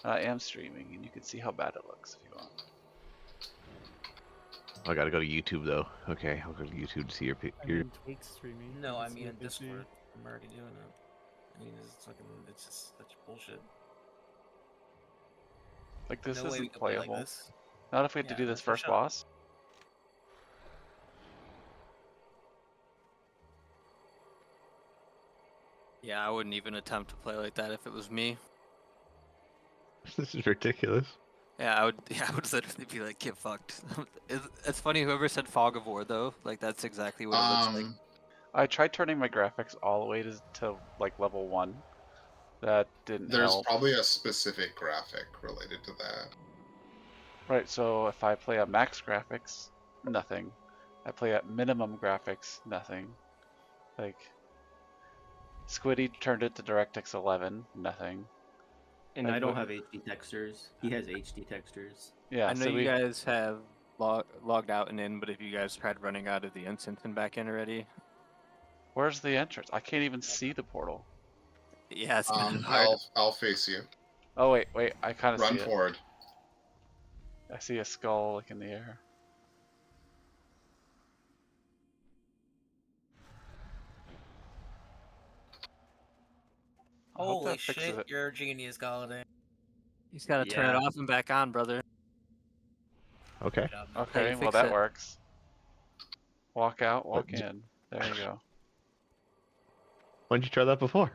I am streaming, and you can see how bad it looks if you want. I gotta go to YouTube though. Okay, I'll go to YouTube to see your I your. mean, Twig's streaming. No, you I can see mean what in they see. Discord. I'm already doing it. I mean, it's just such bullshit. Like, this No way we isn't can play like playable. this. Not if we had to Yeah, do this that's for first sure. boss. Yeah, I wouldn't even attempt to play like that if it was me. This is ridiculous. Yeah, I would. Yeah, I would literally be like, get fucked. It's funny. Whoever said fog of war though, like that's exactly what it looks like. I tried turning my graphics all the way to like level 1. That didn't There's help. probably a specific graphic related to that. Right, so if I play at max graphics, nothing. I play at minimum graphics, nothing. Like, Squiddy turned it to DirectX 11, nothing. And Like, I don't what- have HD textures. He has HD textures. Yeah, I know so you we, guys have logged out and in, but if you guys tried running out of the instance and back in already, where's the entrance? I can't even see the portal. yeah, it's kind of hard. I'll face you. Oh wait, I kind of see Run it. forward. I see a skull like in the air. I hope Holy that fixes shit, it. you're a genius, Galladay. He's got to turn it Yeah. off and back on, brother. Okay. Good job, man. Okay, you well fix that it. works. Walk out, walk But- in. There you go. Why didn't you try that before?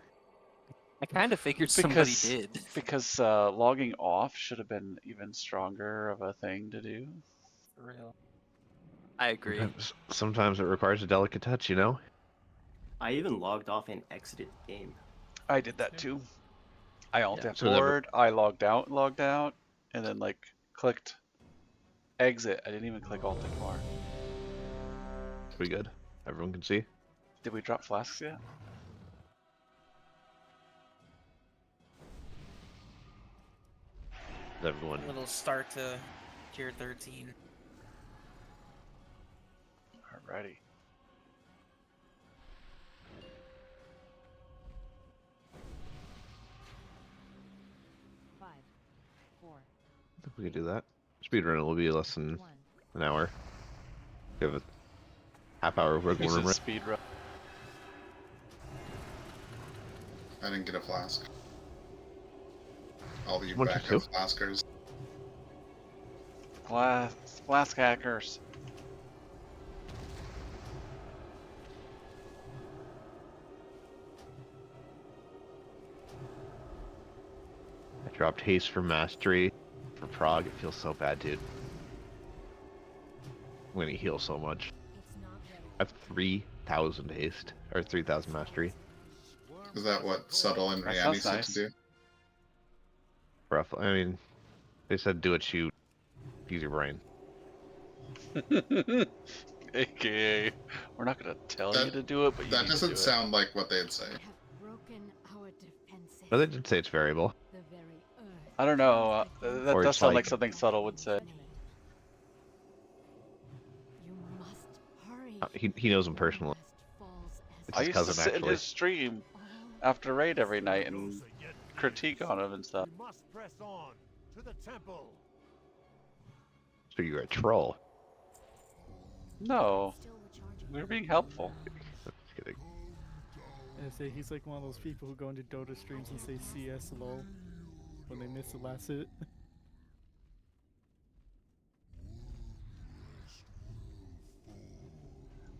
I kind of figured Because- somebody did. Because logging off should have been even stronger of a thing to do. For real. I agree. Sometimes it requires a delicate touch, you know. I even logged off and exited the game. I did that too. I alt Yeah, so that- F4'd, I logged out, and then like clicked exit. I didn't even click alt F4. Pretty good. Everyone can see. Did we drop flasks yet? Everyone. A little start to tier 13. Alrighty. Five, four, I think we can do that. Speedrun will be less than one. an hour. We have a half-hour wiggle Use room. it Right? speed run. I didn't get a flask. All you One, two, backup two. flaskers. Flask hackers. I dropped haste for mastery. For prog, it feels so bad, dude. I'm gonna heal so much. It's not ready. I have 3,000 haste or 3,000 mastery. Is that what Subtle and That Riani sounds said nice. to do? Rough. I mean, they said do it, shoot. Use your brain. AKA, we're not gonna tell you That- to do it, but you That need to doesn't do sound like what they'd say. We have broken our defenses. But they did say it's variable. The very earth. it. I don't know. That Or does it's sound like- like something Subtle would say. Enemy. You must hurry. He knows him personally. Last falls as It's I his used to cousin, sit in actually. his stream all after raid every night and critique on him and stuff. We must press on to the temple. So you're a troll. No, still recharging. we were being helpful. Just kidding. And say he's like one of those people who go into Dota streams and say CS lol when they miss the last hit.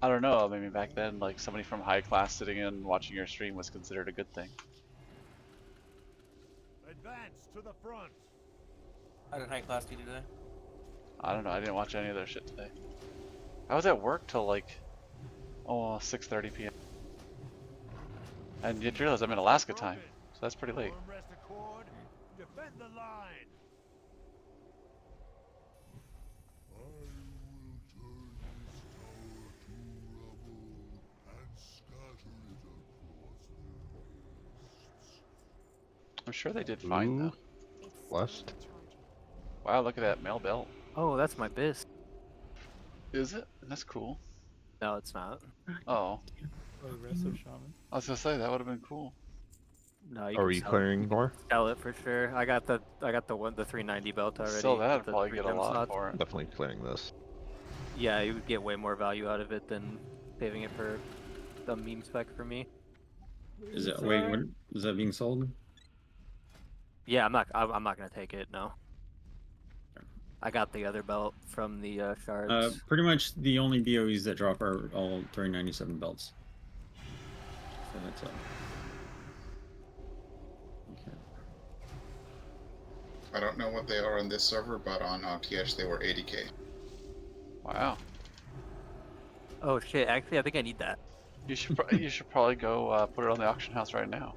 I don't know. Maybe back then, like somebody from high class sitting in watching your stream was considered a good thing. Advance to the front. How did high class do today? I don't know. I didn't watch any of their shit today. I was at work till like, 6:30 p.m. And you realize I'm in Alaska time, so that's pretty late. Form rest accord. Defend the line. I'm sure they did fine though. It's Lust. still recharging. Wow, look at that mail belt. Oh, that's my bis. Is it? That's cool. No, it's not. Oh, Or Resto Shaman. I was gonna say that would have been cool. No, you Or can are you sell, clearing more? sell it for sure. I got the 390 belt already. Still, that with I'd the probably 3 get a gem lot slots. for it. Definitely clearing this. Yeah, you would get way more value out of it than saving it for the meme spec for me. Is it wait? What is that being sold? Yeah, I'm not gonna take it. No. I got the other belt from the shards. Pretty much the only BOEs that drop are all 397 belts. So that's all. Okay. I don't know what they are on this server, but on TH they were 80k. Wow. Oh shit! Actually, I think I need that. You should probably go put it on the auction house right now.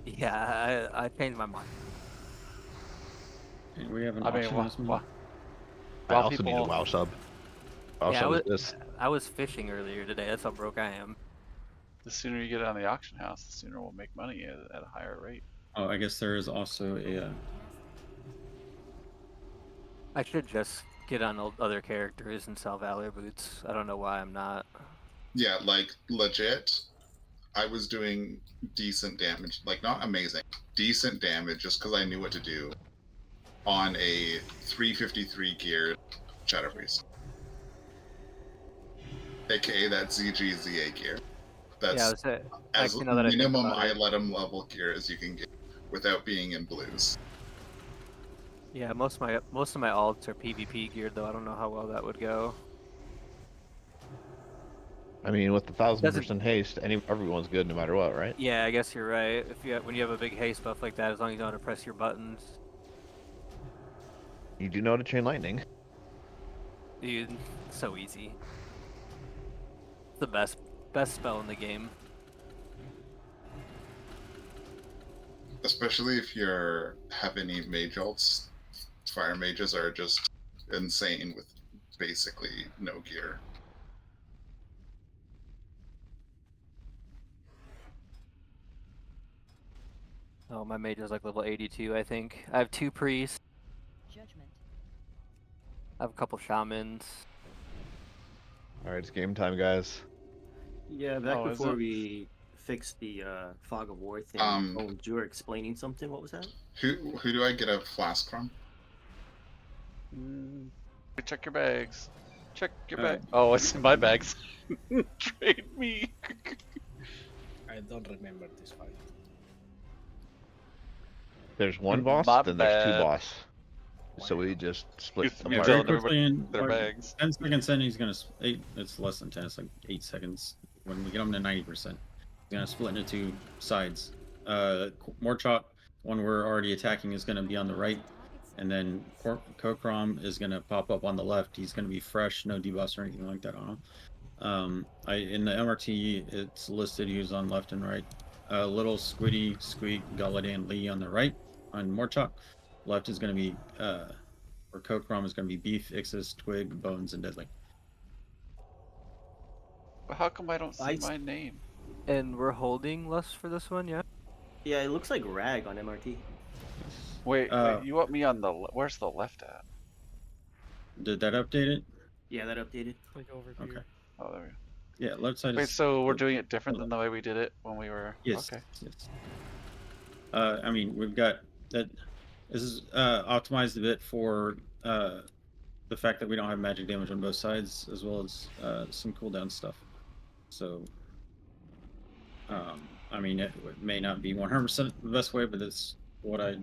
Yeah, I changed my mind. And we have an I mean, auction house now? I While also need a people- WoW sub. WoW Yeah, sub is this. I was fishing earlier today. That's how broke I am. The sooner you get it on the auction house, the sooner we'll make money at a higher rate. Oh, I guess there is also a. I should just get on other characters and sell Valor boots. I don't know why I'm not. Yeah, like legit, I was doing decent damage, like not amazing, decent damage, just because I knew what to do on a 353 geared Shadow Priest, aka that ZGZA gear. That's Yeah, as actually, now that I think minimum about it. item level gear as you can get without being in blues. Yeah, most of my alts are PvP geared though. I don't know how well that would go. I mean, with the Doesn't- 1000% haste, everyone's good no matter what, right? Yeah, I guess you're right. When you have a big haste buff like that, as long as you know how to press your buttons, You do know how to chain lightning. dude, so easy. It's the best spell in the game. Especially if you're have any mage ults. Fire mages are just insane with basically no gear. Oh, my mage is like level 82, I think. I have 2 priests. Judgment. I have a couple shamans. Alright, it's game time, guys. Yeah, back Oh, is before it? we fixed the fog of war thing, you were explaining something. What was that? Who do I get a flask from? Check your bags. Check your bag. Oh, it's in my bags. Trade me. I don't remember this fight. There's one boss, My then there's two bad. boss. So we just split We apart. tell Very them quickly in their like, bags. 10 seconds in, he's gonna. It's less than 10. It's like 8 seconds. When we get him to 90%, he's gonna split into 2 sides. Morchok, one we're already attacking, is gonna be on the right, and then Kokrom is gonna pop up on the left. He's gonna be fresh, no debuffs or anything like that on him. In the MRT, it's listed he was on left and right. Little Squiddy, Squeak, Gullet, and Lee on the right. On Morchok, left is going to be, or Kokrom is going to be Beef, Ixis, Twig, Bones, and Deadly. But how come I don't see I- my name? And we're holding Lust for this one, yeah? Yeah, it looks like Rag on MRT. Wait, you want me on the where's the left at? Did that update it? Yeah, that updated. Like over Okay. here. Oh, there we go. Yeah, left side Wait, is. so we're doing it different than the way we did it when we were. Yes. Okay. Yes. I mean, we've got that. This is optimized a bit for the fact that we don't have magic damage on both sides, as well as some cooldown stuff. So, I mean, it may not be 100% the best way, but it's what I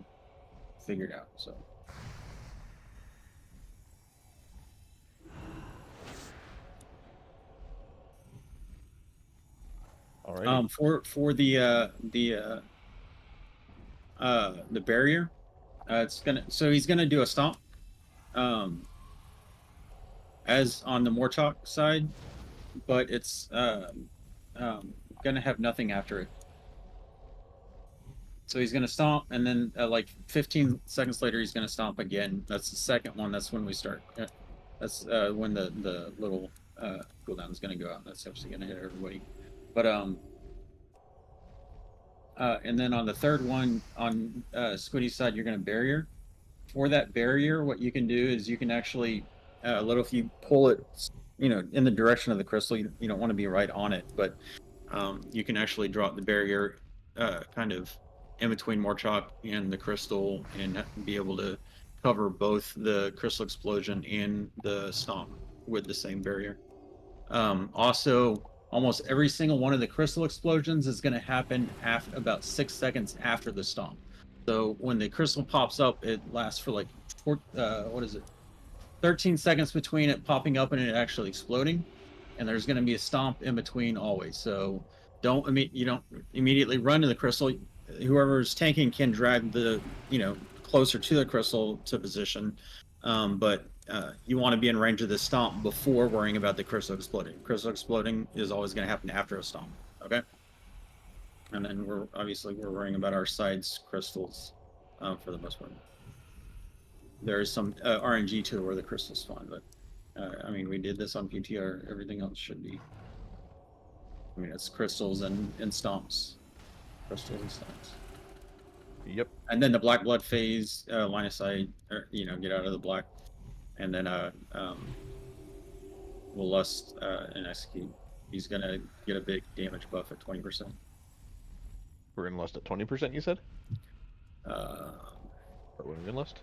figured out. So. Alright. For the barrier, he's gonna do a stomp, as on the Morchok side, but it's gonna have nothing after it. So he's gonna stomp, and then like 15 seconds later, he's gonna stomp again. That's the second one. That's when we start. That's when the little cooldown is gonna go out. That's actually gonna hit everybody. But and then on the third one on Squiddy's side, you're gonna barrier. For that barrier, what you can do is you can actually if you pull it, in the direction of the crystal, you don't want to be right on it, but you can actually drop the barrier kind of in between Morchok and the crystal and be able to cover both the crystal explosion and the stomp with the same barrier. Also, almost every single one of the crystal explosions is going to happen after about 6 seconds after the stomp. So when the crystal pops up, it lasts for like 13 seconds between it popping up and it actually exploding, and there's going to be a stomp in between always. So you don't immediately run to the crystal. Whoever's tanking can drag the closer to the crystal to position, but you want to be in range of the stomp before worrying about the crystal exploding. Crystal exploding is always going to happen after a stomp. Okay. And then we're worrying about our sides crystals for the most part. There is some RNG to where the crystals spawn, but I mean, we did this on PTR. Everything else should be. I mean, it's crystals and stomps. Crystals and stomps. Yep. And then the black blood phase, line of sight, or, get out of the black. And then we'll lust and execute. He's gonna get a big damage buff at 20%. We're gonna lust at 20%, you said? But when are we gonna lust?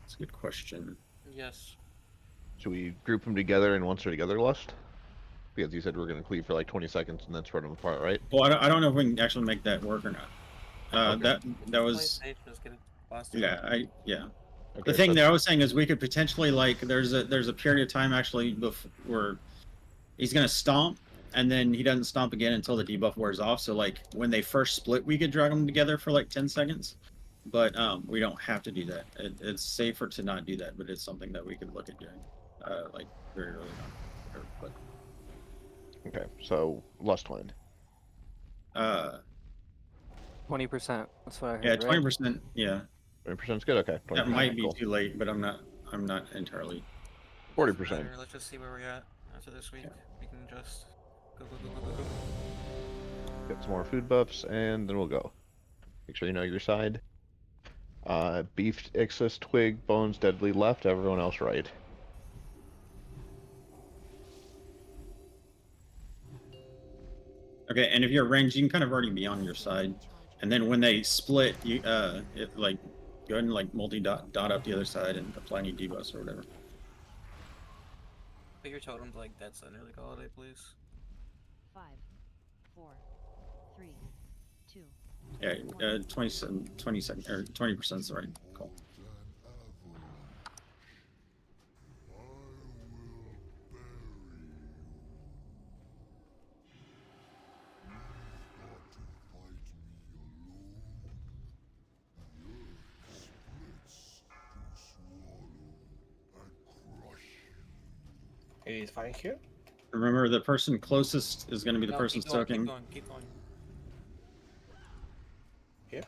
That's a good question. Yes. Should we group them together and once they're together lust? Because you said we're gonna cleave for like 20 seconds and then spread them apart, right? Well, I don't know if we can actually make that work or not. Okay. That was Okay, the thing that I was saying is we could potentially there's a period of time actually where he's gonna stomp and then he doesn't stomp again until the debuff wears off. So when they first split, we could drag them together for 10 seconds, but we don't have to do that. It's safer to not do that, but it's something that we could look at doing very early on. But okay, so lust when? 20%. That's what I heard. Yeah, 20%. Yeah. 20% is good. Okay. 20%, that might be cool. too late, but I'm not entirely. 40%. Let's just see where we're at after this week. Yeah. We can just go. Get some more food buffs, and then we'll go. Make sure you know your side. Beefed, Ixis, Twig, Bones, Deadly left, everyone else right. Okay, and if you're ranged, you can kind of already be on your side. And then when they split, you go ahead and multi-dot up the other side and apply any debuffs or whatever. Put your totems dead center holiday, please. 5, 4, 3, 2. Yeah, 20 seconds or 20% is the right call. He's fighting here. Remember, the person closest is going to be the person soaking. Keep going. Here?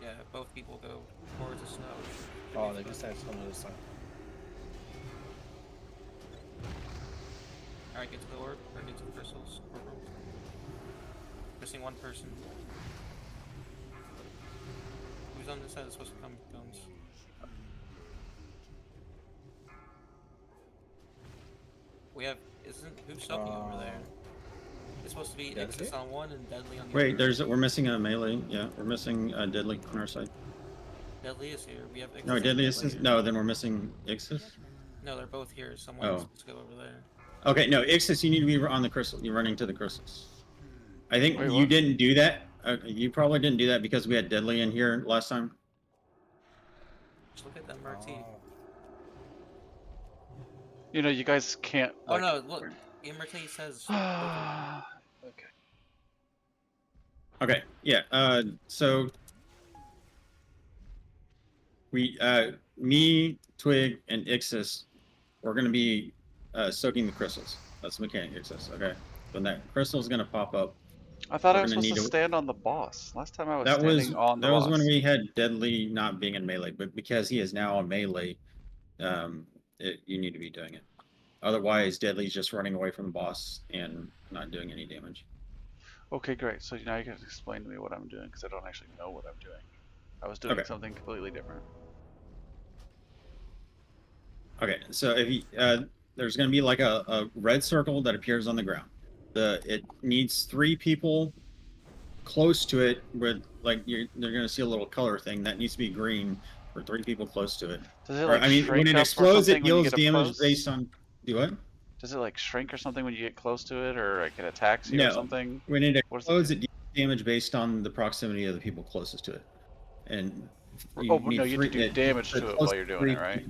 Yeah, both people go towards the snow. Oh, they just had some on the side. Alright, get to the orb, or get to the crystals. Missing one person. Who's on this side is supposed to come guns? We have who's soaking over there? It's supposed to be Ixis on one and Deadly on the other. We're missing a melee. Yeah, we're missing Deadly on our side. Deadly is here. We have Ixis. No, Deadly is no. Then we're missing Ixis. No, they're both here. Someone's supposed to go over there. Okay, no, Ixis, you need to be on the crystal. You're running to the crystals. I think Wait, you what? didn't do that. You probably didn't do that because we had Deadly in here last time. Just look at that Marty. You guys can't. Oh no! Look, Immorte says. Okay. Okay, yeah. So we, me, Twig, and Ixis, we're gonna be soaking the crystals. That's the mechanic Ixis. Okay. When that crystal is gonna pop up. I thought I we're was gonna supposed to need stand on the boss. Last time I was That standing on the that boss. was when we had Deadly not being in melee, but because he is now a melee, you need to be doing it. Otherwise, Deadly's just running away from the boss and not doing any damage. Okay, great. So now you can explain to me what I'm doing, because I don't actually know what I'm doing. I was doing something completely different. Okay, so if you, there's going to be a red circle that appears on the ground. It needs 3 people close to it, where like they're gonna see a little color thing that needs to be green for 3 people close to it. Does it Or, like I mean, when shrink it up or explodes, something it when you deals get up damage close? based on. Do what? Does it like shrink or something when you get close to it, or like it attacks you or No. something? When it What does explodes, it it deals damage based on the proximity of the people closest to it. And do? you Oh need no, you have to 3. do damage the to it while closest you're doing 3 it, right?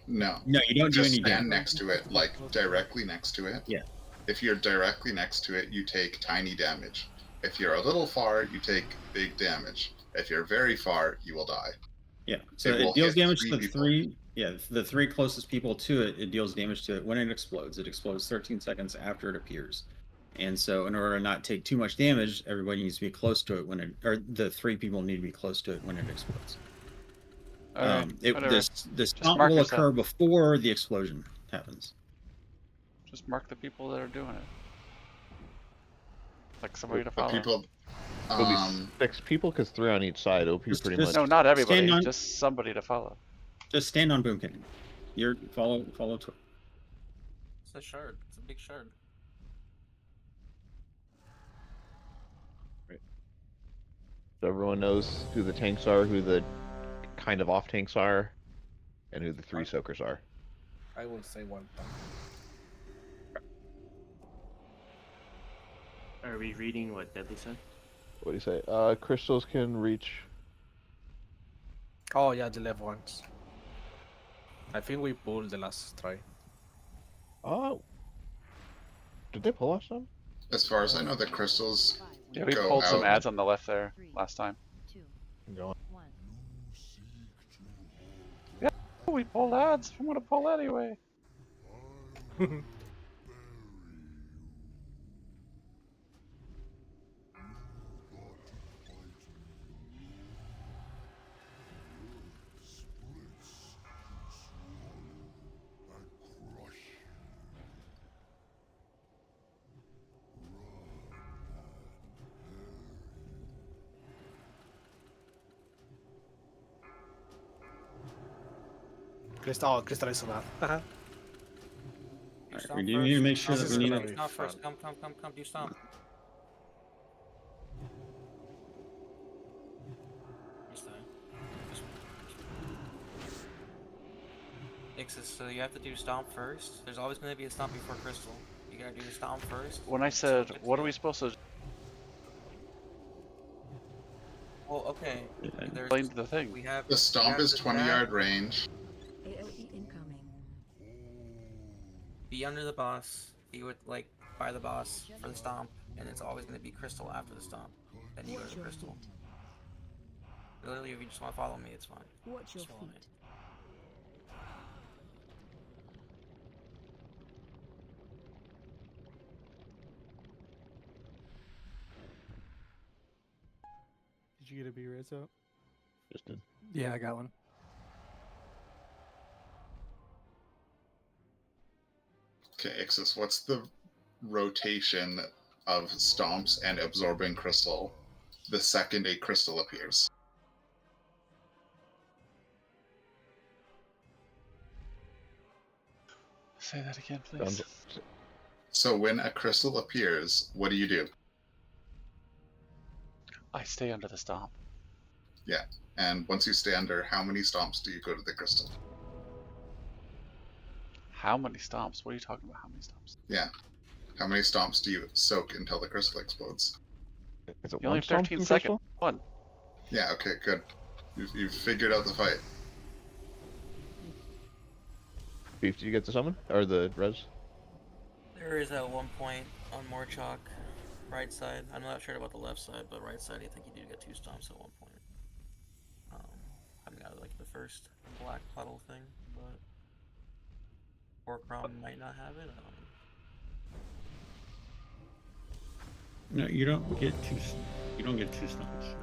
No. No, you don't do Just any stand damage. next to it, like directly next to it. Yeah. If you're directly next to it, you take tiny damage. If you're a little far, you take big damage. If you're very far, you will die. Yeah. So It will it deals hit damage 3 to people. 3. Yeah, the 3 closest people to it, it deals damage to it when it explodes. It explodes 13 seconds after it appears. And so, in order to not take too much damage, everybody needs to be close to it when it, or the 3 people need to be close to it when it explodes. Alright, whatever. The stomp mark will us occur up. before the explosion happens. Just mark the people that are doing it. Like somebody to The follow. people. It'll be 6 people because 3 on each side. It'll be pretty much. No, not everybody. stand on- Just somebody to follow. Just stand on Boom Cannon. You're follow Twig. It's a shard. It's a big shard. So everyone knows who the tanks are, who the kind of off tanks are, and who the 3 soakers are. I will say one thing. Are we reading what Deadly said? What do you say? Crystals can reach. Oh yeah, the left ones. I think we pulled the last try. Oh. Did they pull us some? As far as I know, the crystals Yeah, we go pulled some out. ads on the left there last time. Go on. Yeah, we pulled ads. I'm gonna pull anyway. Crystal is enough. Alright, we do need to make sure that we need to- to. Stomp first. Come, do stomp. Ixis, so you have to do stomp first. There's always going to be a stomp before crystal. You gotta do the stomp first. When I said, what are we supposed to Well, okay. explain the thing? We have The stomp is 20-yard range. AOE incoming. Be under the boss. Be with like by the boss for the stomp, and it's always going to be crystal after the stomp. Then you go to the crystal. Literally, if you just want to follow me, it's fine. Watch your Just follow me. feet. Did you get a B-Res up? Just did. Yeah, I got one. Okay, Ixis, what's the rotation of stomps and absorbing crystal the second a crystal appears? Say that again, please. So when a crystal appears, what do you do? I stay under the stomp. Yeah, and once you stay under, how many stomps do you go to the crystal? How many stomps? What are you talking about? How many stomps? Yeah. How many stomps do you soak until the crystal explodes? Is it You only one have stomp 13 from seconds. crystal? One. Yeah, okay, good. You've figured out the fight. Beef, did you get the summon? Or the res? There is at one point on Morchok, right side. I'm not sure about the left side, but right side, I think you do get 2 stomps at one point. Coming out of like the first black puddle thing, but Warcrom might not have it. No, you don't get 2. You don't get 2 stomps.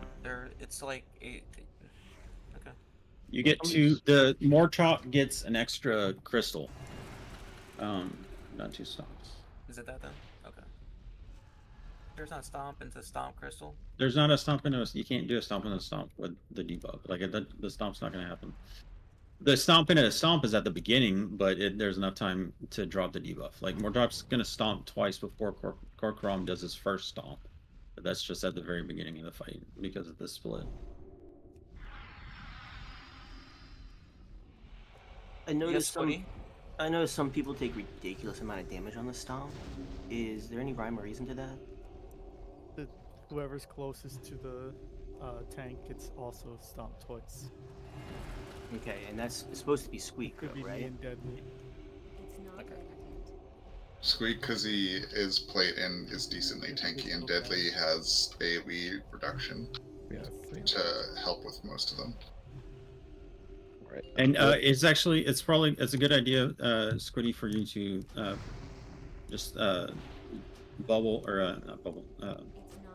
It's like 8. Okay. You get 2. The Morchok gets an extra crystal. Not 2 stomps. Is it that then? Okay. There's not stomp into stomp crystal. There's not a stomp in a. You can't do a stomp in a stomp with the debuff. Like the stomp's not going to happen. The stomp in a stomp is at the beginning, but there's enough time to drop the debuff. Like Morchok's going to stomp twice before Korkrom does his first stomp. But that's just at the very beginning of the fight because of the split. I noticed some people take ridiculous amount of damage on the stomp. Is there any rhyme or reason to that? Whoever's closest to the tank gets also stomped twice. Okay, and that's supposed to be Squeak, Could be me right? and Deadly. Squeak, because he is plate and is decently tanky, and Deadly has AoE reduction to help with most of them. Right. And it's a good idea, Squiddy, for you to just bubble or not bubble,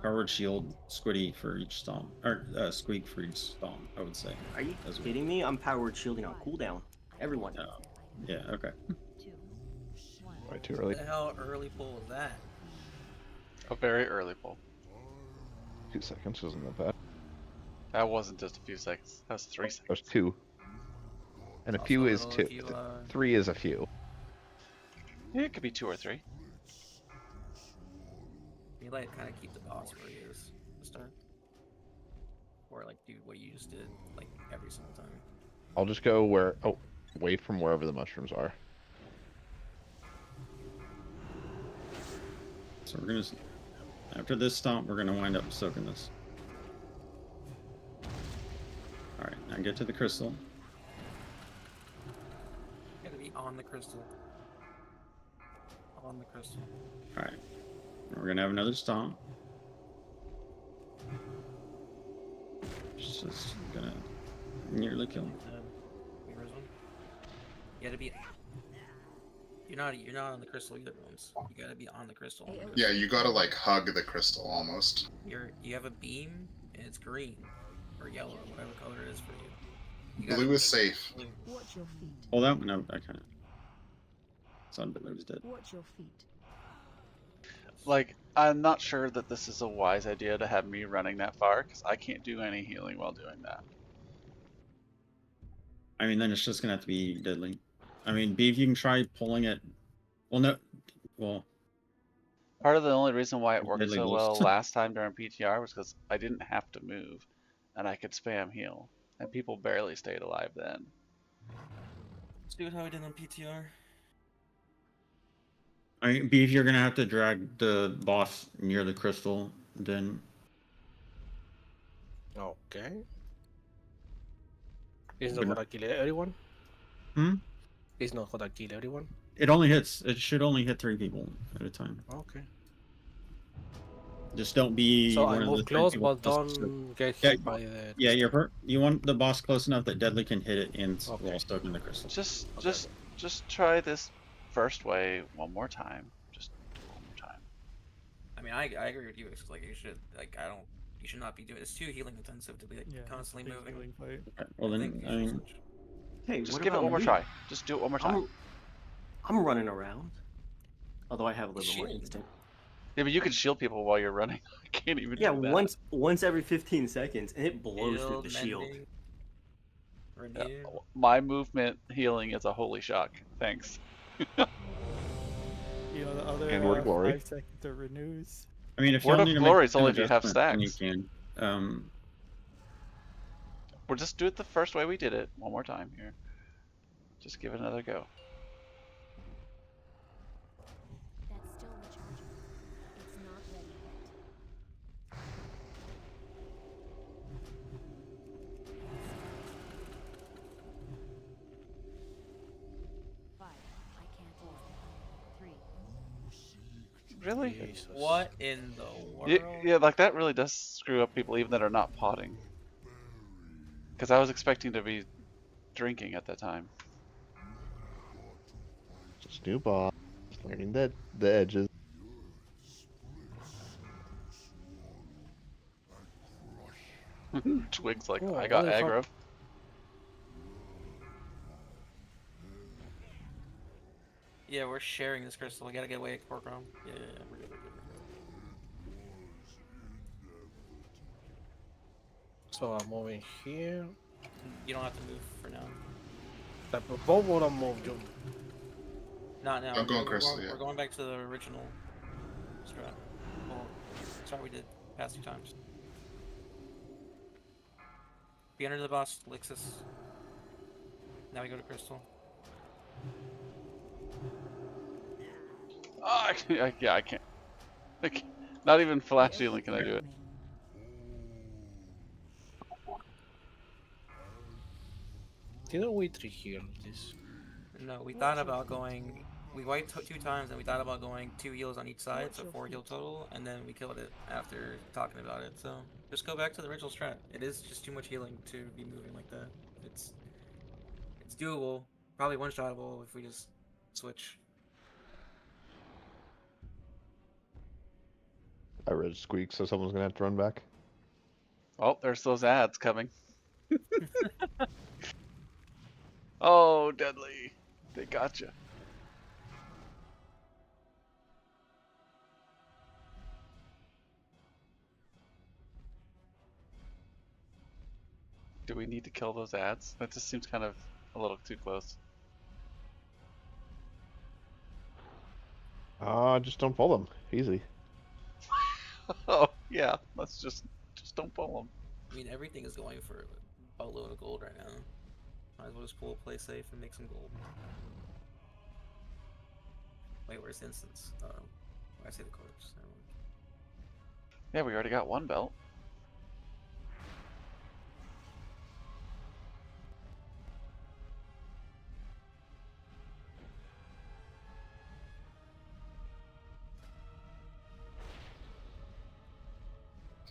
powered shield Squiddy for each stomp, or Squeak for each stomp. I would say. Are you kidding me? I'm powered shielding on cooldown. Everyone. Yeah. Okay. Way too early. What the hell early pull is that? A very early pull. 2 seconds wasn't that bad. That wasn't just a few seconds. That was 3 seconds. That was 2. And a Also few a is little 2. if you, 3 is a few. Yeah, it could be 2 or 3. You like kind of keep the boss where he is to start, or like do what you just did like every single time. I'll just go away from wherever the mushrooms are. So we're gonna, after this stomp, we're gonna wind up soaking this. All right, now get to the crystal. You gotta be on the crystal. On the crystal. All right, we're gonna have another stomp. Just gonna nearly kill him. Here's one. You gotta be. You're not on the crystal either, Bones. You gotta be on the crystal. Yeah, you gotta like hug the crystal almost. You have a beam and it's green or yellow or whatever color it is for you. Blue is safe. Watch your feet. Hold out. No, I can't. Son, but Blue's dead. Watch your feet. Like, I'm not sure that this is a wise idea to have me running that far, because I can't do any healing while doing that. I mean, then it's just gonna have to be Deadly. I mean, B, if you can try pulling it. Well, no. Well. Part of the only reason why it worked Deadly so well Wolves. last time during PTR was because I didn't have to move, and I could spam heal, and people barely stayed alive then. Let's do it how we did on PTR. I mean, B, if you're gonna have to drag the boss near the crystal, then. Okay. It's not gonna kill everyone? Hmm? It's not gonna kill everyone? It only hits. It should only hit 3 people at a time. Okay. Just don't be. So one I of the move 3 close, people but closest don't get Yeah, hit by the... Yeah, you want the boss close enough that Deadly can hit it and while stuck in the crystal. Just try this first way one more time. Just one more time. I mean, I agree with you. It's like you should not be doing. It's too healing intensive to be like constantly moving. Okay, well then, I mean, Hey, Just what give it about one more me? try. Just do it one more time. I'm running around. Although I have a little bit more Shield. instinct. Yeah, but you can shield people while you're running. I can't even Yeah, do that. once every 15 seconds, and it blows through Shield, the shield. mending, Yeah, renew. my movement healing is a holy shock. Thanks. You know, the other And Word of Glory. 5 seconds of renews. I mean, if Word you of need to Glory make is only if you have adjustment, then you stacks. can. We'll just do it the first way we did it. One more time here. Just give it another go. That's still recharging. It's not ready yet. Five. I can't hold it. 3. Really? Jesus. What in the world? Yeah, like that really does screw up people even that are not potting. Because I was expecting to be drinking at that time. Just new boss. Learning the edges. Twig's like, Oh, I got what the fuck? aggro. Yeah, we're sharing this crystal. We gotta get away, Corcrom. Yeah, we're good. So I'm moving here. You don't have to move for now. Both will not move, June. Not now. I'm going we're crystal, going, yeah. We're going back to the original strat. Well, strat we did. Past 2 times. Be under the boss, Lixus. Now we go to Crystal. Oh, yeah, I can't. Not even flash healing can I do it. Didn't we 3-heal this? No, we thought about going. We wiped 2 times, and we thought about going 2 heals on each side, so 4 heal total, and then we killed it after talking about it. So just go back to the original strat. It is just too much healing to be moving like that. It's doable, probably one-shotable if we just switch. I read squeak, so someone's gonna have to run back. Oh, there's those ads coming. Oh, deadly. They gotcha. Do we need to kill those ads? That just seems kind of a little too close. Just don't pull them. Easy. Oh, yeah. Let's just don't pull them. I mean, everything is going for a boatload of gold right now. Might as well just pull a play safe and make some gold. Wait, where's the instance? I say the corpse. Never mind. Yeah, we already got 1 belt.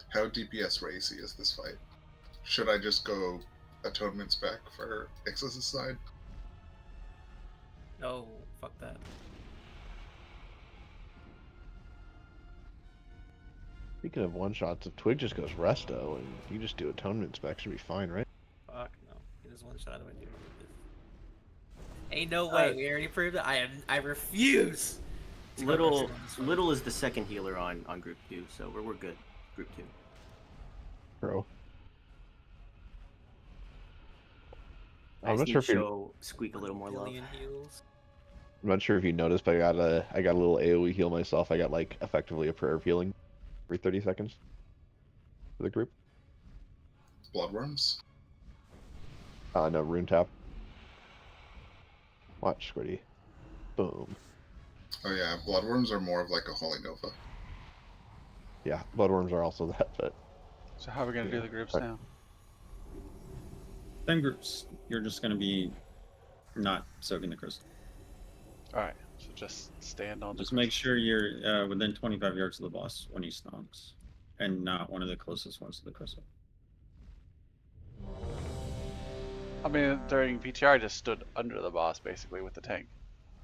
How DPS racy is this fight? Should I just go Atonement spec for Ixus' side? No, fuck that. Speaking of one-shots, if Twig just goes resto and you just do atonement spec, should be fine, right? Fuck no. He just one shot if I do this. Ain't no way. We already proved it. I refuse. Little is the second healer on group 2, so we're good. Group 2. Bro. I I'm just not need sure to if you. show Squeak a little more love. Heals. I'm not sure if you noticed, but I got a little AoE heal myself. I got like effectively a prayer of healing every 30 seconds for the group. Bloodworms? No, rune tap. Watch, Squiddy. Boom. Oh yeah, bloodworms are more of like a Holy Nova. Yeah, bloodworms are also that, but. So how are we gonna do the groups Right. now? 10 groups. You're just gonna be not soaking the crystal. Alright, so just stand on Just the make sure you're within 25 yards of the boss when he stomps, and not one of the closest ones to the crystal. I mean, during PTR, I just stood under the boss basically with the tank.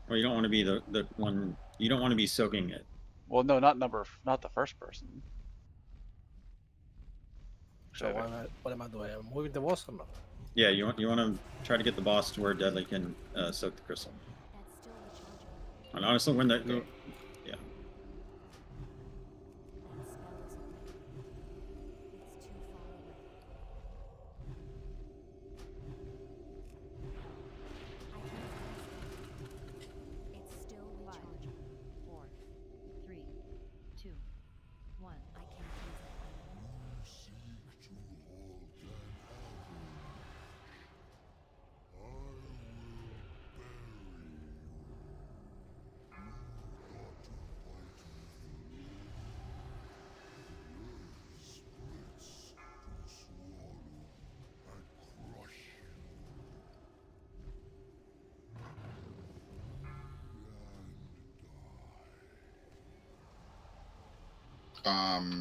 Well, you don't want to be the one. You don't want to be soaking it. Well, no, not the first person. So what am I doing? I'm moving the boss or not? Yeah, you want to try to get the boss to where Deadly can soak the crystal. And honestly, when that go, yeah. It's still rechargeable. 4, 3, 2, 1. I can't use it.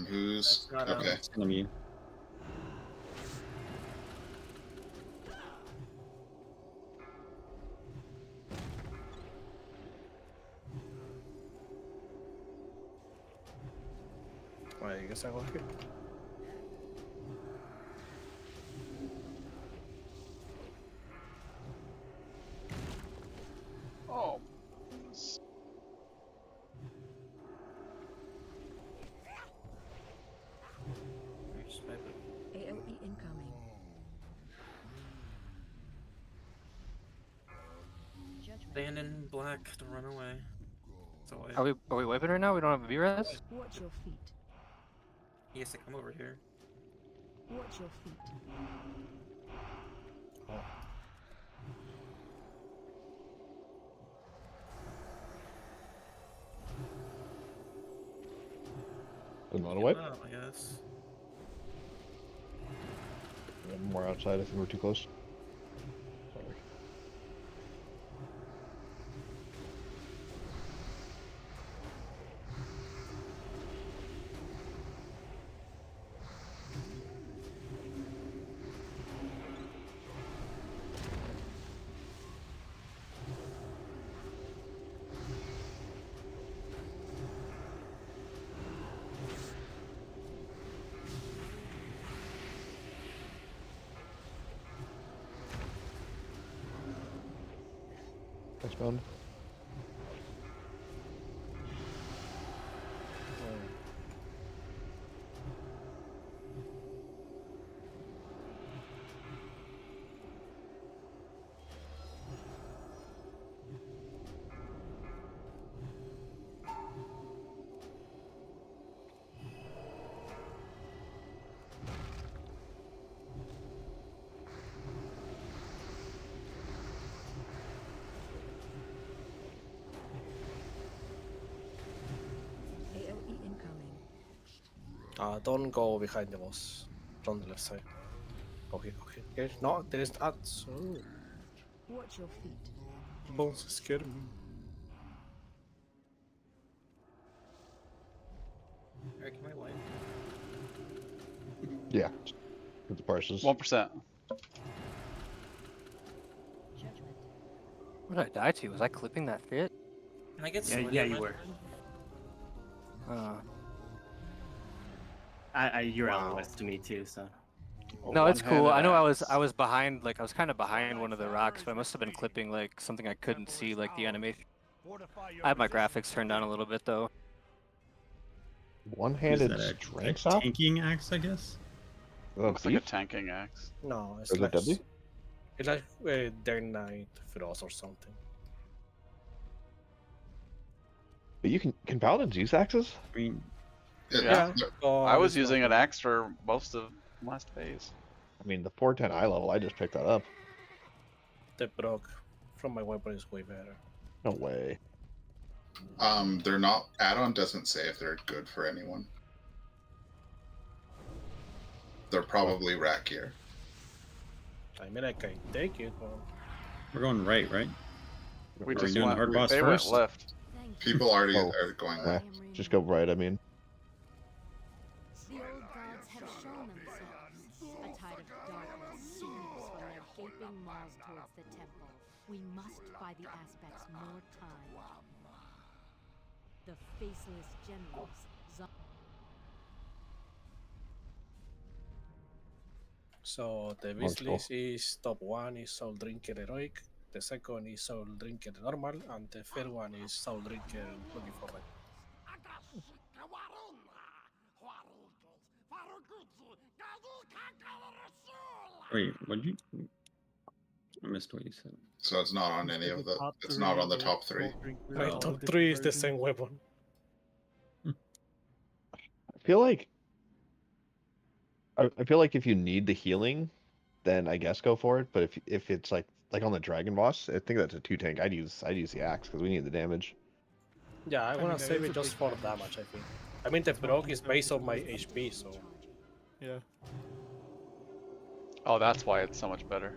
Who's okay? It's gonna be. Well, I guess I go here. Oh. AOE incoming. Stand in black to run away. Are we wiping right now? We don't have a VRS? Watch your feet. He has to come over here. Watch your feet. Doesn't want to Get wipe. him out, I guess. More outside. I think we're too close. Sorry. That's bound. AOE incoming. Don't go behind the boss. From the left side. Okay, okay. Okay. No, there is ads. Oh, Watch your feet. bones scared me. Eric, can I wipe? Yeah. Get the parses. 1%. Judgment. What did I die to? Was I clipping that fit? Can I get Yeah, sweaty yeah, on you my were. turn? You're on Wow. the list to me too, so. No, it's cool. I know One-handed I was behind, like I was kind of behind one of the rocks, but I must have been clipping like something I couldn't see, like the animation. I had my graphics turned down a little bit though. Is One-handed that a strength up? tanking axe, I guess? Looks like a tanking axe. No, it's Is it like deadly? it's like Day Night Frost or something. But you can paladins use axes? I mean, Yeah. I was it's using not an axe for most of last phase. I mean, the 410 eye level, I just picked that up. the proc from my weapon is way better. No way. They're not. Add-on doesn't say if they're good for anyone. They're probably rack gear. I mean, I can take it, but we're going right, right? We Are we just doing went, hard boss they first? went left. Thank you. People already Oh, are going Yeah. left. Just go right, I mean. The old gods have shown themselves. A tide of darkness seeps from their gaping maws towards the temple. We must buy the aspects more time. The faceless generals. so the Let's wish go. list is top 1 is Soul Drinker Heroic, the second is Soul Drinker Normal, and the third one is Soul Drinker Looking for Red. Wait, what did you? I missed what you said. So it's not on any of the. top It's not on the three, top three. Soul Drinker, My all top the 3 is the versions. same weapon. I feel like I feel like if you need the healing, then I guess go for it. But if it's like on the dragon boss, I think that's a 2 tank. I'd use the axe because we need the damage. Yeah, I I wanna mean, there save is it a just big for damage. damage, I think. I mean, the proc is based on my HP, so. Yeah. Oh, that's why it's so much better.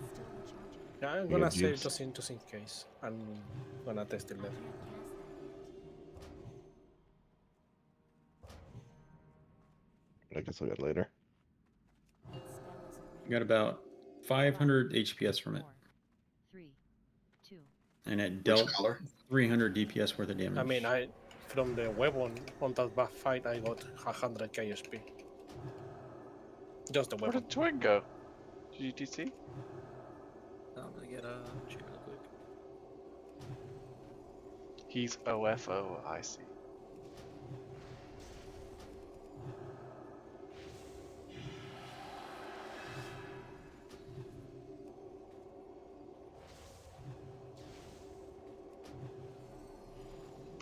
That's still recharging. Yeah, I'm You gonna have save juice. just in case. I'm gonna test it later. Can't cast that yet. But I guess I'll get it later. That spell isn't You got about 500 HPS from it, 3, 2. and it Which dealt color? 300 DPS worth of damage. I mean, from the weapon on that bad fight, I got 100k HP. Just the Where weapon. did Twig go? GTC? I'm gonna get a chair real quick. He's OFO, I see.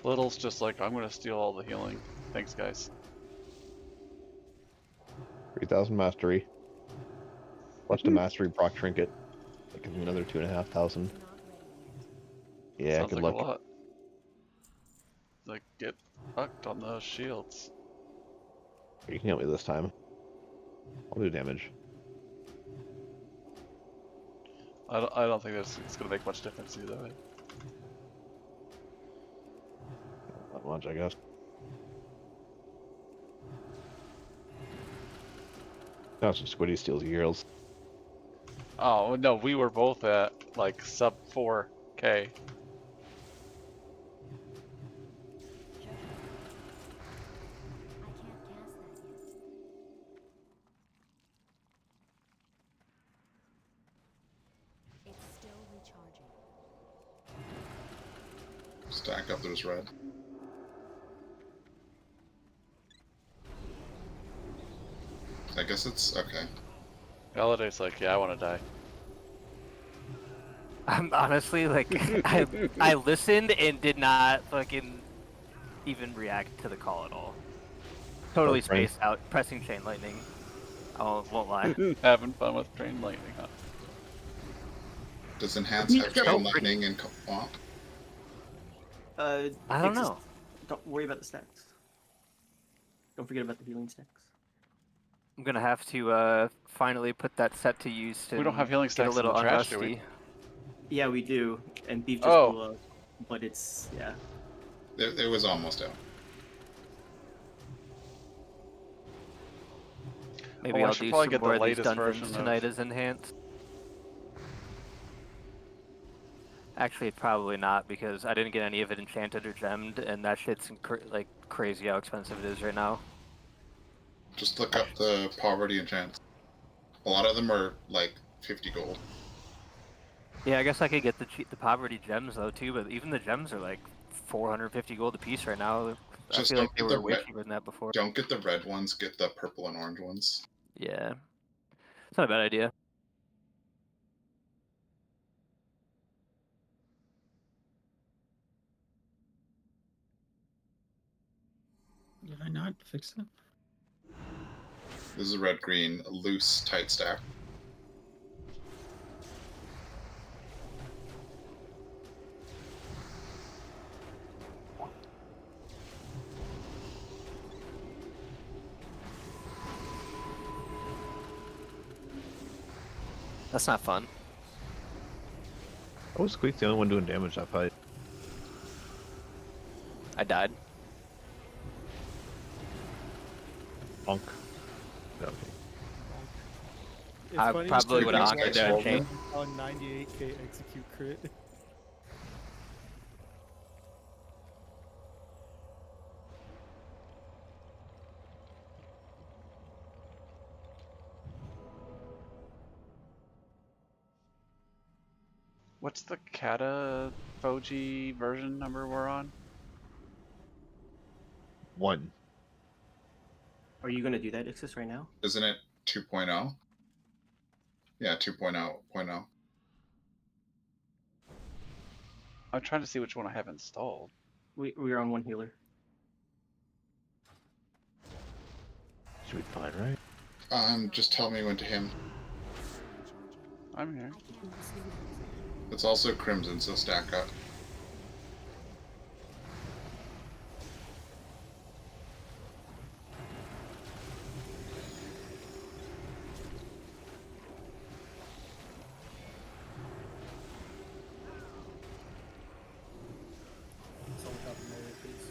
Little's just like, I'm gonna steal all the healing. Thanks, guys. 3,000 mastery. Plus the mastery proc trinket. That gives me another 2,500. Yeah, Sounds good like luck. a lot. Like, get fucked on those shields. You can help me this time. I'll do damage. I don't think it's gonna make much difference either way. Not much, I guess. Now some Squiddy steals heals. Oh no, we were both at like sub 4K. Stack up those red. I guess it's okay. Validay's like, yeah, I want to die. I'm honestly like, I listened and did not fucking even react to the call at all. Totally spaced out, pressing chain lightning. I won't lie. Having fun with train lightning, huh? Does enhance have chain lightning and co-op? I don't know. Don't worry about the stacks. Don't forget about the healing stacks. I'm gonna have to finally put that set to use to We don't have healing get a stacks in little the trash, do we? unrusty. Yeah, we do. And beef just Oh. blew up. But it's, yeah. It was almost out. Maybe I I'll should do probably some get the more of these latest dungeons version tonight of... as enhanced. Actually, probably not, because I didn't get any of it enchanted or gemmed, and that shit's like crazy how expensive it is right now. Just look up the poverty enchants. A lot of them are like 50 gold. Yeah, I guess I could get the poverty gems though too, but even the gems are like 450 gold a piece right now. Just I feel like don't they get the were way red. cheaper than that before. Don't get the red ones. Get the purple and orange ones. Yeah, it's not a bad idea. Did I not fix that? This is a red green loose tight stack. That's not fun. I was Squeak the only one doing damage that fight. I died. Bonk. Okay. It's I funny probably you would have say honored that that chain. on 98k execute crit. What's the Cataclysm version number we're on? 1. Are you going to do that, Ixis, right now? Isn't it 2.0? Yeah, 2.0.0. I'm trying to see which one I have installed. We're on one healer. Should be fine, right? Just tell me when to him. I'm here. It's also crimson, so stack up. Someone help me over, please.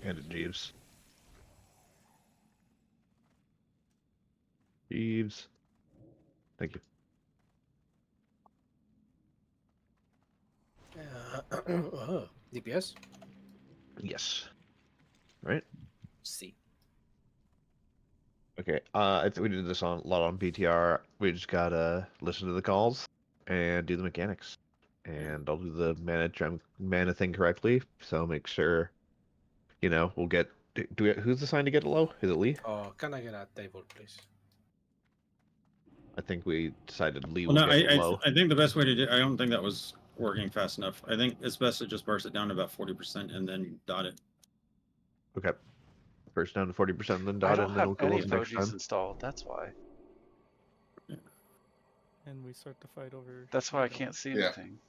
And it Jeeves. Jeeves. Thank you. DPS? Yes. Right? C. Okay. I think we did this a lot on BTR. We just gotta listen to the calls and do the mechanics. And I'll do the mana thing correctly. So make sure, we'll get. Who's assigned to get it low? Is it Lee? Oh, can I get a table, please? I think we decided Lee Well, will no, get it low. I think the best way to do. I don't think that was working fast enough. I think it's best to just burst it down to about 40% and then dot it. Okay. First down to 40%, then I dot it, don't and then have we'll go any over next emojis time. installed. That's why. And we start the fight over. That's why I you know, can't see Yeah. anything.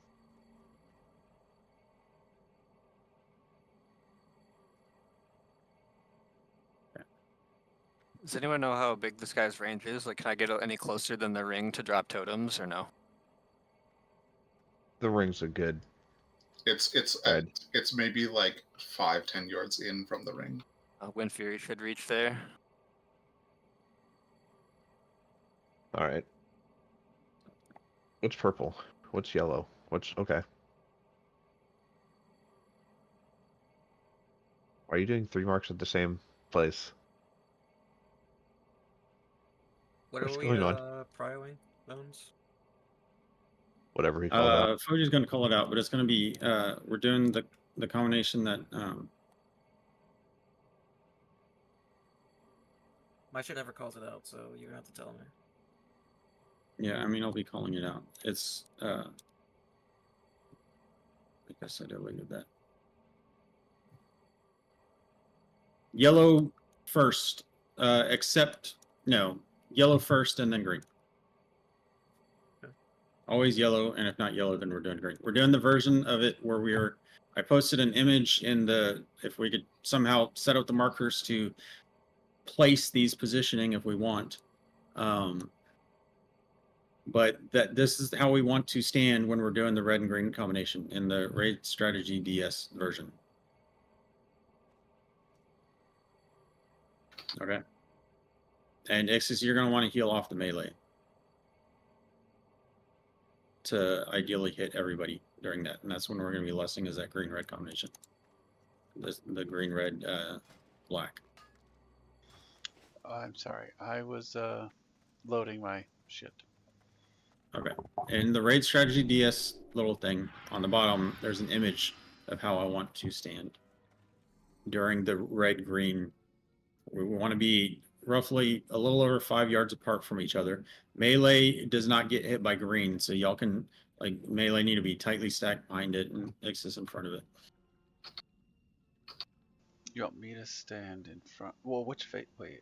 Does anyone know how big this guy's range is? Like, can I get any closer than the ring to drop totems, or no? The rings are good. It's maybe like 5-10 yards in from the ring. Wind Fury should reach there. All right. What's purple? What's yellow? What's okay? Why are you doing 3 marks at the same place? What What's are we going on? prioing, Bones? Whatever he called out. Fuji's going to call it out, but it's going to be we're doing the combination that My shit never calls it out, so you're gonna have to tell me. yeah, I mean I'll be calling it out. It's I guess I deleted that. Yellow first, except no, yellow first and then green. Always yellow, and if not yellow, then we're doing green. We're doing the version of it where I posted an image in the, if we could somehow set up the markers to place these positioning if we want. But that this is how we want to stand when we're doing the red and green combination in the raid strategy DS version. Okay. And Ixis, you're going to want to heal off the melee to ideally hit everybody during that, and that's when we're going to be lessing is that green-red combination. The green-red-black. I'm sorry. I was loading my shit. Okay. In the raid strategy DS little thing on the bottom, there's an image of how I want to stand during the red-green. We want to be roughly a little over 5 yards apart from each other. Melee does not get hit by green, so y'all can, like, melee need to be tightly stacked behind it and Ixis in front of it. You want me to stand in front? Well, which fate? Wait.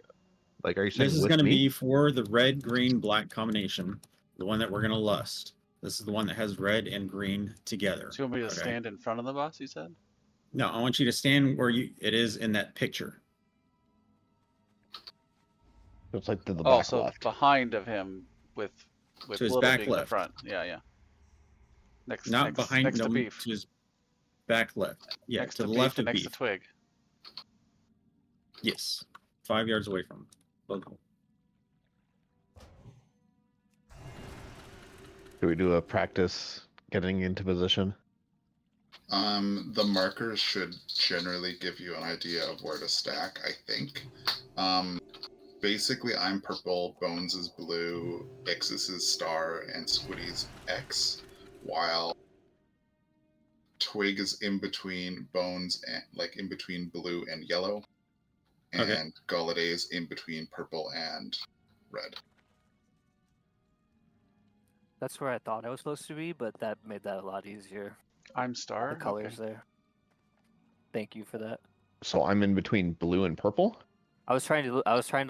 Like, are you saying This is with going to me? be for the red, green, black combination, the one that we're going to lust. This is the one that has red and green together. So you want me to okay? stand in front of the boss, you said? No, I want you to stand where it is in that picture. It's like to the Oh, back so left. behind of him with To his Little back being in the left. front. Yeah, yeah. Next, Not next, behind, next no, to Beef. to his back left. Yeah, Next to the Beef left and of next Beef. to Twig. Yes, 5 yards away from him. Both. Do we do a practice getting into position? The markers should generally give you an idea of where to stack, I think. Basically, I'm purple, Bones is blue, Ixis is star, and Squiddy's X, while Twig is in between Bones and like in between blue and yellow, and Okay. Gallaudet is in between purple and red. That's where I thought I was supposed to be, but that made that a lot easier. I'm star. The colors Okay. there. Thank you for that. So I'm in between blue and purple? I was trying to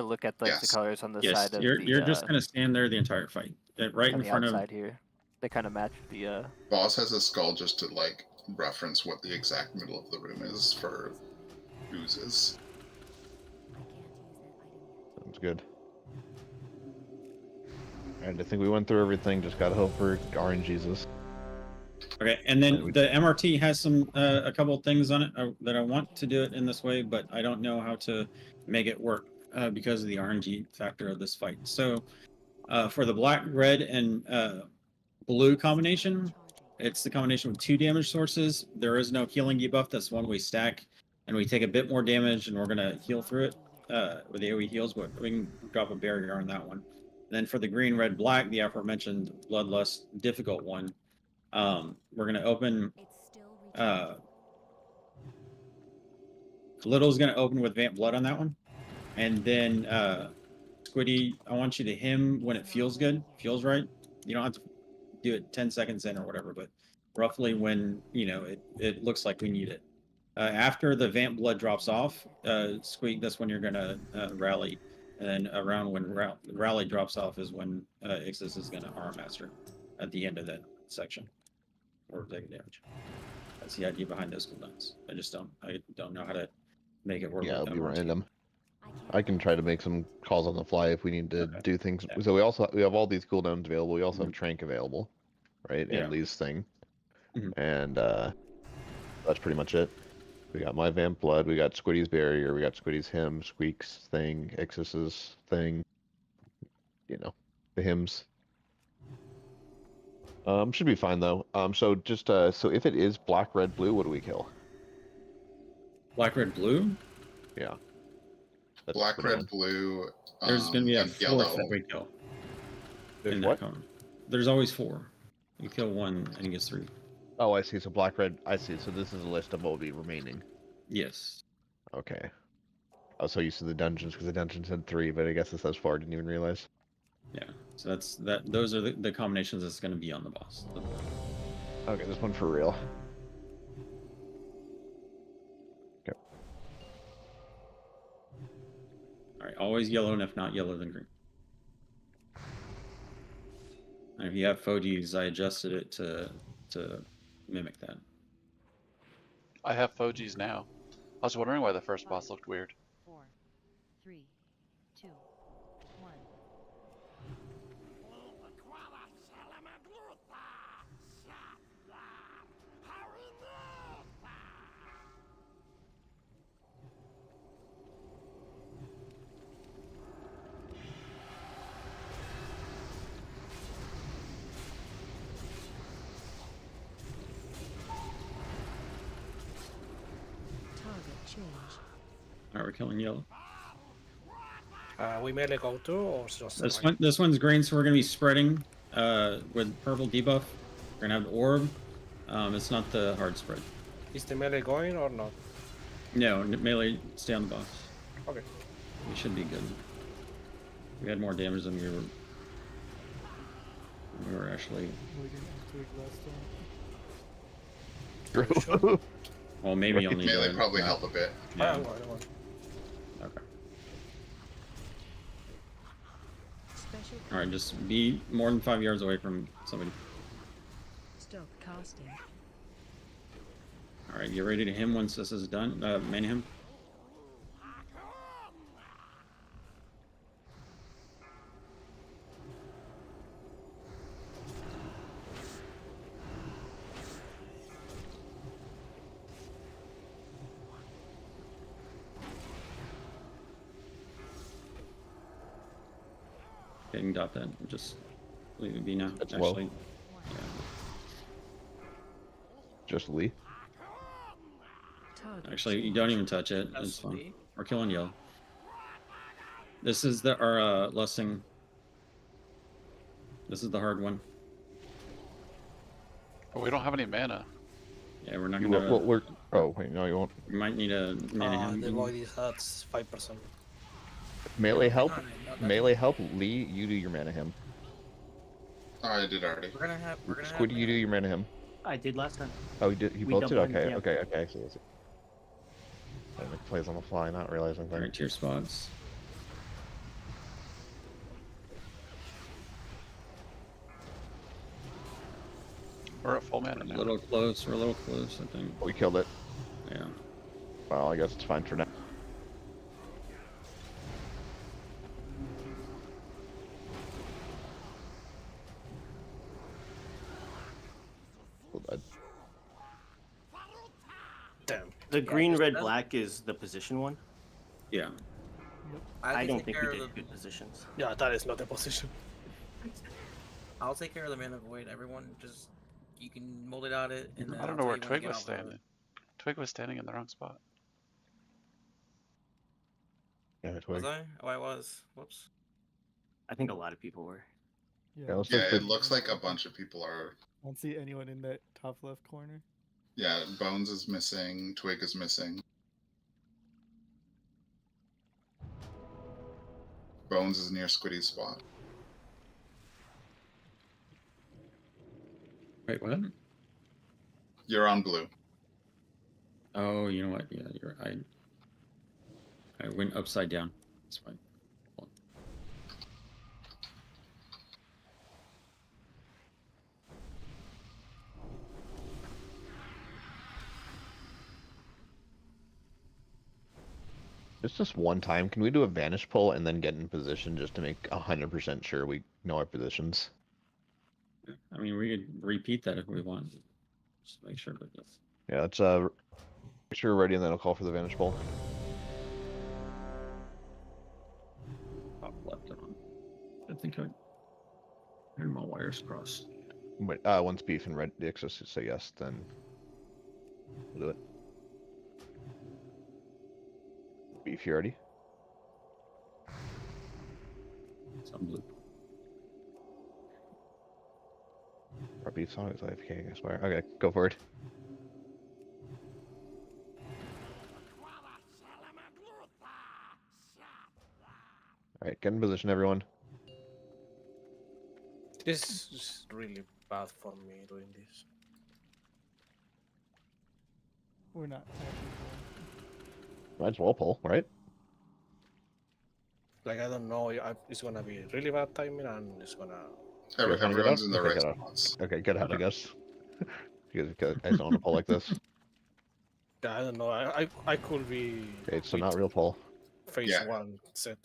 look at like the Yes. colors on the Yes, side of you're just going to stand there the entire fight. Right on in the front outside here. They kind of match the Boss has a skull just to like reference what the exact middle of the room is for oozes. Sounds good. Alright, I think we went through everything. Just gotta hope for RNGesus. Okay, and then the MRT has some a couple of things on it that I want to do it in this way, but I don't know how to make it work because of the RNG factor of this fight. So for the black, red, and blue combination, it's the combination with 2 damage sources. There is no healing debuff. That's one we stack, and we take a bit more damage, and we're gonna heal through it with the AoE heals, but we can drop a barrier on that one. And then for the green, red, black, the aforementioned Bloodlust difficult one. We're going to open, Little's going to open with Vamp Blood on that one. And then, Squiddy, I want you to him when it feels good, feels right. You don't have to do it 10 seconds in or whatever, but roughly when it looks like we need it. After the vamp blood drops off, Squeak, that's when you're gonna rally, and then around when rally drops off is when Ixis is gonna arm master at the end of that section or take damage. That's the idea behind those cooldowns. I don't know how to make it work. Yeah, with it'll be MRT. random. I can try to make some calls on the fly if we need to Okay. do things. Yeah. So we have all these cooldowns available. We also have Trank available, right? Yeah. And Lee's thing, Mhm. and that's pretty much it. We got my Vamp Blood, we got Squiddy's Barrier, we got Squiddy's Hymn, Squeak's thing, Ixis's thing, the hymns. Should be fine though. So just so if it is black, red, blue, what do we kill? Black, red, blue. Yeah. That's Black, the red, one. blue. There's gonna be a and fourth yellow. that we kill. There's in what? that cone. There's always 4. You kill 1 and he gets 3. Oh, I see. So black, red. I see. So this is a list of what will be remaining. Yes. Okay. I was so used to the dungeons because the dungeons had 3, but I guess this says 4. I didn't even realize. Yeah. So those are the combinations that's going to be on the boss. Okay, this one for real. Okay. All right. Always yellow, and if not yellow, then green. And if you have Fogies, I adjusted it to mimic that. I have Fogies now. I was wondering why the first boss looked weird. 4, 3, 2, 1. All right, we're killing yellow. We melee go to or just This one's green, so we're gonna be spreading with purple debuff. We're gonna have the orb. It's not the hard spread. Is the melee going or not? No, melee stay on the boss. Okay. We should be good. We had more damage than we were actually. We didn't take last time. True. Well, maybe you'll need Melee to probably help a bit. Yeah. I want. Okay. All right, just be more than 5 yards away from somebody. Stop casting. All right, get ready to him once this is done. Main him. Getting dot that. Just leave it be now. That's Actually, low. yeah. Just Lee. Actually, you don't even touch it. It's fine. We're killing yellow. This is our lusting. This is the hard one. But we don't have any mana. Yeah, we're not You gonna. will, oh wait, no, you won't. We might need a mana him. The void is at 5%. Melee help. Melee help. Lee, you do your mana him. I did already. We're gonna have. Squiddy, you do your mana him. I did last time. Oh, you did. You We both did. doubled, Okay, yeah. okay. I see. I make plays on the fly, not realizing All things. right, tier spots. We're at full mana A now. little close. We're a little close, I think. We killed it. Yeah. Well, I guess it's fine for now. Damn. The green, just red, that- black is the position one. Yeah. I can don't take think care we of did the- good positions. Yeah, that is not a position. I'll take care of the mana void. Everyone just you can mold it out it. And then I don't I'll know tell where you when to Twig get was off of it. standing. Twig was standing in the wrong spot. Yeah, Twig. Was I? Oh, I was. Whoops. I think a lot of people were. Yeah, let's Yeah, look it for- looks like a bunch of people are. I don't see anyone in that top left corner. Yeah, Bones is missing. Twig is missing. Bones is near Squiddy's spot. Wait, what? You're on blue. Oh, you know what? Yeah, you're. I went upside down. It's fine. Just this one time, can we do a vanish pull and then get in position just to make 100% sure we know our positions? I mean, we could repeat that if we want. Just make sure that this. Yeah, let's make sure we're ready and then I'll call for the vanish pull. Top left and on. I think I heard my wires crossed. Wait, once beef and red the access say yes, then we'll do it. Beef, you ready? Some blue. Our beef song is AFK, I swear. Okay, go for it. Alright, get in position, everyone. This is really bad for me doing this. We're not Might as well pull, right? Like, I don't know, it's gonna be really bad timing and it's gonna... Everyone's in the right spots. Okay, get ahead, I guess. You guys don't want to pull like this. Yeah, I don't know, I could be... Okay, so not real pull. Phase Yeah. 1 set.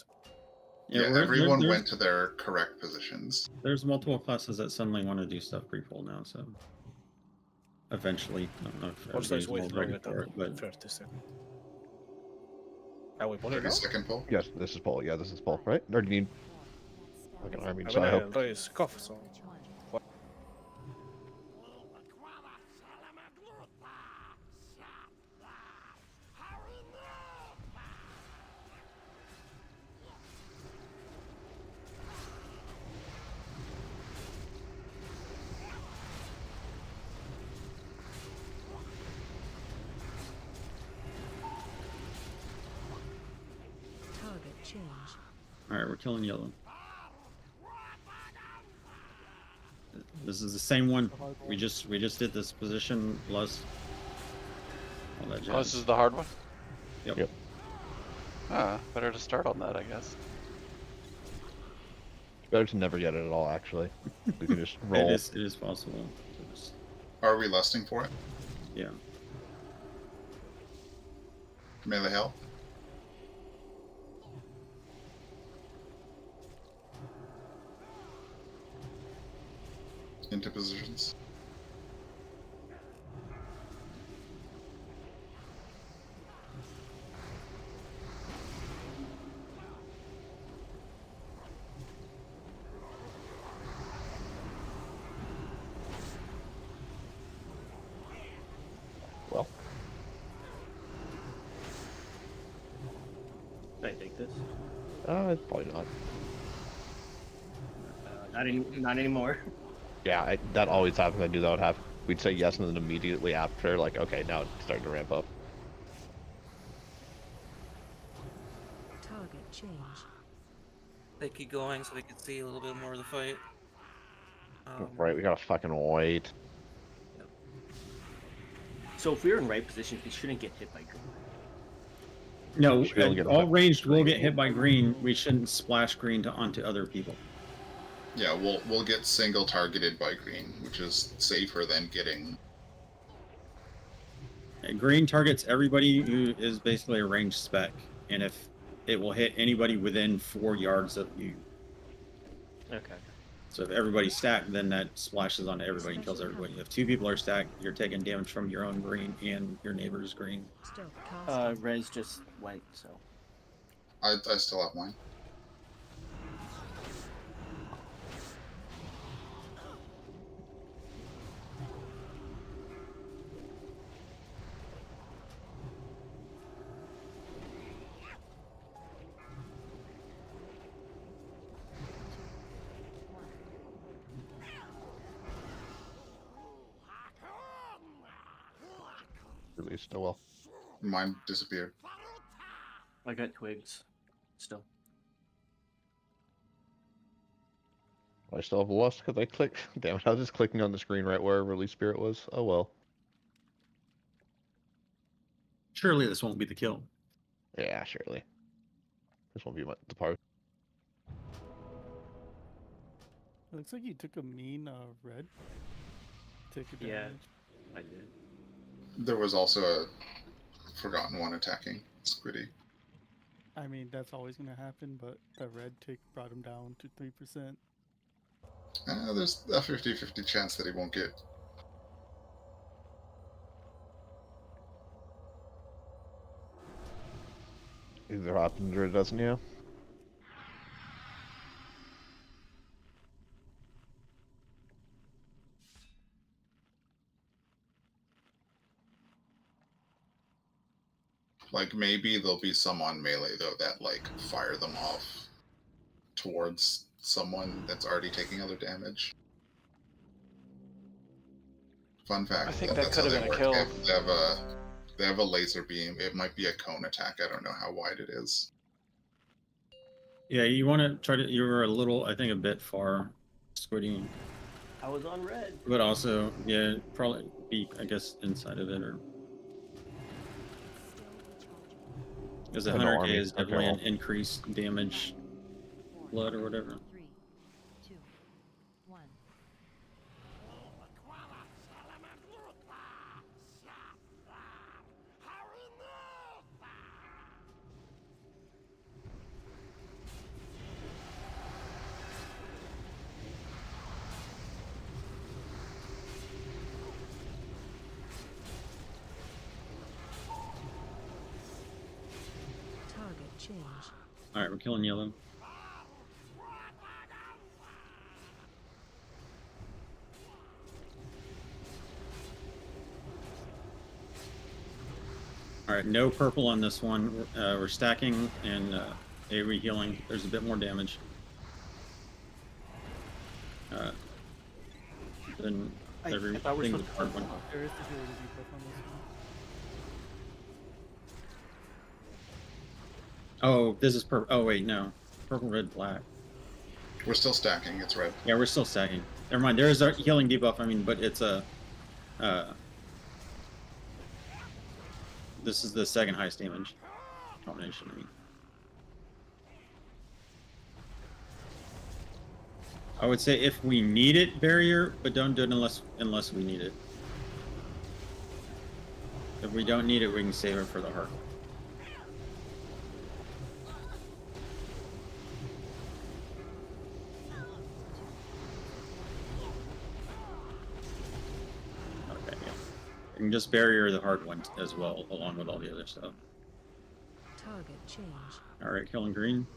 Yeah, everyone went to their correct positions. There's multiple classes that suddenly want to do stuff pre-pull now, so eventually, I don't know if Also, it's everybody's way ready longer for it, than but 30 seconds. Are we pulling 30-second pull? Yes, this is pull. Yeah, this is pull, right? Or do you need like an army? I So I mean, hope. raise cough, so... Target change. all right, we're killing yellow. This is the same one. We just did this position plus all that jazz. Oh, this is the hard one? Yep. Ah, better to start on that, I guess. Better to never get it at all, actually. We can just roll. It is possible. Are we lusting for it? Yeah. Melee help? Into positions. Well. Can I take this? Probably not. Not anymore. Yeah, that always happens. I knew that would happen. We'd say yes, and then immediately after, like, okay, now it's starting to ramp up. Target change. They keep going so we can see a little bit more of the fight. Right, we gotta fucking wait. So if we're in right positions, we shouldn't get hit by green. No, Should we only get all hit? ranged will get hit by green. We shouldn't splash green onto other people. Yeah, we'll get single targeted by green, which is safer than getting. Green targets everybody who is basically a ranged spec, and if it will hit anybody within 4 yards of you. Okay. So if everybody's stacked, then that splashes onto everybody and kills everybody. If 2 people are stacked, you're taking damage from your own green and your neighbor's green. Res just white, so. I still have mine. Released. Oh well. Mine disappeared. I got twigs. Still. I still have lust because I clicked. Damn it! I was just clicking on the screen right where Release Spirit was. Oh well. Surely this won't be the kill. Yeah, surely. This won't be the part. It looks like you took a mean red. Take a damage. I did. There was also a forgotten one attacking Squiddy. I mean, that's always gonna happen, but the red tick brought him down to 3%. There's a 50-50 chance that he won't get. Either happens or it doesn't, yeah. Like, maybe there'll be some on melee, though, that, like, fire them off towards someone that's already taking other damage. Fun fact, I think that that's could how have they been a work. kill. They have a laser beam. It might be a cone attack. I don't know how wide it is. Yeah, you want to try to. You were a little, I think, a bit far, Squiddy. I was on red. But also, yeah, probably be, I guess, inside of it, or because the 100K is definitely an increased damage blood or whatever. 3, 2, 1. Target change. All right, we're killing yellow. All right, no purple on this one. We're stacking and AoE healing. There's a bit more damage. Then everything with the hard one. There is the healing debuff on this one. Oh, this is purple. Oh wait, no, purple, red, black. We're still stacking. It's red. Yeah, we're still stacking. Never mind. There is a healing debuff. I mean, but it's a. This is the second highest damage combination. I mean, I would say if we need it, barrier, but don't do it unless we need it. If we don't need it, we can save it for the heart. Okay, yeah. You can just barrier the hard one as well, along with all the other stuff. Target change. Alright, killing green.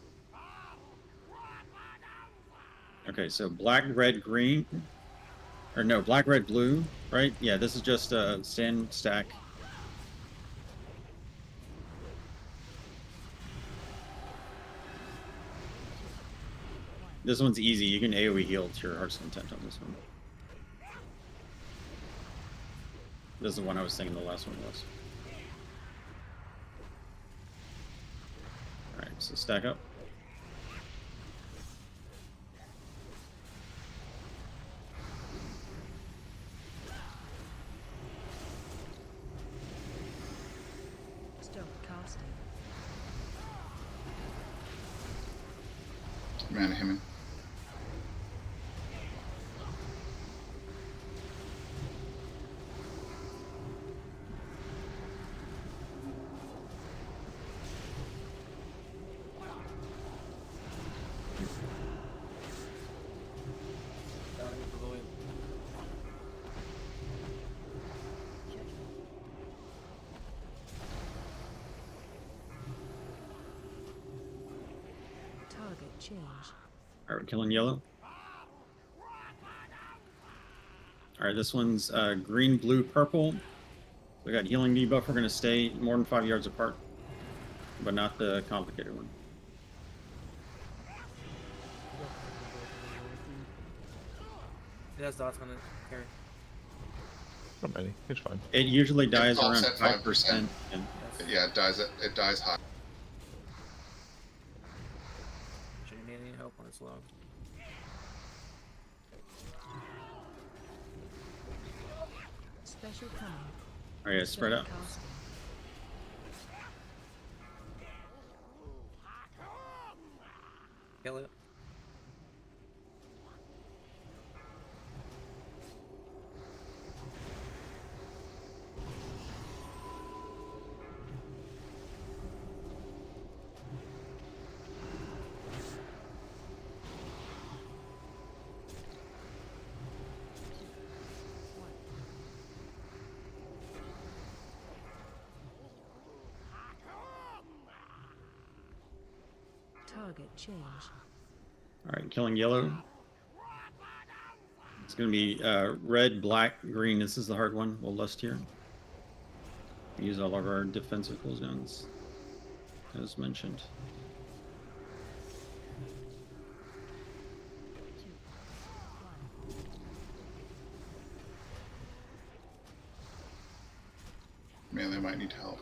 Okay, so black, red, green. Or no, black, red, blue, right? Yeah, this is just a stand stack. This one's easy. You can AoE heal to your heart's content on this one. This is the one I was thinking the last one was. Alright, so stack up. Stop casting. Man, him. Target change. Alright, we're killing yellow. Alright, this one's green, blue, purple. We got healing debuff. We're going to stay more than 5 yards apart, but not the complicated one. It has dots on it. Here. Not many. It's fine. It usually dies It's around at 5%. And Yeah, it dies. It dies high. Should you need any help when it's low? Special coming. Alright, spread out. Casting. Kill it. Target change. Alright, killing yellow. It's gonna be red, black, green. This is the hard one. We'll lust here. Use all of our defensive cooldowns, as mentioned. Man, they might need help.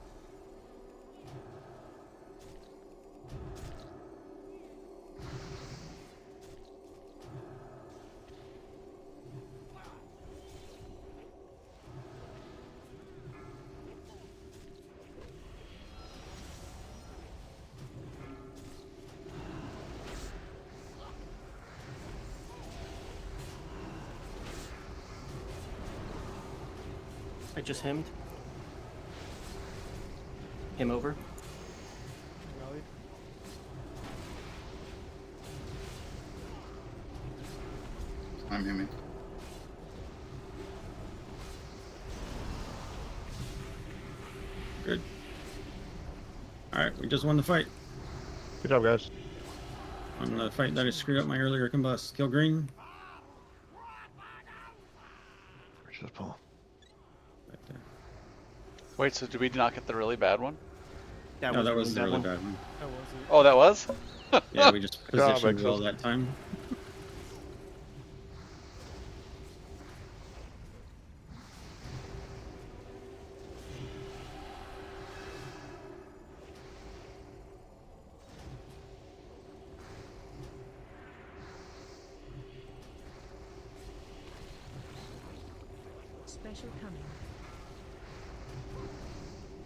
I just hemmed. Him over. Rallied. I'm hemming. Good. Alright, we just won the fight. Good job, guys. On the fight that I screwed up my earlier combust. Kill green. Where's this Paul? Right there. Wait, so did we not get the really bad one? No, that was the really bad one. That was it. Oh, that was? Yeah, we just Good job, positioned well Exos. that time. Special coming.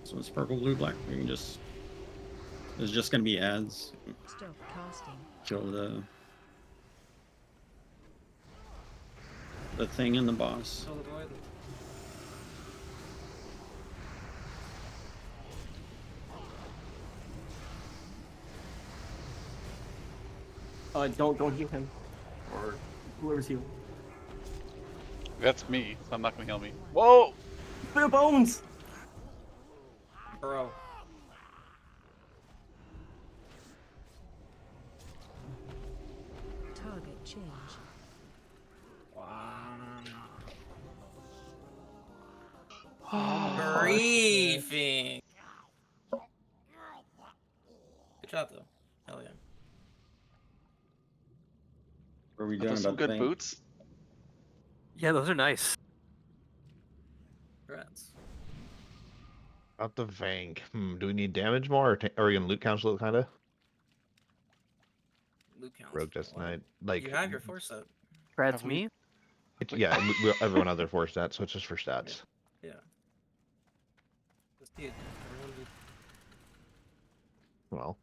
So it's purple, blue, black. We can just. There's just gonna be ads. Stop casting. Kill the thing and the boss. Kill the void. Don't heal him, or whoever's healing. That's me, so I'm not gonna heal me. Whoa! Bare bones. Bro. Target change. Briefing. Good job though. Hell yeah. What are we Are doing those some about good the thing? boots? Yeah, those are nice. Congrats. About the Vang. Do we need damage more, or are we gonna loot council it, kinda? Loot counts. Rogue just Wow. tonight. Like, You have your force up. Brad's Have we- me. yeah, everyone other 4 stats, so it's just for stats. Yeah. Let's do it. Everyone do- Well,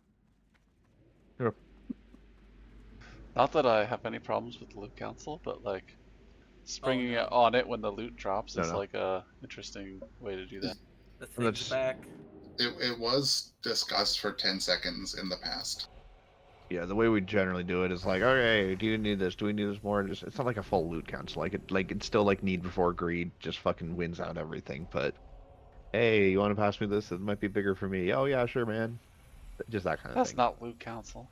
Not that I have any problems with the loot council, but like springing it on it when the loot drops is No. like a interesting way to do that. The And thing's that's- back. It was discussed for 10 seconds in the past. yeah, the way we generally do it is like, okay, do you need this? Do we need this more? It's not like a full loot council. It's still like need before greed just fucking wins out everything. But hey, you want to pass me this? It might be bigger for me. Oh yeah, sure, man. Just that kind of That's thing. not loot council.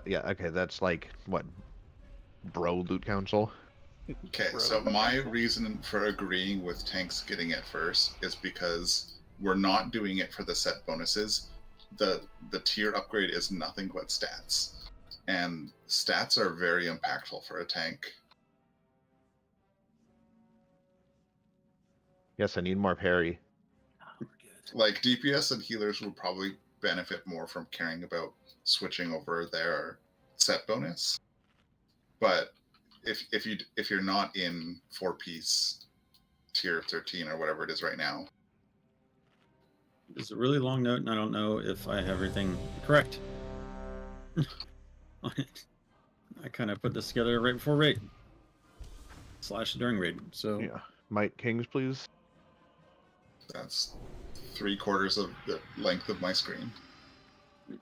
Yeah, okay, that's like what, bro loot council. Okay, so my reason for agreeing with tanks getting it first is because we're not doing it for the set bonuses. The tier upgrade is nothing but stats, and stats are very impactful for a tank. Yes, I need more parry. Like DPS and healers would probably benefit more from caring about switching over their set bonus. But if you're not in 4-piece tier 13 or whatever it is right now, It's a really long note, and I don't know if I have everything correct. on it. I kind of put this together right before raid. / during raid. So Yeah. Mike Kings, please. That's 3/4 of the length of my screen. I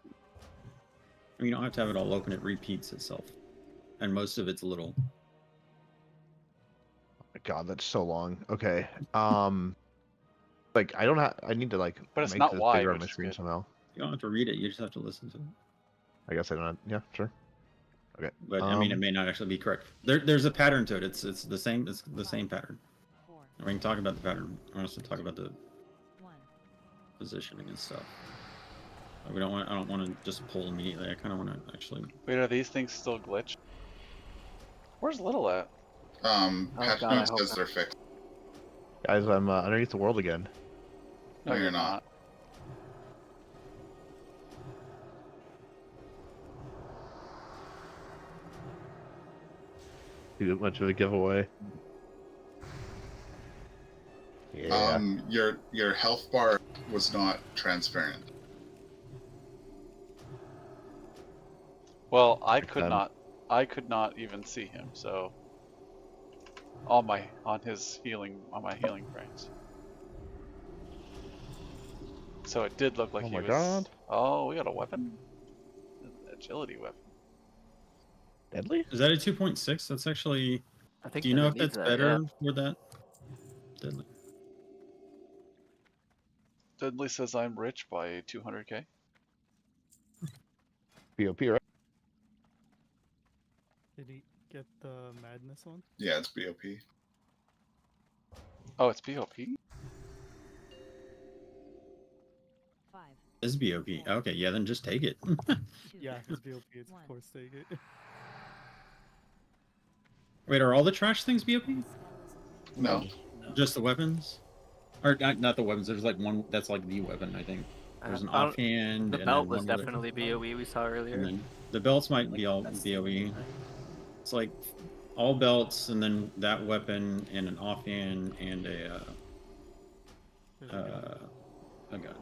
mean, you don't have to have it all open. It repeats itself, and most of it's little. Oh my God, that's so long. Okay. Like I don't have. I need to like But it's make not this wide, bigger on which my is screen good. somehow. You don't have to read it. You just have to listen to it. I guess I don't. Yeah, sure. Okay. But I mean, it may not actually be correct. There's a pattern to it. It's the same. It's the same pattern. We can talk about the pattern. I want us to talk about the positioning and stuff. We don't want. I don't want to just pull immediately. I kind of want to actually. Wait, are these things still glitched? Where's Little at? Patch God, I notes hope says not. they're fixed. Guys, I'm underneath the world again. No, you're not. Too much of a giveaway. Yeah. Your health bar was not transparent. Well, I Done. could not even see him, so on my healing frames. So it did look like Oh he my was. God. Oh, we got a weapon, agility weapon. Deadly? Is that a 2.6? That's actually. I think Do you know that if it needs that's that, better yeah. for that? Deadly. Deadly says I'm rich by 200k. POP, right? Did he get the madness one? Yeah, it's BOP. Oh, it's POP? Is BOP. Okay, yeah, then just take it. Yeah, it's BOP. It's of course take it. Wait, are all the trash things BOP? No. Just the weapons? Or not the weapons. There's like one that's like the weapon, I think. There's an offhand. The and belt then was one other- definitely BOE we saw earlier. And then the belts might be all BOE. It's like all belts and then that weapon and an offhand and a gun.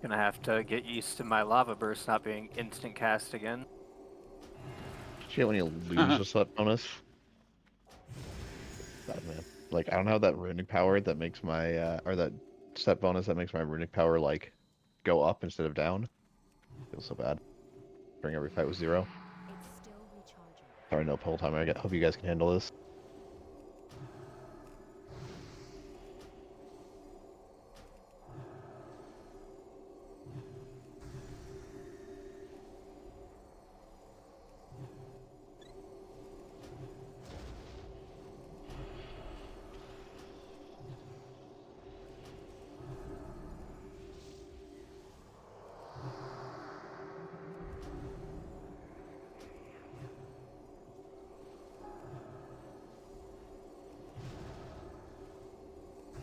Gonna have to get used to my lava burst not being instant cast again. Shit, when you lose a slot bonus. Bad, man. Like I don't have that runic power that makes my or that set bonus that makes my runic power like go up instead of down. Feels so bad. During every fight with 0. Sorry, no pull time. I hope you guys can handle this.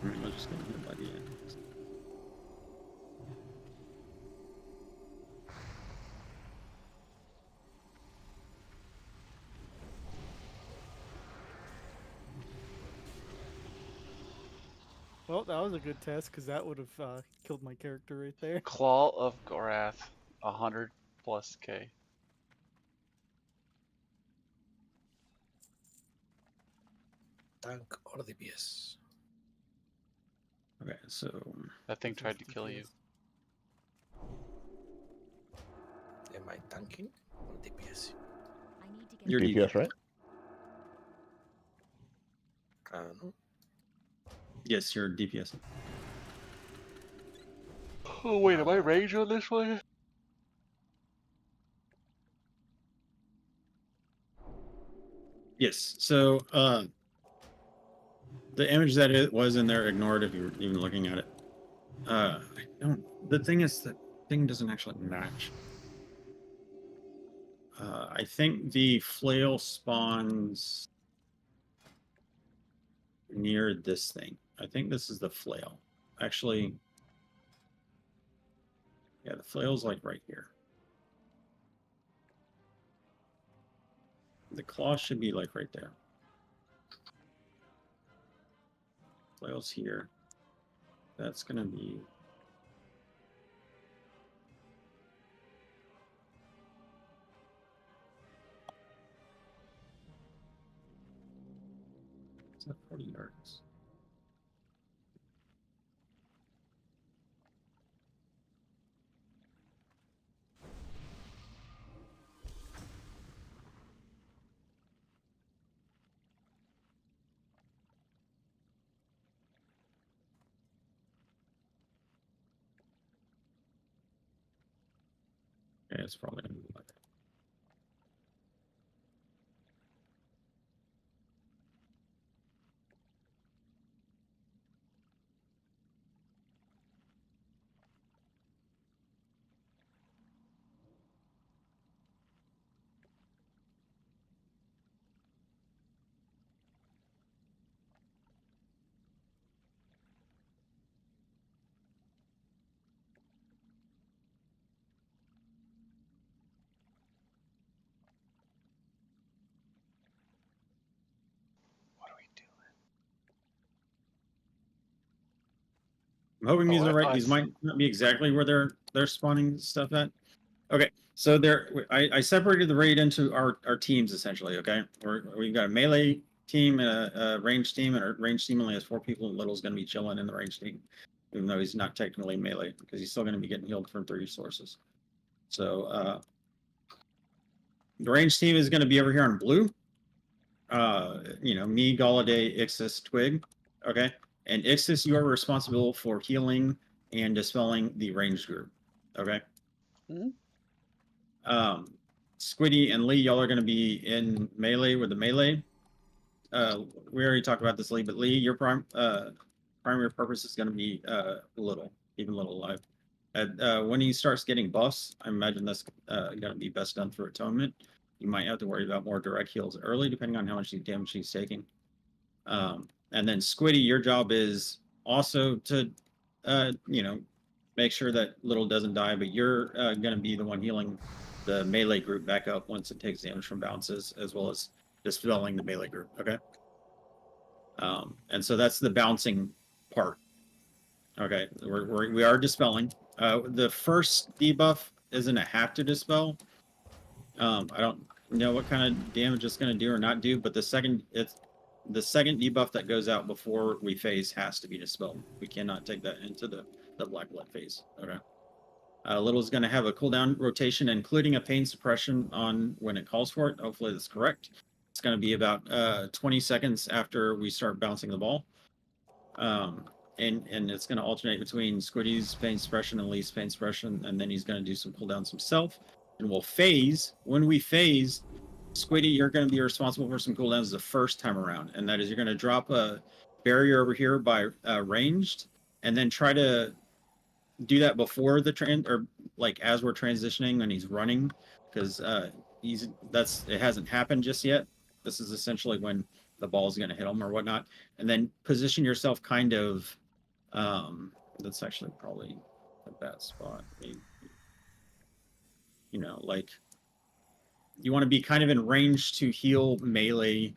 I'm just gonna hit by the end. Well, that was a good test because that would have killed my character right there. Claw of Gorath, 100 plus K. Tank or DPS? Okay, so That thing tried to kill you. Am I tanking or DPS? you're DPS, right? No. Yes, you're DPS. Oh wait, am I range on this one? Yes. So the image that it was in there, ignored if you're even looking at it. I don't. The thing is, that thing doesn't actually match. I think the flail spawns near this thing. I think this is the flail. Actually, Yeah, the flail's like right here. The claw should be like right there. Flail's here. That's gonna be. Is that 40 yards? Yeah, it's probably gonna be like that. I'm hoping these are right. These might not be exactly where they're spawning stuff at. Okay, so I separated the raid into our teams essentially. Okay, we've got a melee team and a range team, and our range team only has 4 people. And Little's going to be chilling in the range team, even though he's not technically melee because he's still going to be getting healed from 3 sources. So the range team is going to be over here on blue. Me, Galladay, Ixis, Twig. Okay, and Ixis, you are responsible for healing and dispelling the ranged group. Okay. Mm-hmm. Squiddy and Lee, y'all are going to be in melee with the melee. We already talked about this, Lee, but Lee, your primary purpose is going to be Little, even Little alive. When he starts getting buffs, I imagine that's going to be best done through Atonement. You might have to worry about more direct heals early, depending on how much damage he's taking. And then Squiddy, your job is also to, make sure that Little doesn't die, but you're going to be the one healing the melee group back up once it takes damage from bounces, as well as dispelling the melee group. Okay. And so that's the bouncing part. Okay, we are dispelling. The first debuff isn't a have to dispel. I don't know what kind of damage it's going to do or not do, but the second debuff that goes out before we phase has to be dispelled. We cannot take that into the Black Blood phase. Okay. Little's going to have a cooldown rotation, including a pain suppression on when it calls for it. Hopefully that's correct. It's going to be about 20 seconds after we start bouncing the ball. And it's going to alternate between Squiddy's pain suppression and Lee's pain suppression, and then he's going to do some cooldowns himself. And we'll phase. When we phase, Squiddy, you're going to be responsible for some cooldowns the first time around, and that is you're going to drop a barrier over here by ranged, and then try to do that before the as we're transitioning and he's running, because it hasn't happened just yet. This is essentially when the ball's going to hit him or whatnot, and then position yourself kind of. That's actually probably a bad spot. Maybe, you want to be kind of in range to heal melee.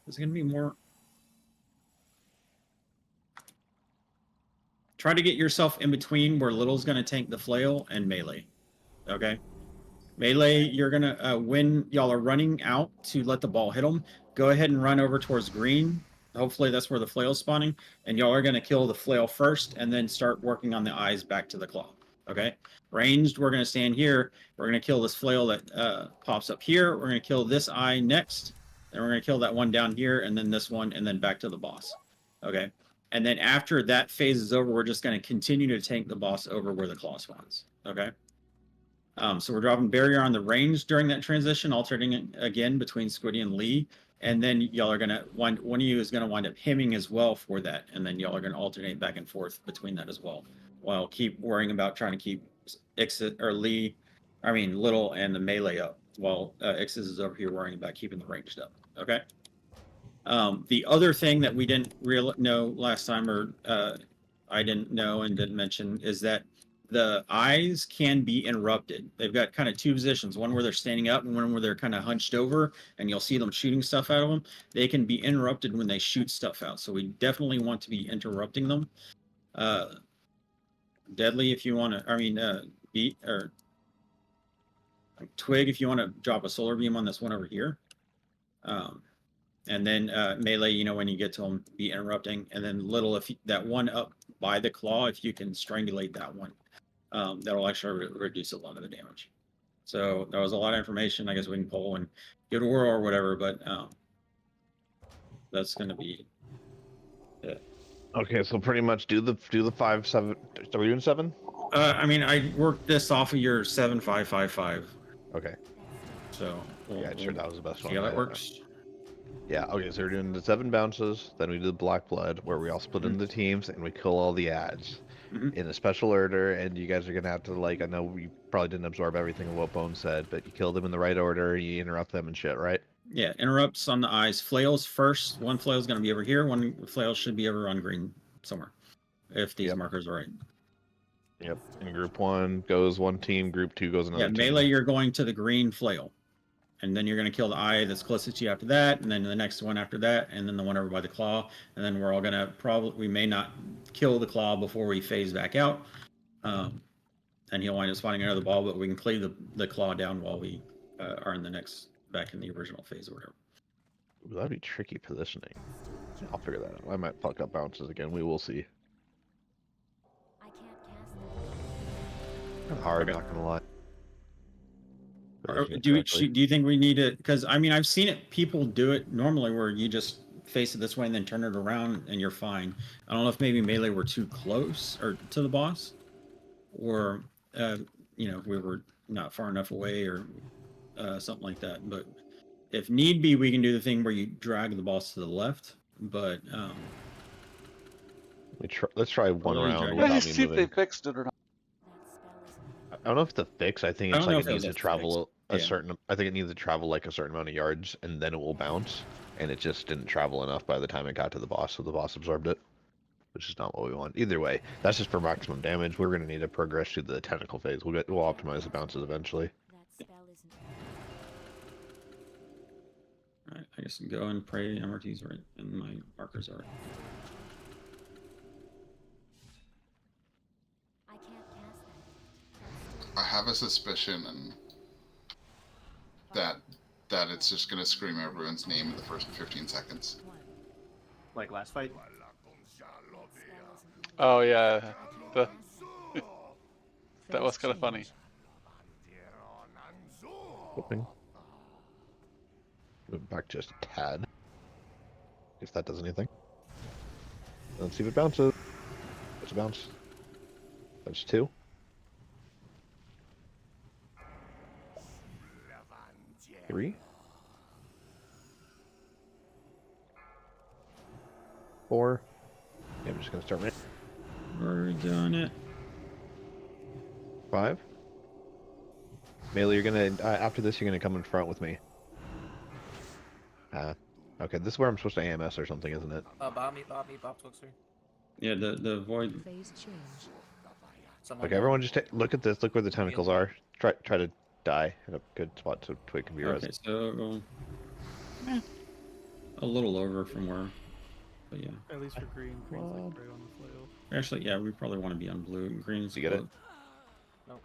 Is it going to be more? Try to get yourself in between where Little's going to tank the flail and melee. Okay? Melee, you're going to, when y'all are running out to let the ball hit them, go ahead and run over towards green. Hopefully that's where the flail's spawning. And y'all are going to kill the flail first and then start working on the eyes back to the claw. Okay? Ranged, we're going to stand here. We're going to kill this flail that pops up here. We're going to kill this eye next. Then we're going to kill that one down here, and then this one, and then back to the boss. Okay? And then after that phase is over, we're just going to continue to tank the boss over where the claw spawns. Okay? So we're dropping barrier on the range during that transition, alternating it again between Squiddy and Lee. And then y'all are going to one of you is going to wind up hemming as well for that. And then y'all are going to alternate back and forth between that as well. While keep worrying about trying to keep Little and the melee up. While Ixis is over here worrying about keeping the ranged up. Okay? The other thing that we didn't know last time, or I didn't know and didn't mention, is that the eyes can be interrupted. They've got kind of two positions, one where they're standing up and one where they're kind of hunched over, and you'll see them shooting stuff out of them. They can be interrupted when they shoot stuff out, so we definitely want to be interrupting them. Deadly, if you want to, I mean, beat or Twig, if you want to drop a solar beam on this one over here. And then melee, you know, when you get to them, be interrupting. And then little, if that one up by the claw, if you can strangulate that one, that'll actually reduce a lot of the damage. So that was a lot of information. I guess we can pull and give it a whirl or whatever, but that's going to be it. Okay, so pretty much do the 5, 7. Are we doing 7? I mean, I worked this off of your 7, 5, 5, 5. Okay. So yeah, sure, that was the best one. See how that works. Yeah, okay, so we're doing the 7 bounces, then we do the Black Blood, where we all split into teams, and we kill all the ads in a special order, and you guys are going to have to, like, I know we probably didn't absorb everything of what Bone said, but you kill them in the right order, you interrupt them and shit, right? Yeah, interrupts on the eyes. Flails first. One flail is going to be over here, one flail should be over on green somewhere, if these markers are right. Yep, and Group 1 goes one team, Group 2 goes another team. Melee, you're going to the green flail. And then you're going to kill the eye that's closest to you after that, and then the next one after that, and then the one over by the claw. And then we're all going to we may not kill the claw before we phase back out. And he'll wind up spawning another ball, but we can cleave the claw down while we are in the next, back in the original phase or whatever. Ooh, that'd be tricky positioning. I'll figure that out. I might fuck up bounces again. We will see. Hard, not going to lie. Do you think we need it? Because I mean, I've seen it. People do it normally, where you just face it this way and then turn it around, and you're fine. I don't know if maybe melee were too close or to the boss, or you know, we were not far enough away, or something like that. But if need be, we can do the thing where you drag the boss to the left. But let's try one round. Let's just see if they fixed it or not. I don't know if it's a fix. I think it's like it needs to travel a certain. I think it needs to travel like a certain amount of yards, and then it will bounce. And it just didn't travel enough by the time it got to the boss, so the boss absorbed it, which is not what we want. Either way, that's just for maximum damage. We're going to need to progress to the technical phase. We'll optimize the bounces eventually. All right, I guess go and pray MRT's right and my markers are right. I have a suspicion that it's just gonna scream everyone's name in the first 15 seconds. Like last fight? Oh yeah, that was kind of funny. Flipping. Move back just a tad. If that does anything. Let's see if it bounces. There's a bounce. That's 2. Three, 4. Yeah, I'm just gonna start. We're doing it. 5. Melee, you're gonna after this, you're gonna come in front with me. Okay, this is where I'm supposed to AMS or something, isn't it? Bob Twixter. Yeah, the void. Okay, everyone, just look at this. Look where the tentacles are. Try to die in a good spot so Twig can be res. Okay, so a little over from where, but yeah. At least for green, green's like right on the flail. Actually, yeah, we probably want to be on blue and green's. You get it? No.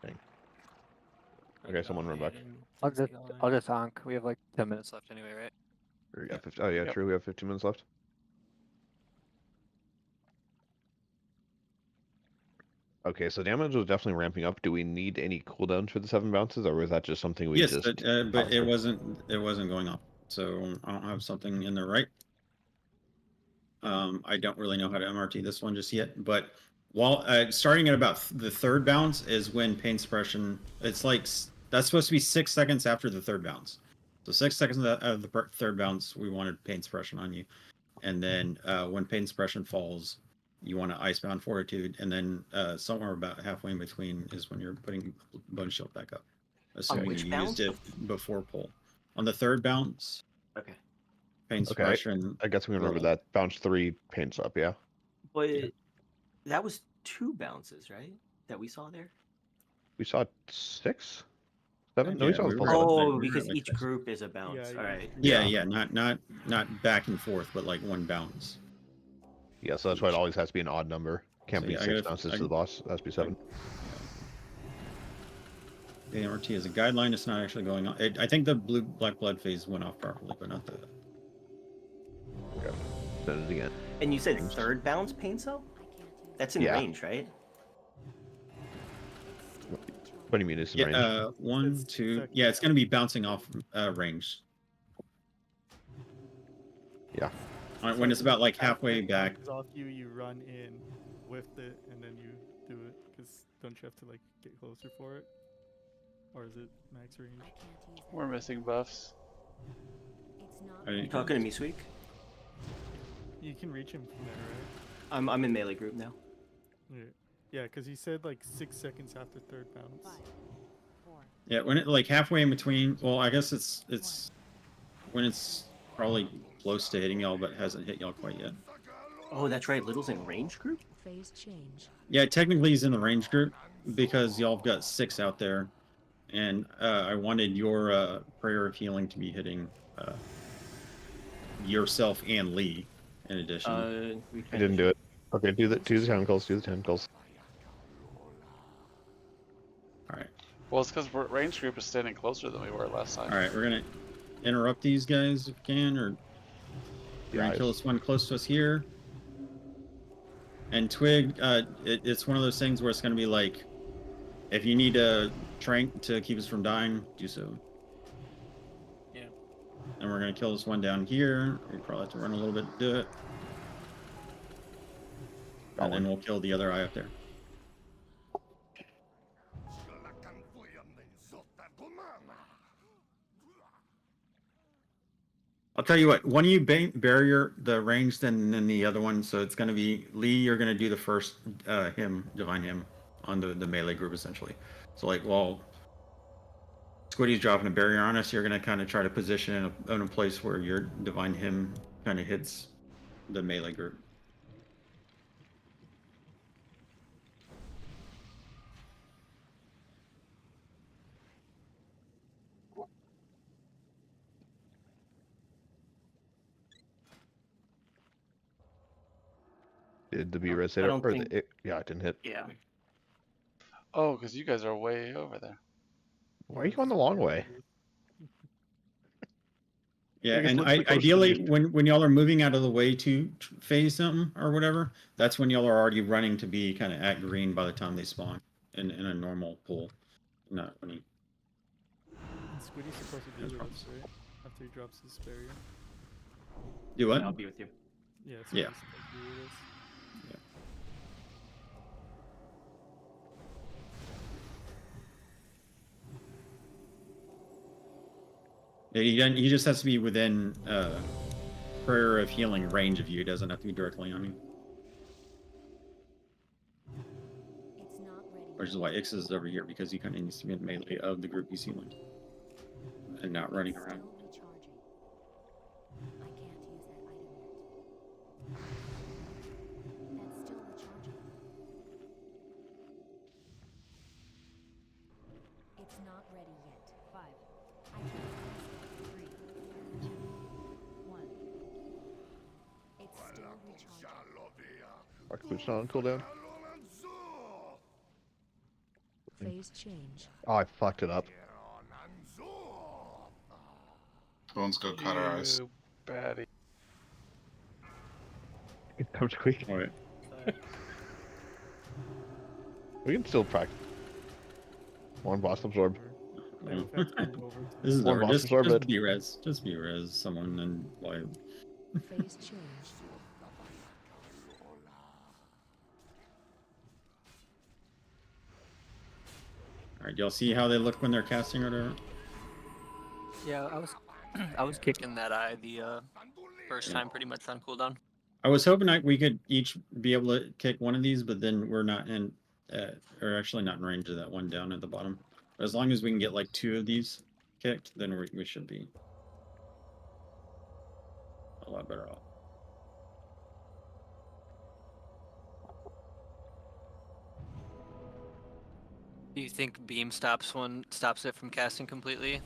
Dang. Okay, someone run back. I'll just honk. We have like 10 minutes left anyway, right? We got 50, oh yeah, true. We have 15 minutes left. Okay, so damage was definitely ramping up. Do we need any cooldowns for the 7 bounces, or was that just something we just? Yes, but it wasn't going up. So I don't have something in the right. I don't really know how to MRT this one just yet, but while starting at about the 3rd bounce is when pain suppression. It's like that's supposed to be 6 seconds after the 3rd bounce. So 6 seconds out of the 3rd bounce, we wanted pain suppression on you, and then when pain suppression falls, you want to Icebound Fortitude, and then somewhere about halfway in between is when you're putting Bone Shield back up, assuming you used it before pull. On the 3rd bounce, okay, paint Okay, splash and I guess we remember roll. that. Bounce 3 paints up, yeah. But that was 2 bounces, right? That we saw there. We saw 6, 7. No, Yeah, we saw we the were full at, 7. Oh, we were because at, like, each group is a bounce. Yeah, All right. Yeah, not back and forth, but like one bounce. Yeah, so that's why it always has to be an odd number. Can't So, be yeah, I 6 gotta- bounces I- to the boss. It has to be 7. The MRT is a guideline. It's not actually going on. I think the blue black blood phase went off properly, but not the. Okay. Send it again. And you said third bounce paint cell? That's in Yeah. range, right? What do you mean it's in Yeah, range? 1, 2. Yeah, it's going to be bouncing off range. Yeah. When it's about like halfway back. It's off you, you run in, whiff it, and then you do it. Because don't you have to like get closer for it? Or is it max range? We're missing buffs. Are You talking to me, Sweek? You can reach him from there, right? I'm in melee group now. Yeah, because he said like 6 seconds after third bounce. Yeah, when it like halfway in between. Well, I guess it's when it's probably close to hitting y'all, but hasn't hit y'all quite yet. Oh, that's right. Little's in range group? Phase change. Yeah, technically he's in the range group because y'all have got 6 out there, and I wanted your prayer of healing to be hitting yourself and Lee in addition. I didn't do it. Okay, do the tentacles. Do the tentacles. All right. Well, it's because range group is standing closer than we were last time. All right, we're gonna interrupt these guys if we can, or we're gonna kill this one close to us here. And Twig, it's one of those things where it's gonna be like, if you need a trank to keep us from dying, do so. Yeah. And we're gonna kill this one down here. We probably have to run a little bit to do it. And then we'll kill the other eye up there. I'll tell you what, one of you barrier the range, then the other one. So it's going to be Lee, you're going to do the first divine him on the melee group essentially. So like while Squiddy's dropping a barrier on us, you're going to kind of try to position in a place where your divine him kind of hits the melee group. Did the B-res hit it? Or yeah, it didn't hit. Yeah. Oh, because you guys are way over there. Why are you going the long way? Yeah, I guess and let's be close to ideally, the- when y'all are moving out of the way to phase something or whatever, that's when y'all are already running to be kind of at green by the time they spawn in a normal pool. Not when he. Squiddy's supposed to do this, right? After he drops his barrier. Do what? I'll be with you. Yeah. Yeah. Squiddy's supposed to do this. Yeah, he just has to be within prayer of healing range of you. It doesn't have to be directly on you. Which is why Ix is over here, because he kind of needs to be in melee of the group he's healing. And not running around. It's not ready yet. 5. I can't use that. 3, 2, 1. It's still recharging. Arcboots not on cooldown. Phase change. Oh, I fucked it up. Bones go cut our eyes. You baddie. I'm tweaking. All right. We can still practice. One boss absorb. This is One over. boss absorb Just it. be res. Just be res someone and like. Phase change. All right, y'all see how they look when they're casting or whatever? Yeah, I was kicking that eye the first time pretty much on cooldown. I was hoping we could each be able to kick one of these, but then we're not in, or actually not in range of that one down at the bottom. But as long as we can get like 2 of these kicked, then we should be. a lot better off. Do you think beam stops it from casting completely?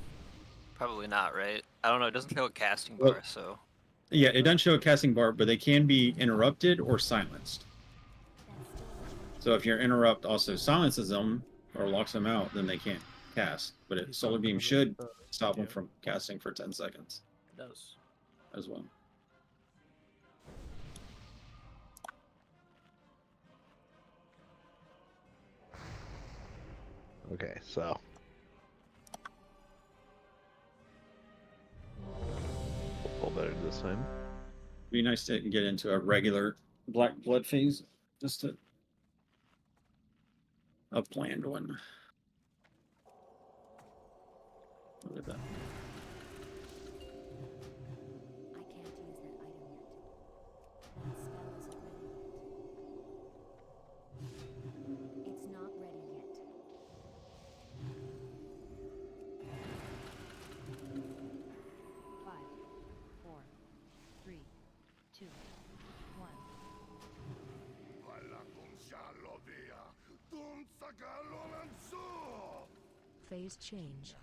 Probably not, right? I don't know. It doesn't show a casting bar, so. Yeah, it doesn't show a casting bar, but they can be interrupted or silenced. So if your interrupt also silences them or locks them out, then they can't cast. But solar beam should stop them from casting for 10 seconds. It does. As well. Okay, so pull better this time. Be nice to get into a regular black blood phase, just a planned one. Look at that. It's not ready yet. Five, four, three, two, one. Phase change.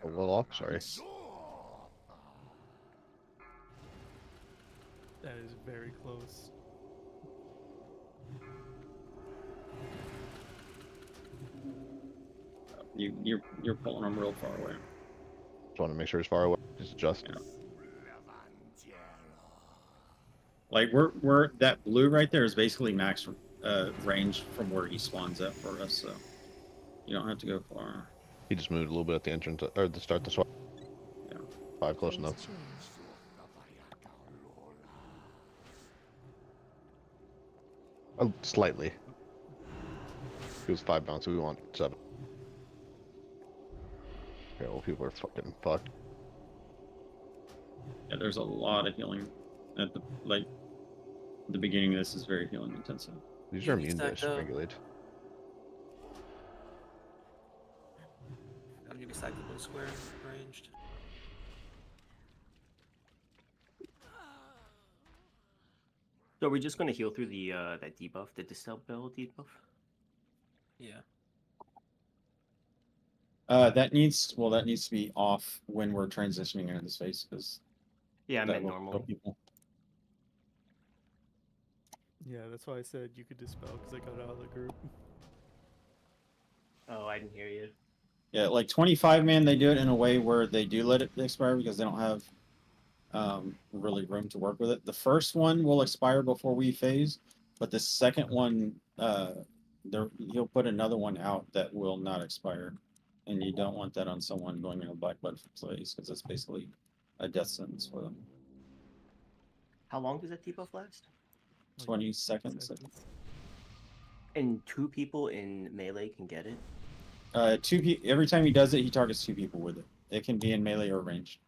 A little off, sorry. That is very close. You're pulling them real far away. Just want to make sure it's far away. Just adjust. Yeah. Like we're that blue right there is basically max range from where he spawns at for us, so you don't have to go far. He just moved a little bit at the entrance or the start of the swap. Yeah. 5 close enough. Oh, slightly. It was 5 bounce, so we want 7. Okay, well, people are fucking fucked. Yeah, there's a lot of healing at the beginning of this is very healing intensive. These are immune based regulate. I'm gonna be stacked up in square ranged. So we're just gonna heal through the that debuff, the dispel debuff. Yeah. That needs to be off when we're transitioning into this phase because yeah, I meant normal. People. Yeah, that's why I said you could dispel because I got out of the group. Oh, I didn't hear you. Yeah, like 25 man, they do it in a way where they do let it expire because they don't have really room to work with it. The first one will expire before we phase, but the second one, he'll put another one out that will not expire, and you don't want that on someone going in a black blood phase because it's basically a death sentence for them. How long does that debuff last? 20 seconds. And 2 people in melee can get it? Every time he does it, he targets 2 people with it. It can be in melee or ranged.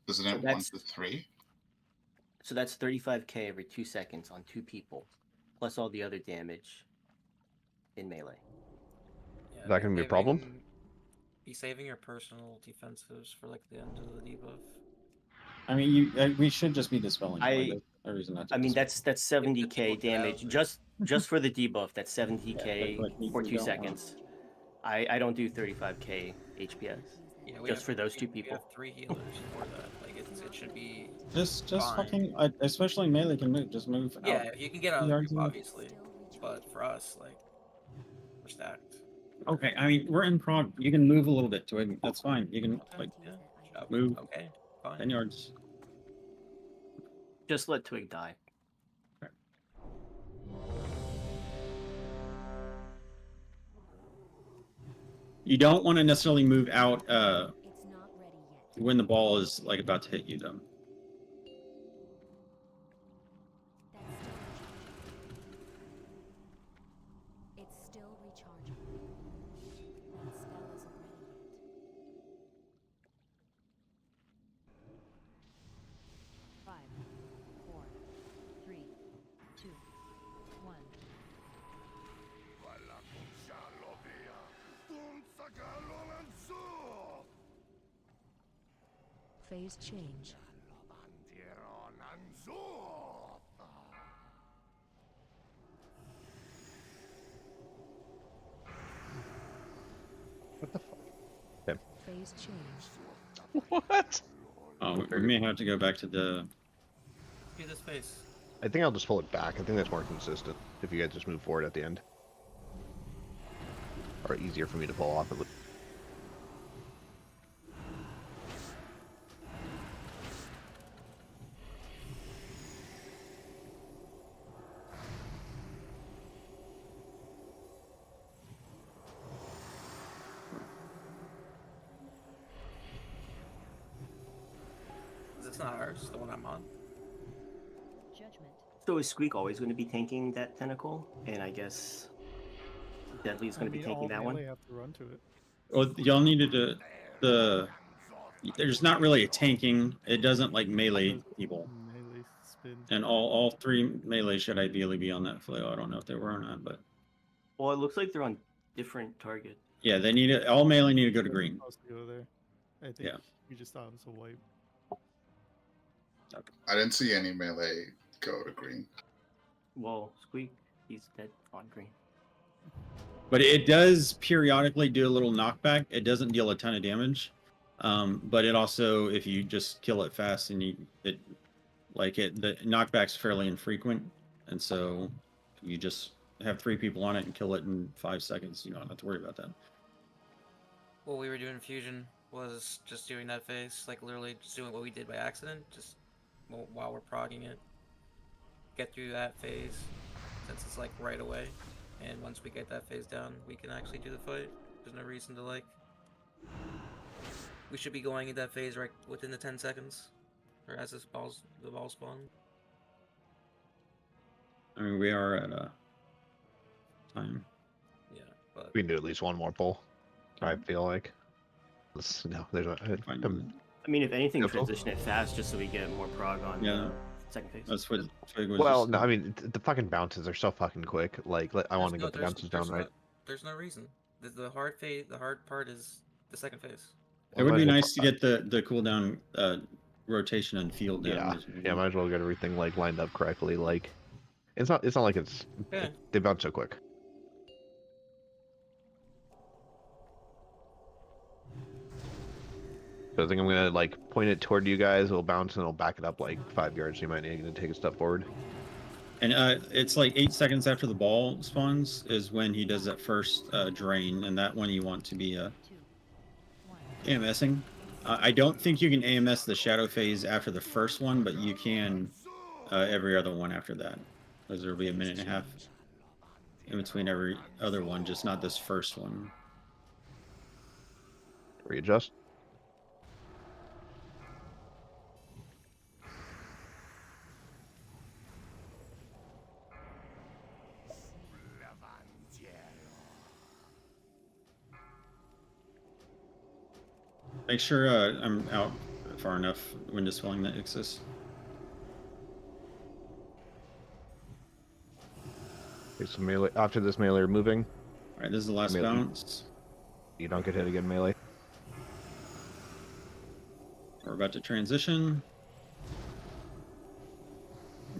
Does it have 1 to 3? So that's 35k every 2 seconds on 2 people, plus all the other damage in melee. Yeah, Is that going to be a problem? Be saving your personal defensives for like the end of the debuff. I mean, we should just be dispelling. I mean, that's 70k damage just for the debuff. That's 70k for 2 seconds. I don't do 35k HPS. Yeah, just for those 2 people. We have 3 healers for that. Like it should be. Just fine. fucking, especially melee can move. Just move. Yeah, out. you can get out of the group, obviously, but for us, like, we're stacked. Okay, I mean, we're in prog. You can move a little bit to it. That's fine. You can like move. Okay, fine. 10 yards. Just let Twig die. You don't want to necessarily move out when the ball is like about to hit you, though. It's still rechargeable. That spell isn't ready yet. 5, 4, 3, 2, 1. Phase change. What the fuck? Okay. Phase change. What? Oh, we may have to go back to the. Do this face. I think I'll just pull it back. I think that's more consistent if you guys just move forward at the end. Or easier for me to pull off at least. It's not ours, the one I'm on. Judgment. So is Squeak always going to be tanking that tentacle? And I guess Deadly's going to be taking that one? Melee have to run to it. Well, y'all needed to. There's not really a tanking. It doesn't like melee people. Melee spin. And all three melee should ideally be on that flail. I don't know if they were or not, but Well, it looks like they're on different target. yeah, they need it. All melee need to go to green. Supposed to go there. I think Yeah. we just thought it was a wipe. I didn't see any melee go to green. Well, Squeak, he's dead on green. But it does periodically do a little knockback. It doesn't deal a ton of damage, but it also, if you just kill it fast and the knockback's fairly infrequent, and so you just have 3 people on it and kill it in 5 seconds. You don't have to worry about that. What we were doing in Fusion was just doing that phase, like literally just doing what we did by accident, just while we're progging it. Get through that phase, since it's like right away, and once we get that phase down, we can actually do the fight. There's no reason to like. We should be going in that phase right within the 10 seconds, or as the ball spawn. I mean, we are at a time. Yeah, but We can do at least one more pull. I feel like. No, there's a. I mean, if anything, Go full. transition it fast just so we get more prog on Yeah. second phase. That's what Twig was. Well, just, no, I mean the fucking bounces are so fucking quick. Like I want to There's get the no- bounces down right. There's no reason. The hard phase, the hard part is the second phase. It would Might be as well nice to get the cooldown rotation and field down. Yeah, as well. yeah, might as well get everything like lined up correctly. Like, it's not like Yeah. they bounce so quick. So I think I'm gonna like point it toward you guys. It'll bounce and it'll back it up like 5 yards. So you might need to take a step forward. And it's like 8 seconds after the ball spawns is when he does that first drain, and that one you want to be AMSing. I don't think you can AMS the shadow phase after the first one, but you can every other one after that, because there'll be a minute and a half in between every other one, just not this first one. Readjust. Make sure I'm out far enough when dispelling the Ixis. Okay, so melee after this melee are moving. All right, this is the last Melee. bounce. You don't get hit again melee. We're about to transition.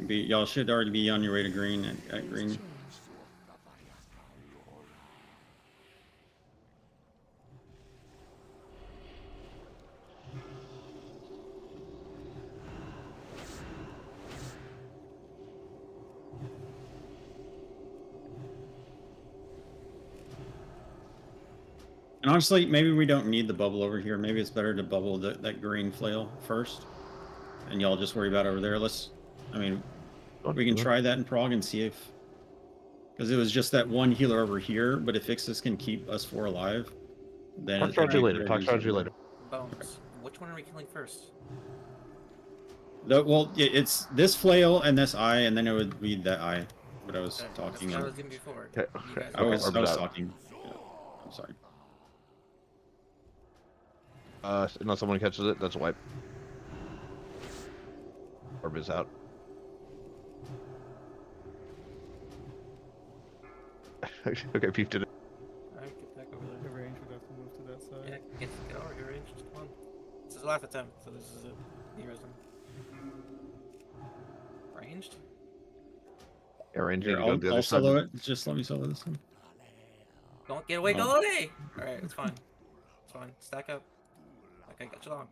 Y'all should already be on your way to green at green. And honestly, maybe we don't need the bubble over here. Maybe it's better to bubble that green flail first. And y'all just worry about it over there. We can try that in prog and see if... Because it was just that one healer over here, but if Ixis can keep us 4 alive, then... Talk strategy later. Talk strategy later. Bones. Which one are we killing first? Well, it's this flail and this eye, and then it would be that eye. What I was talking That's what I about. was doing before. Okay. You guys- I was Orbs out. talking. Yeah, I'm sorry. Unless someone catches it, that's a wipe. Orb is out. Okay, Peep did it. Alright, get back over The there. range would have to move to that side. Yeah, get over your range. Come on. This is the last attempt, so this is it. Heroes ranged? Yeah, Ranger, Here, you go the I'll other side. solo it. Just let me solo this one. Don't get away, Oh. go away! Alright, it's fine. fine. Stack up. Okay, got you long.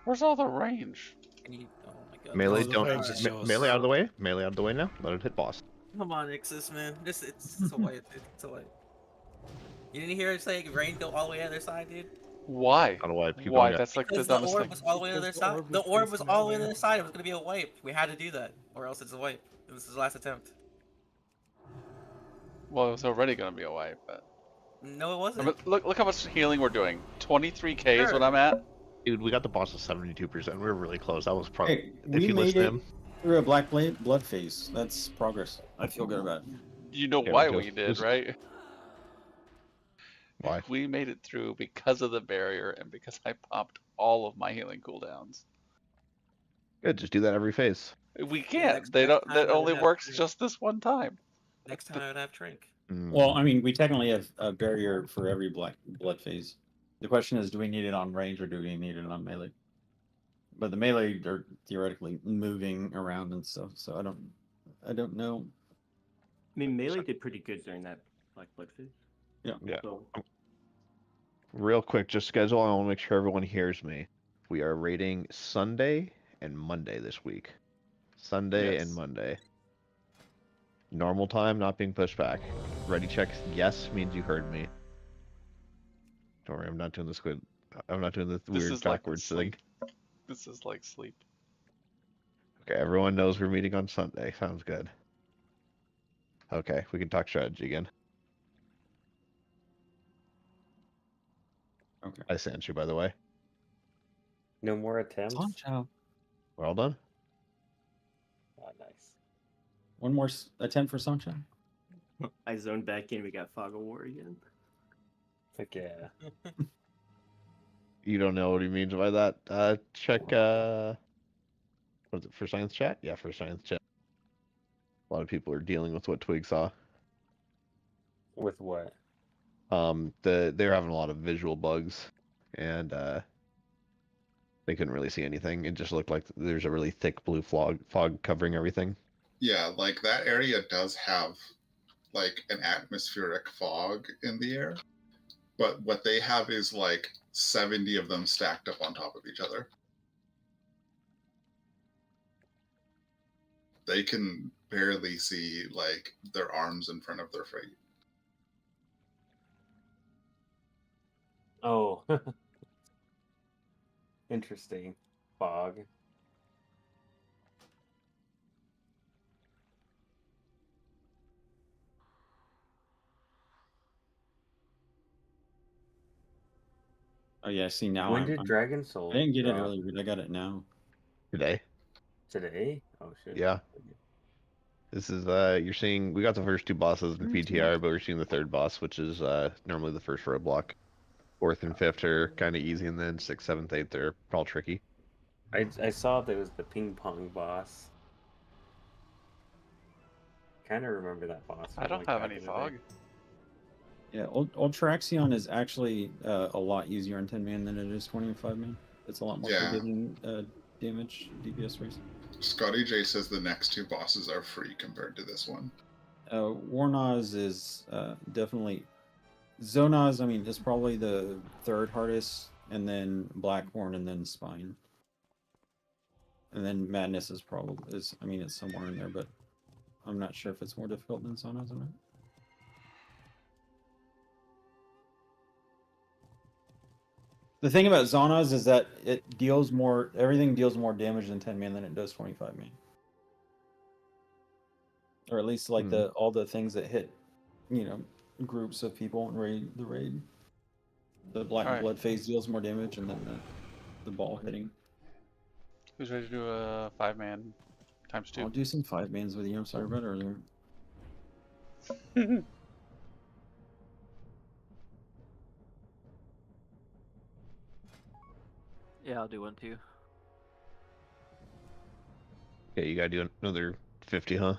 Where's all the range? I need. Oh my god. Melee, the don't range is yours. melee out of the way. Melee out of the way now. Let it hit boss. Come on, Ixis, man. It's a wipe, dude. It's a wipe. You didn't hear it say rain go all the way to the other side, dude? Why? Out of the way. Keep Why? going. That's like the Because the dumbest orb thing. was all the way to the other Because the side. orb The was orb was facing all that the way to the way. other side. It was gonna be a wipe. We had to do that, or else it's a wipe. This is the last attempt. Well, it was already gonna be a wipe, but No, it I wasn't. mean, look how much healing we're doing. 23k is what Sure. I'm at. Dude, we got the boss at 72%. We were really close. That was probably. Hey, if we you made listen to it him. through a black blood phase. That's progress. I feel good about it. You know Yeah, why but we did, right? Why? We made it through because of the barrier and because I popped all of my healing cooldowns. Good. Just do that every phase. We Yeah, can't. They next don't. time That I would only have works Trink. just this one time. Next time I would have Trink. Well, I mean, we technically have a barrier for every black blood phase. The question is, do we need it on range or do we need it on melee? But the melee are theoretically moving around and stuff, so I don't know. I mean, melee did pretty good during that Black Blood phase. Yeah. So, Real quick, just schedule. I want to make sure everyone hears me. We are rating Sunday and Monday this week. Sunday and Yes. Monday. Normal time, not being pushed back. Ready check yes means you heard me. Don't worry, I'm not doing the squid. I'm not doing the This weird is like backwards thing. sleep. This is like sleep. Okay, everyone knows we're meeting on Sunday. Sounds good. Okay, we can talk strategy again. Okay. I sent you, by the way. No more attempts. Sancho. We're all done? Oh, nice. One more attempt for Sancho. I zoned back in. We got Fog of War again. Heck yeah. You don't know what he means by that. Check, what is it, for science chat? Yeah, for science chat. A lot of people are dealing with what Twig saw. With what? They're having a lot of visual bugs, and they couldn't really see anything. It just looked like there's a really thick blue fog covering everything. Yeah, like that area does have like an atmospheric fog in the air, but what they have is like 70 of them stacked up on top of each other. They can barely see like their arms in front of their feet. Oh. Interesting. Fog. Oh yeah, see now When did Dragon Soul I didn't get it drop? earlier, but I got it now. Today. Today? Oh shit. Yeah. This is you're seeing we got the first two bosses in PTR, but we're seeing the third boss, which is normally the first roadblock. Fourth and fifth are kind of easy, and then sixth, seventh, eighth are all tricky. I saw there was the ping pong boss. Kind of remember that boss. I from, don't like, have back any in the fog. day. Yeah, Old Traxion is actually a lot easier in 10 man than it is 25 man. It's a lot more Yeah. forgiving damage DPS race. Scotty J says the next two bosses are free compared to this one. Warnaz is definitely Zonaz. I mean, is probably the third hardest, and then Blackhorn, and then Spine, and then Madness is probably is. I mean, it's somewhere in there, but I'm not sure if it's more difficult than Zonaz or not. The thing about Zonaz is that it deals more. Everything deals more damage in 10 man than it does 25 man. Or at least like all the things that hit, groups of people and the raid. The Black Alright. Blood phase deals more damage, and then the ball hitting. Who's ready to do a 5-man times 2? I'll do some 5 mans with you. I'm sorry about earlier. Yeah, I'll do one too. Okay, you gotta do another 50, huh?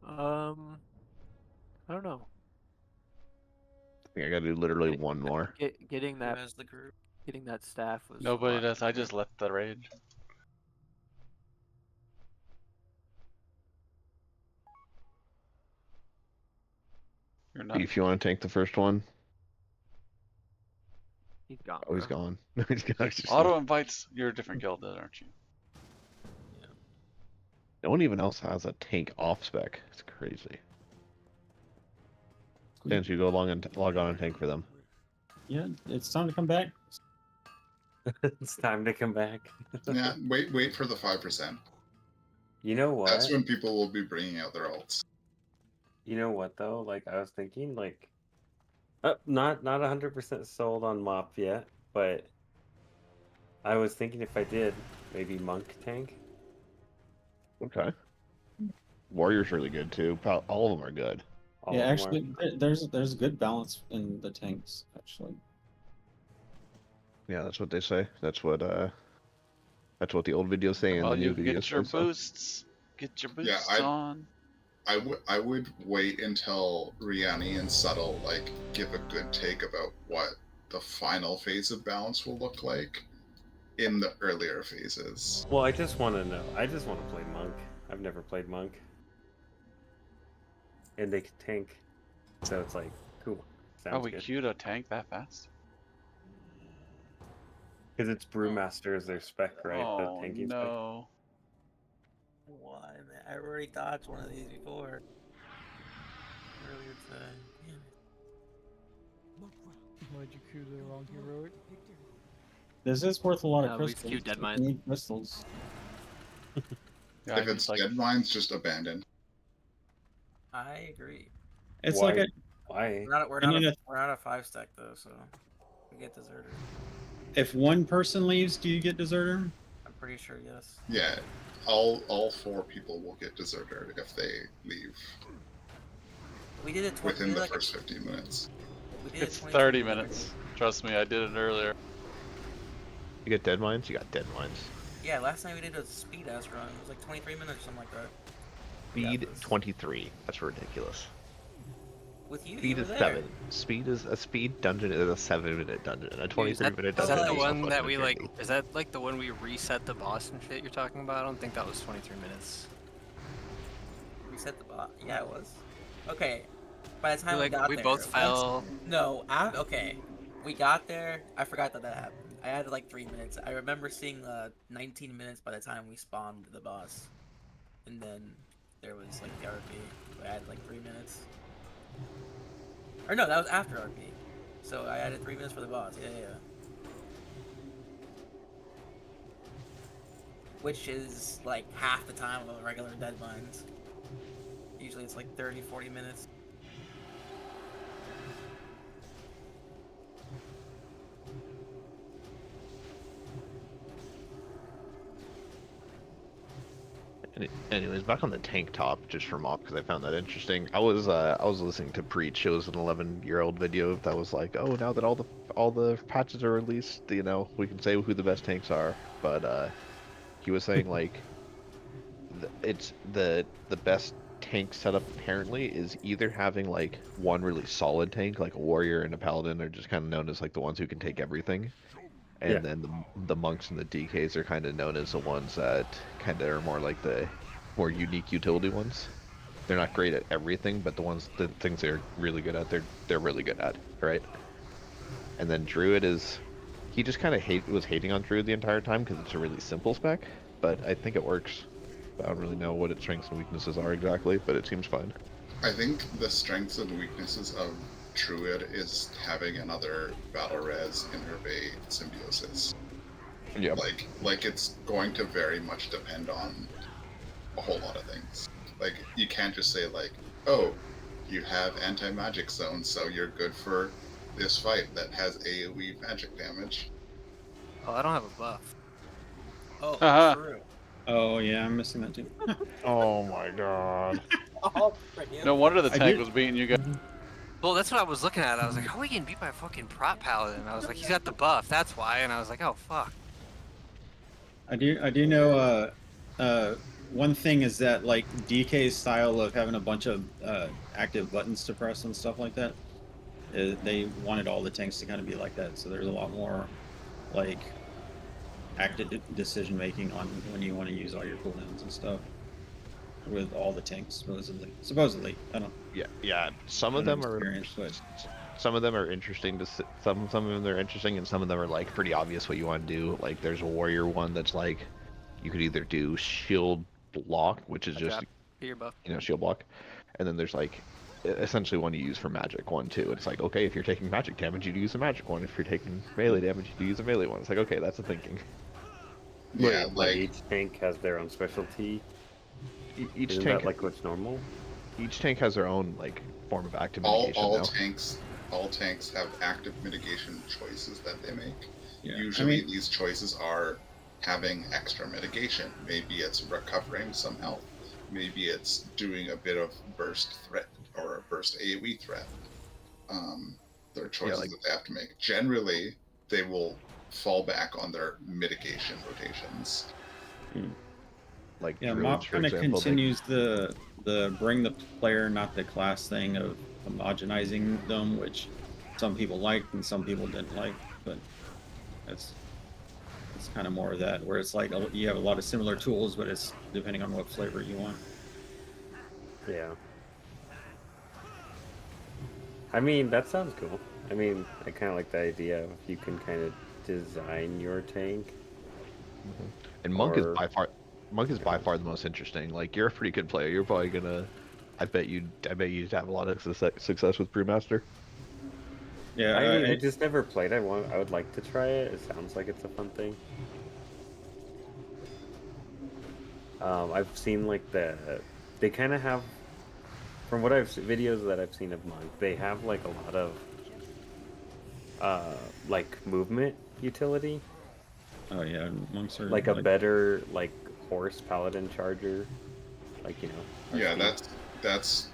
I don't know. I think I gotta do literally one more. Getting Who that has the group? getting that staff was a Nobody lot does. I easier. just left the raid. You're not. If you want to tank the first one. He's gone. Oh, he's bro. gone. He's gone. Auto invites. You're a different guild, then, aren't you? No one even else has a tank off spec. It's crazy. Since you go along and log on and tank for them. Yeah, it's time to come back. It's time to come back. Yeah, wait for the 5%. You know what? That's when people will be bringing out their ults. You know what though? Like I was thinking, like, not 100% sold on mop yet, but I was thinking if I did, maybe monk tank. Okay. Warrior's really good too. All of them are good. Yeah, actually, there's a good balance in the tanks. Actually, Yeah, that's what they say. That's what the old videos say and Well, the new you videos get your say, so. boosts. Get your boosts on. I would wait until Rihanna and Subtle like give a good take about what the final phase of balance will look like in the earlier phases. Well, I just want to know. I just want to play monk. I've never played monk, and they can tank, so it's like cool. Sounds Are we good. queued a tank that fast? Because it's Brewmaster as their spec, right? Oh, The tanking no. Why, man? I already dodged one of these before. Earlier today. Why'd you queue the wrong heroic? this is worth a lot of we crystals. queued Dead We Mines. need crystals. Yeah, If it's like, dead mines, just abandon. I agree. It's Why? like a, Why? We're You not need a 5-stack though, so we get deserter. if one person leaves, do you get deserter? I'm pretty sure yes. Yeah, all 4 people will get deserter if they leave We did it within the first 15 minutes. We did it's it 30 minutes. Trust me, I did it earlier. You get dead mines? You got dead mines. Yeah, last night we did a speed ass run. It was like 23 minutes or something like that. Speed 23. That's ridiculous. With you, Speed you is were 7. Speed is a speed dungeon is a 7-minute dungeon. A 23-minute dungeon. Is that the is one a that fucking we like? eternity. Is that like the one we reset the boss and shit you're talking about? I don't think that was 23 minutes. Reset the bot. Yeah, it was. Okay. By the time Like, we got we there, both fell. No, okay. We got there. I forgot that happened. I added like 3 minutes. I remember seeing 19 minutes by the time we spawned the boss, and then there was like the RP. I added like 3 minutes. Or no, that was after RP. So I added 3 minutes for the boss. Yeah. Which is like half the time of a regular Dead Mines. Usually it's like 30-40 minutes. Anyways, back on the tank top, just for mop, because I found that interesting. I was listening to Preach. It was an 11-year-old video that was like, oh, now that all the patches are released, you know, we can say who the best tanks are. But he was saying like, it's the best tank setup apparently is either having like one really solid tank, like a warrior and a paladin, are just kind of known as like the ones who can take everything. And then the monks and the DKs are kind of known as the ones that kind of are more like the more unique utility ones. They're not great at everything, but the things they're really good at, they're really good at, right? And then Druid he just kind of was hating on Druid the entire time because it's a really simple spec, but I think it works. I don't really know what its strengths and weaknesses are exactly, but it seems fine. I think the strengths and weaknesses of Druid is having another battle res Intervey symbiosis. Yeah. Like it's going to very much depend on a whole lot of things. Like you can't just say like, oh, you have anti-magic zones, so you're good for this fight that has AoE magic damage. Oh, I don't have a buff. Oh, true. Oh yeah, I'm missing that too. Oh my god. No wonder the tank was beating you guys. Well, that's what I was looking at. I was like, how are we getting beat by a fucking prop paladin? And I was like, he's got the buff, that's why. And I was like, oh fuck. I do know one thing is that like DK's style of having a bunch of active buttons to press and stuff like that, they wanted all the tanks to kind of be like that. So there's a lot more like active decision making on when you want to use all your cooldowns and stuff. with all the tanks, supposedly. I don't. Yeah. Some of don't them are experience, but some of them are interesting some of them they're interesting, and some of them are like pretty obvious what you want to do. Like there's a warrior one that's like you could either do shield block, which is just Get your buff. shield block, and then there's like essentially one you use for magic one too. It's like, okay, if you're taking magic damage, you use a magic one. If you're taking melee damage, you use a melee one. It's like, okay, that's the thinking. Yeah, Like each tank has their own specialty. Each Isn't tank that like what's normal? Each tank has their own like form of active all mitigation. all tanks have active mitigation choices that they make. Yeah. Usually these choices are having extra mitigation. Maybe it's recovering some health. Maybe it's doing a bit of burst threat or a burst AoE threat. There are choices that they have to make. Generally, they will fall back on their mitigation rotations. Like Mop kind of continues the bring the player, not the class thing of homogenizing them, which some people liked and some people didn't like. But it's kind of more of that, where it's like you have a lot of similar tools, but it's depending on what flavor you want. Yeah. I mean, that sounds cool. I mean, I kind of like the idea of you can kind of design your tank. And Monk is by far the most interesting. Like, you're a pretty good player. You're probably gonna. I bet you'd have a lot of success with Brewmaster. Yeah, I just never played. I would like to try it. It sounds like it's a fun thing. I've seen like they kind of have, from what videos that I've seen of Monk, they have like a lot of like movement utility. Oh yeah, monks are like a better like horse paladin charger, like Yeah, that's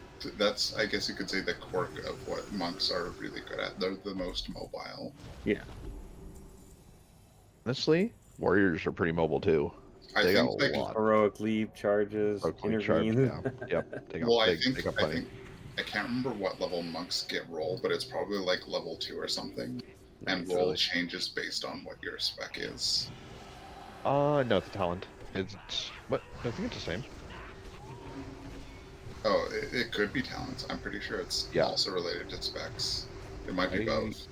I guess you could say the quirk of what monks are really good at. They're the most mobile. Yeah. Honestly, warriors are pretty mobile too. They got a lot. Heroic leave charges, intervene. Yep. They got Well, I they got plenty. I can't remember what level monks get roll, but it's probably like level 2 or something. And Nice. roll Really? changes based on what your spec is. No, it's a talent. It's what? I think it's the same. Oh, it could be talents. I'm pretty sure it's also related to specs. It might be both.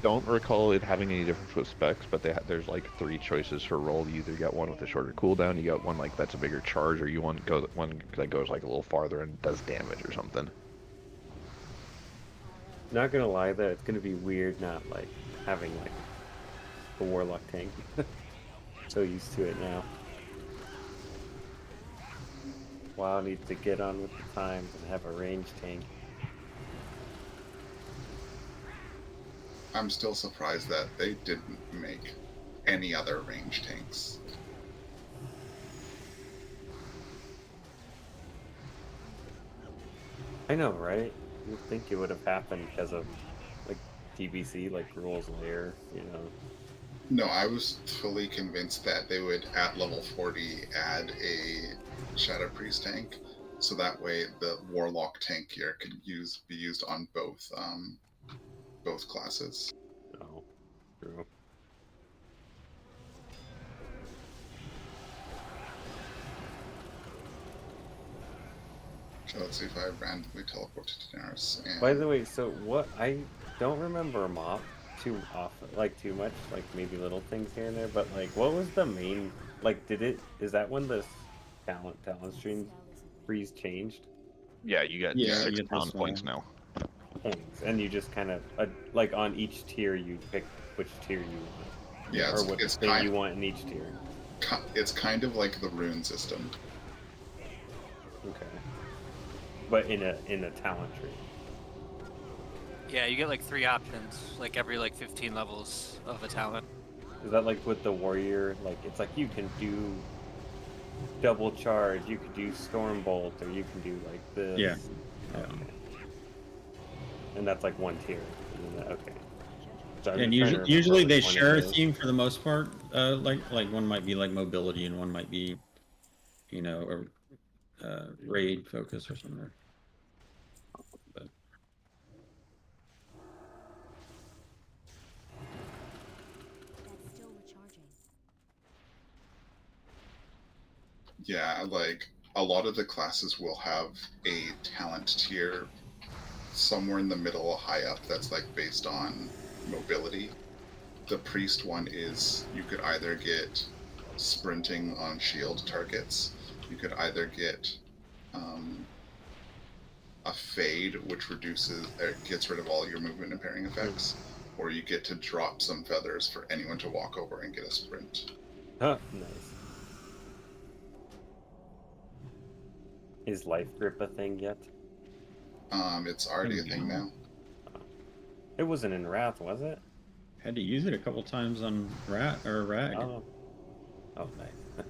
Don't recall it having any difference with specs, but there's like 3 choices for roll. You either get one with a shorter cooldown, you got one like that's a bigger charge, or you one that goes like a little farther and does damage or something. Not gonna lie though, it's gonna be weird not like having like a warlock tank. So used to it now. WoW needs to get on with the times and have a range tank. I'm still surprised that they didn't make any other range tanks. I know, right? You'd think it would have happened because of like TBC, like rules layer, No, I was fully convinced that they would, at level 40, add a Shadow Priest tank, so that way the Warlock tank here could be used on both classes. Oh, true. So let's see if I randomly teleport to Daenerys. And... By the way, so what? I don't remember Mop too much, like maybe little things here and there, but like what was the main, like is that when the talent stream freeze changed? Yeah, you got 6 talent points now. Points, and you just kind of like on each tier you pick which tier you want. Yeah, or what thing you want in each tier. It's kind of like the rune system. Okay. But in a talent tree. Yeah, you get like 3 options, like every like 15 levels of a talent. Is that like with the warrior? Like it's like you can do double charge, you could do storm bolt, or you can do like this. Yeah. Okay. And that's like one tier. Okay. So and usually they share a theme for the most part. Like one might be like mobility, and one might be, a raid focus or something. But yeah, like a lot of the classes will have a talent tier somewhere in the middle or high up that's like based on mobility. The priest one is you could either get sprinting on shield targets, you could either get a fade, which reduces or gets rid of all your movement impairing effects, or you get to drop some feathers for anyone to walk over and get a sprint. Huh, nice. Is life grip a thing yet? It's already a thing now. It wasn't in Wrath, was it? Had to use it a couple times on Rat or Rag. Oh, nice.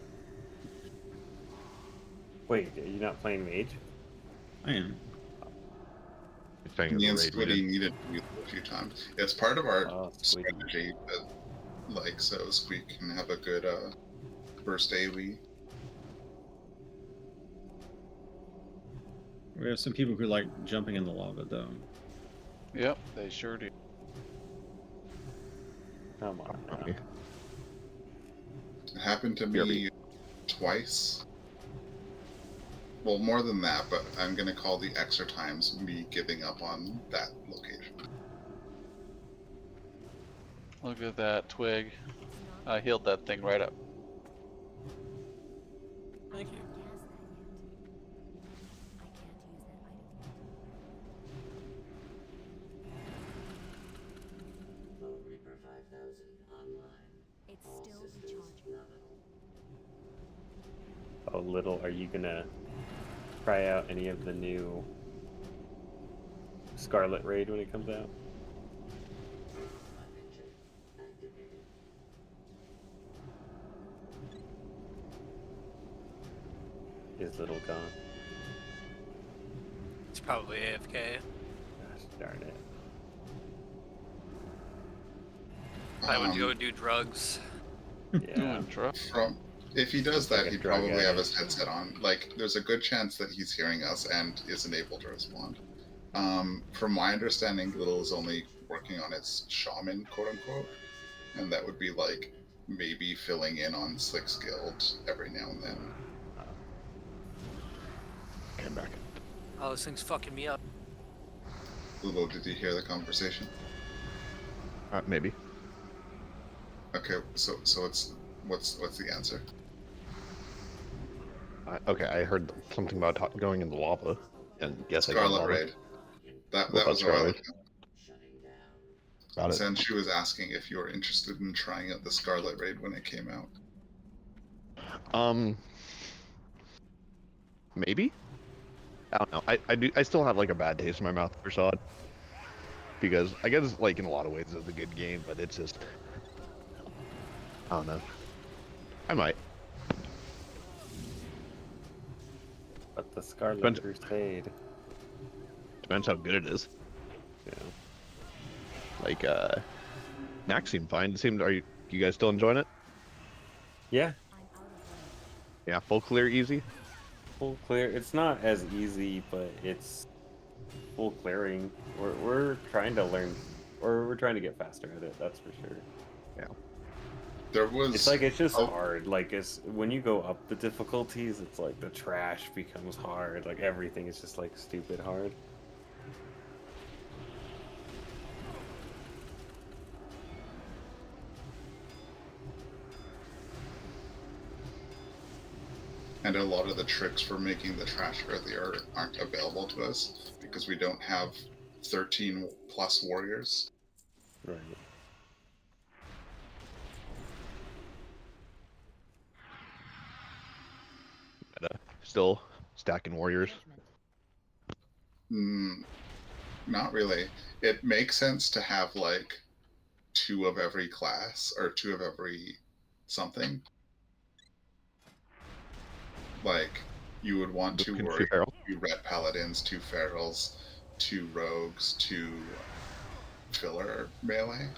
Wait, are you not playing Mage? I am. Me and Squiddy needed to use it a few times. It's part of our strategy, like so Squeak can have a good first AoE. We have some people who like jumping in the lava, though. Yep, they sure do. Come on. Now. It happened to me twice. Well, more than that, but I'm going to call the extra times me giving up on that location. Look at that twig. I healed that thing right up. Thank you. Reaper 5000 online. It's still recharging. Oh, Little, are you gonna try out any of the new Scarlet Raid when it comes out? Is Little gone? It's probably AFK. Gosh darn it. I would go do drugs. Yeah. If he does that, Like a he'd drug probably have addict. his headset on. Like, there's a good chance that he's hearing us and isn't able to respond. From my understanding, Little is only working on its shaman, quote unquote, and that would be like maybe filling in on Slick's guild every now and then. Came back. Oh, this thing's fucking me up. Little, did you hear the conversation? Maybe. Okay, so it's what's the answer? Okay, I heard something about going in the lava, and yes, I got Scarlet lava. Raid. That What was a about while Scarlet? ago. Got it. Senshu was asking if you were interested in trying out the Scarlet Raid when it came out. Maybe. I don't know. I still have like a bad taste in my mouth for Sod, because I guess like in a lot of ways it's a good game, but it's just I don't know. I might. But the Scarlet Depends- Crusade. Depends how good it is. Yeah. Like Max seemed fine. Are you guys still enjoying it? Yeah. Yeah, full clear easy. Full clear. It's not as easy, but it's full clearing. We're trying to learn, or we're trying to get faster at it. That's for sure. Yeah. There was. It's just hard. Like it's when you go up the difficulties, it's like the trash becomes hard. Like everything is just like stupid hard. And a lot of the tricks for making the trash earlier aren't available to us because we don't have 13 plus warriors. Right. Still stacking warriors. Not really. It makes sense to have like 2 of every class or 2 of every something. Like you would want 2 warriors, 2 red paladins, 2 ferals, 2 rogues, 2 filler melee.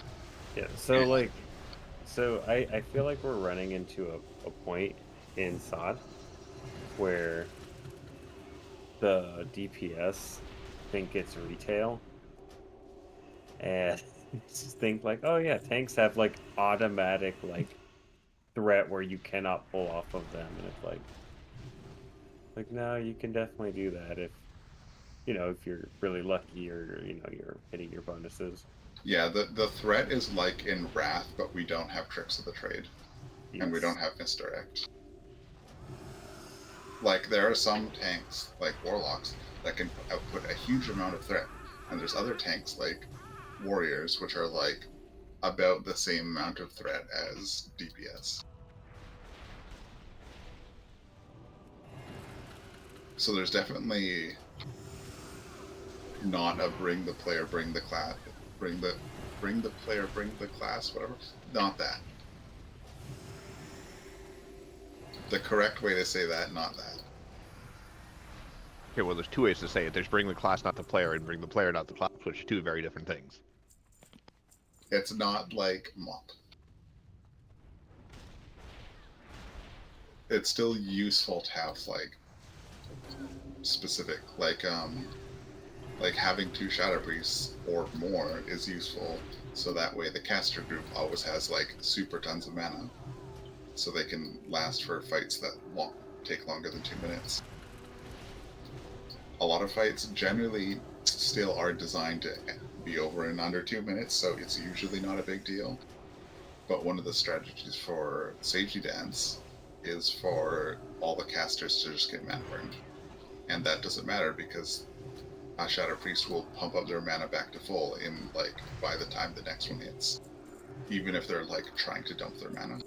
Yeah. So I feel like we're running into a point in SOD where the DPS think it's retail and just think like, oh yeah, tanks have like automatic like threat where you cannot pull off of them, and it's like Like, no, you can definitely do that if, if you're really lucky or, you're hitting your bonuses. Yeah, the threat is like in Wrath, but we don't have Tricks of the Trade. Yes. And we don't have Misdirect. Like, there are some tanks, like Warlocks, that can output a huge amount of threat. And there's other tanks, like Warriors, which are, like, about the same amount of threat as DPS. So there's definitely not a bring the player, bring the class, bring the player, bring the class, whatever. Not that. The correct way to say that, not that. Okay, well, there's two ways to say it. There's bring the class, not the player, and bring the player, not the class, which are two very different things. It's not like MOP. It's still useful to have, like, specific, like having 2 Shadow Priests or more is useful, so that way the caster group always has, like, super tons of mana, so they can last for fights that take longer than 2 minutes. A lot of fights generally still are designed to be over in under 2 minutes, so it's usually not a big deal. But one of the strategies for Safety Dance is for all the casters to just get mana burned. And that doesn't matter because a Shadow Priest will pump up their mana back to full in, like, by the time the next one hits. Even if they're, like, trying to dump their mana.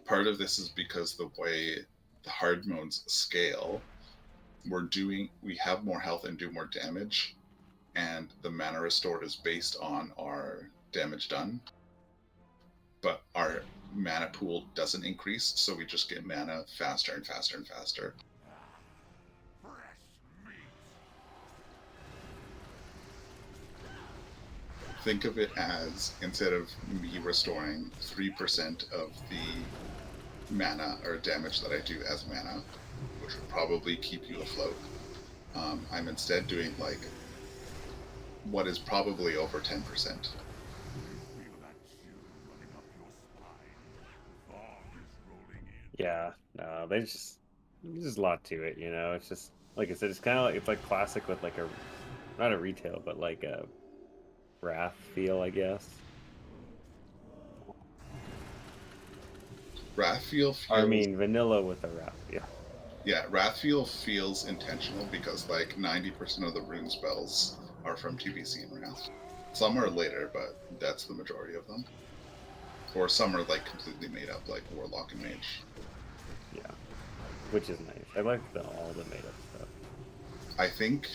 Part of this is because the way the hard modes scale, we have more health and do more damage, and the mana restored is based on our damage done. But our mana pool doesn't increase, so we just get mana faster and faster and faster. Think of it as, instead of me restoring 3% of the mana or damage that I do as mana, which would probably keep you afloat, I'm instead doing, like, what is probably over 10%. Yeah, no, there's just a lot to it, It's just, like I said, it's kind of like, it's like classic with, like, not a retail, but like a Wrath feel, I guess. Wrath feel feels... I mean, vanilla with a Wrath feel. Yeah, Wrath feel feels intentional because, like, 90% of the rune spells are from TBC and Wrath. Some are later, but that's the majority of them. Or some are, like, completely made up, like Warlock and Mage. Yeah, which is nice. I like all the made up stuff. I think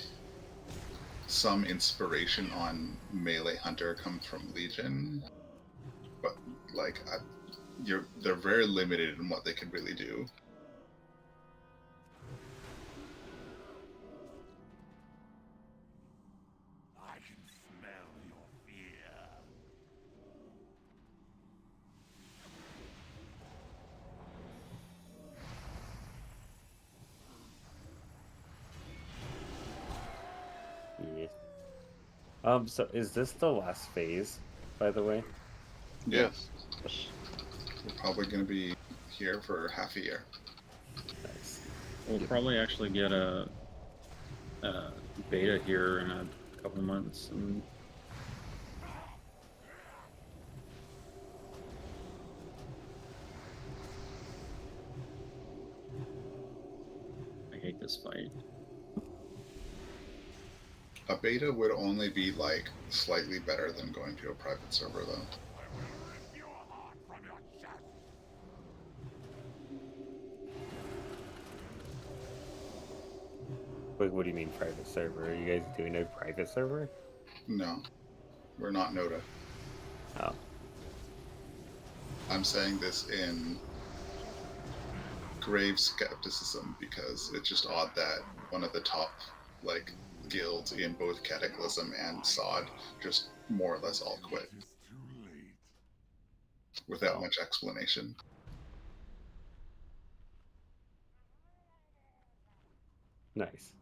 some inspiration on Melee Hunter comes from Legion, but, like, they're very limited in what they can really do. I can smell your fear. Yeah. So is this the last phase, by the way? Yes. We're probably going to be here for half a year. Nice. We'll probably actually get a beta here in a couple months. And I hate this fight. A beta would only be, like, slightly better than going to a private server, though. Wait, what do you mean private server? Are you guys doing a private server? No. We're not Noda. Oh. I'm saying this in grave skepticism because it's just odd that one of the top, like, guilds in both Cataclysm and SOD just more or less all quit. Without much explanation. Nice.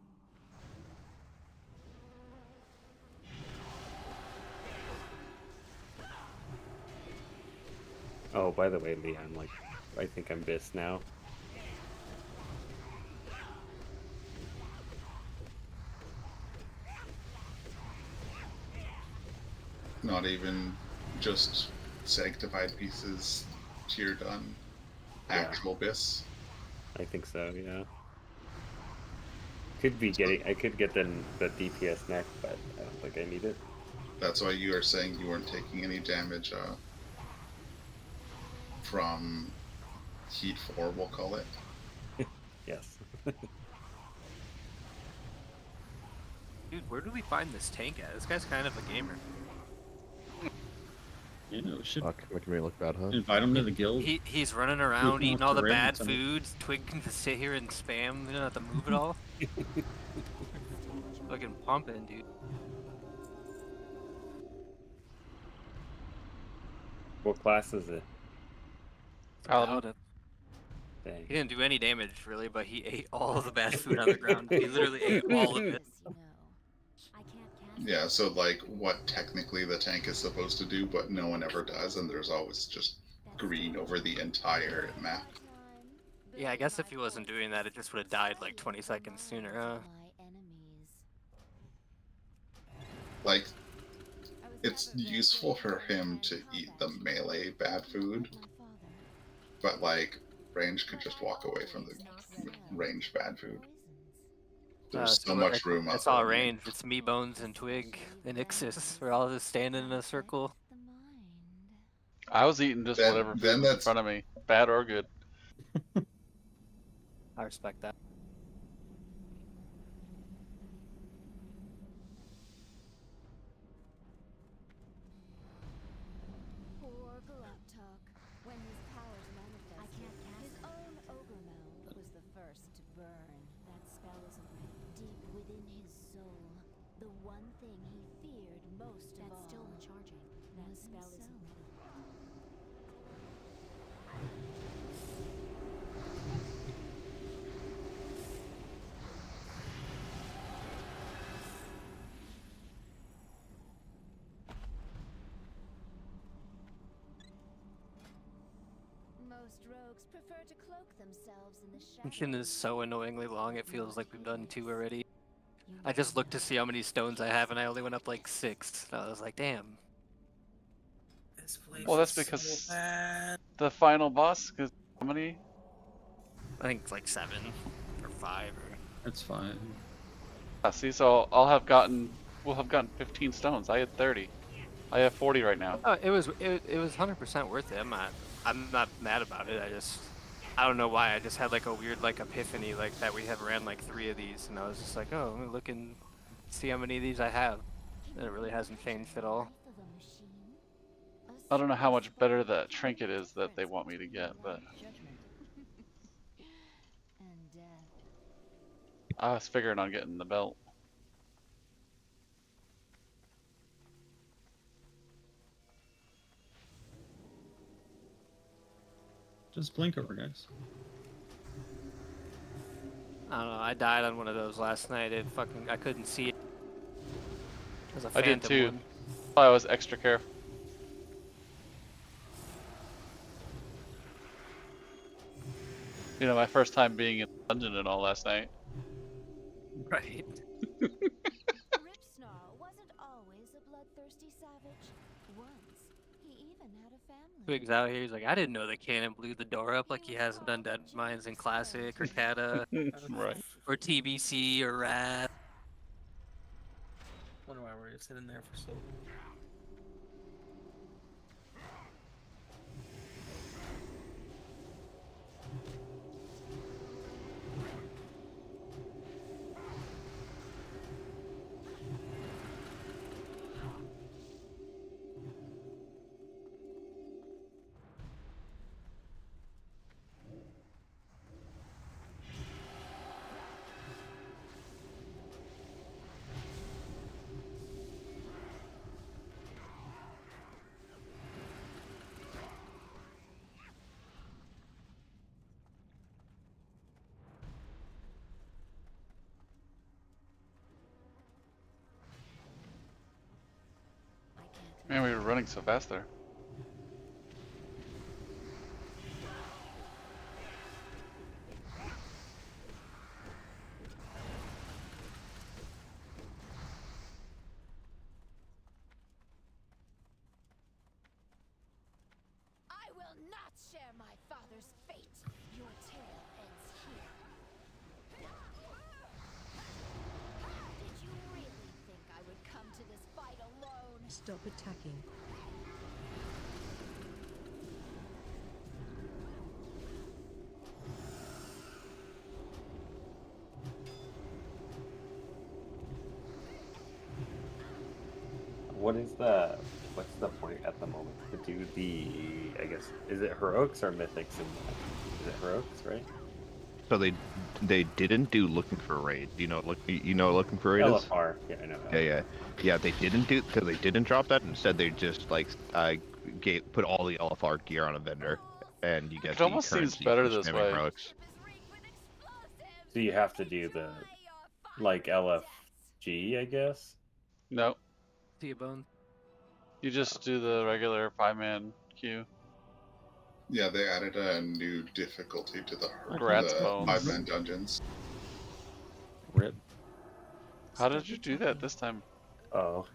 Oh, by the way, Leon, like, I think I'm Biss now. Not even just sanctified pieces tiered on actual bis. I think so. Yeah. Could be getting. I could get the DPS neck, but I don't think I need it. That's why you are saying you weren't taking any damage from Heat 4, we'll call it. Yes. Dude, where do we find this tank at? This guy's kind of a gamer. You know, should Fuck, making me look bad, huh? invite him to the guild. He's running around eating all the terrain, bad something. foods. Twig can just sit here and spam. We don't have to move at all. Fucking pumping, dude. What class is it? Paladin. Dang. He didn't do any damage really, but he ate all of the bad food on the ground. He literally ate all of it. Yeah, so like what technically the tank is supposed to do, but no one ever does, and there's always just green over the entire map. Yeah, I guess if he wasn't doing that, it just would have died like 20 seconds sooner, huh? Like, it's useful for him to eat the melee bad food, but like, range could just walk away from the range bad food. There's so much room out It's there. all range. It's me, Bones, and Twig, and Ixis. We're all just standing in a circle. I was eating just whatever food was in front of me, bad or good. I respect that. Poor Gluptalk. When his powers manifested, his own ogre mouth was the first to burn. That spell is deep within his soul. The one thing he feared most of all. That's still recharging. That spell isn't ready. Most rogues prefer to cloak themselves in the shadows. Mission is so annoyingly long, it feels like we've done 2 already. I just looked to see how many stones I have, and I only went up like 6. And I was like, damn. This place Well, that's is because so bad. the final boss, because how many? I think it's like 7 or 5 or... That's fine. See, so we'll have gotten 15 stones. I had 30. I have 40 right now. Oh, it was 100% worth it. I'm not mad about it. I don't know why. I just had like a weird like epiphany like that we have ran like 3 of these, and I was just like, oh, let me look and see how many of these I have. And it really hasn't changed at all. I don't know how much better the trinket is that they want me to get, but I was figuring on getting the belt. Just blink over, guys. I don't know. I died on one of those last night. I couldn't see it. It was a I did phantom too. one. I was extra careful. You know, my first time being in the dungeon and all last night. Right. Ripsnarl wasn't always a bloodthirsty savage. Once, he even had a family. Twig's out here. He's like, I didn't know the cannon blew the door up like he hasn't done Dead Mines in Classic or Kata Right. or TBC or Wrath. Wonder why we're sitting there for so long. Man, we were running so fast there. share my father's fate. Your tale ends here. Did you really think I would come to this fight alone? Stop attacking. What's the point at the moment to do the, I guess, is it heroics or mythics in that? Is it heroics, right? So they didn't do looking for raid. Looking for raid is? LFR, yeah, I know. Yeah. They didn't do, because they didn't drop that. Instead, they just like put all the LFR gear on a vendor, and you get It almost seems better this way. heroics. So you have to do the like LFG, I guess. No, See you, Bone. you just do the regular 5-man queue. Yeah, they added a new difficulty to the Grats bones. 5-man dungeons. Rip. How did you do that this time? Oh,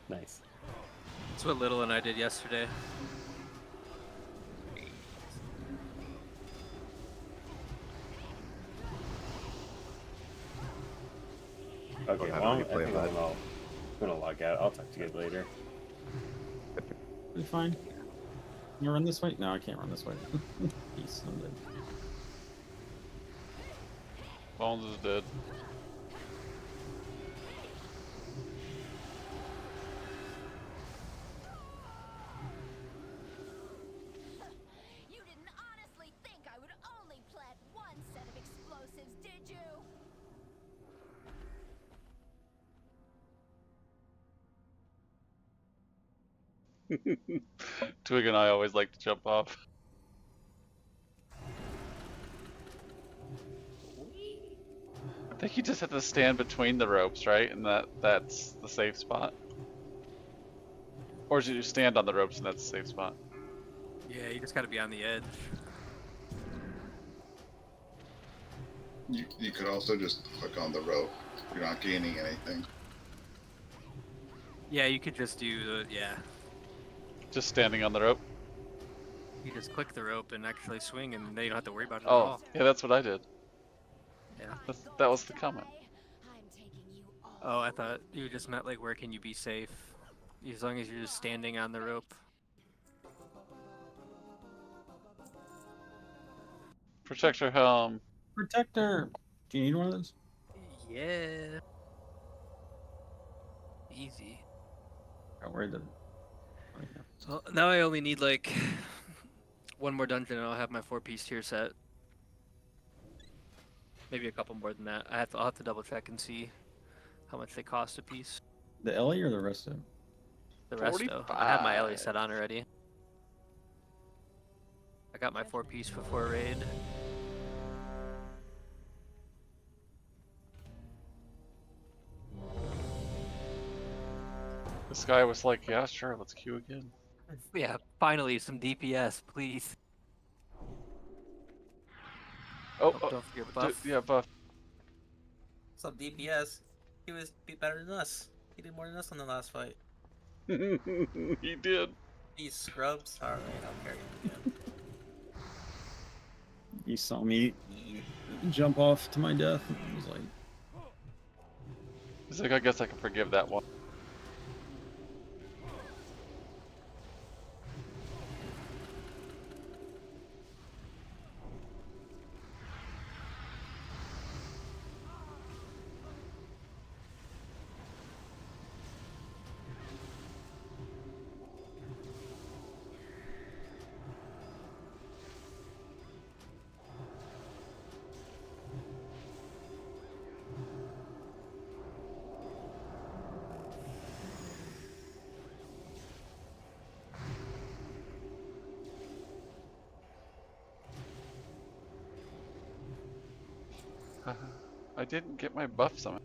nice. That's what Little and I did yesterday. Okay, well, I think I'm gonna log out. I'll talk to you guys later. Be fine. Can you run this way? No, I can't run this way. Peace, I'm dead. Bones is dead. You didn't honestly think I would only plant one set of explosives, did you? Twig and I always like to jump off. I think you just have to stand between the ropes, right? And that's the safe spot. Or do you stand on the ropes and that's the safe spot? Yeah, you just gotta be on the edge. You could also just click on the rope. You're not gaining anything. Yeah, you could just do the, yeah. Just standing on the rope? You just click the rope and actually swing, and then you don't have to worry about it at Oh, all. yeah, that's what I did. Yeah. That was the comment. Oh, I thought you just meant like where can you be safe, as long as you're just standing on the rope. Protector helm. Protector! Do you need one of those? Yeah. Easy. Oh, where the... So now I only need like one more dungeon and I'll have my 4-piece tier set. Maybe a couple more than that. I'll have to double check and see how much they cost a piece. The Ellie or the resto? The resto. I have my Ellie set on already. I got my 4-piece before raid. This guy was like, yeah, sure, let's queue again. Yeah, finally some DPS, please. Oh, don't forget buff. Yeah, buff. What's up, DPS? He was better than us. He did more than us on the last fight. He did. These scrubs. Alright, I'll carry him again. You saw me jump off to my death and was like... He's like, I guess I can forgive that one. I didn't get my buff summon.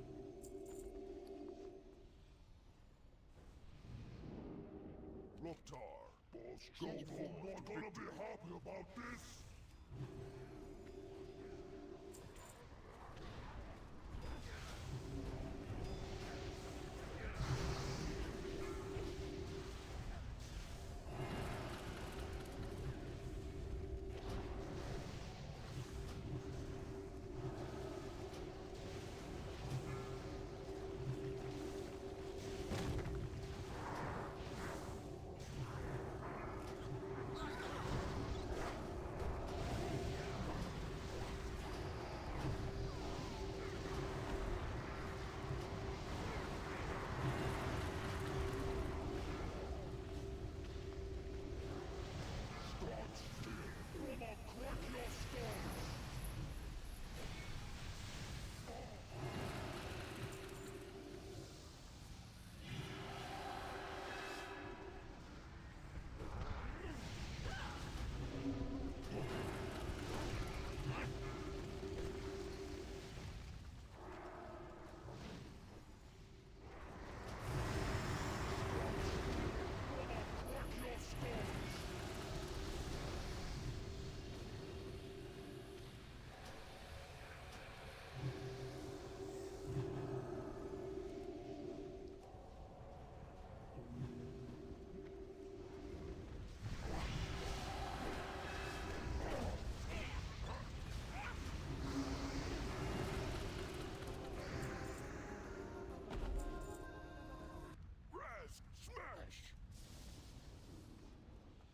Not gonna be happy about this.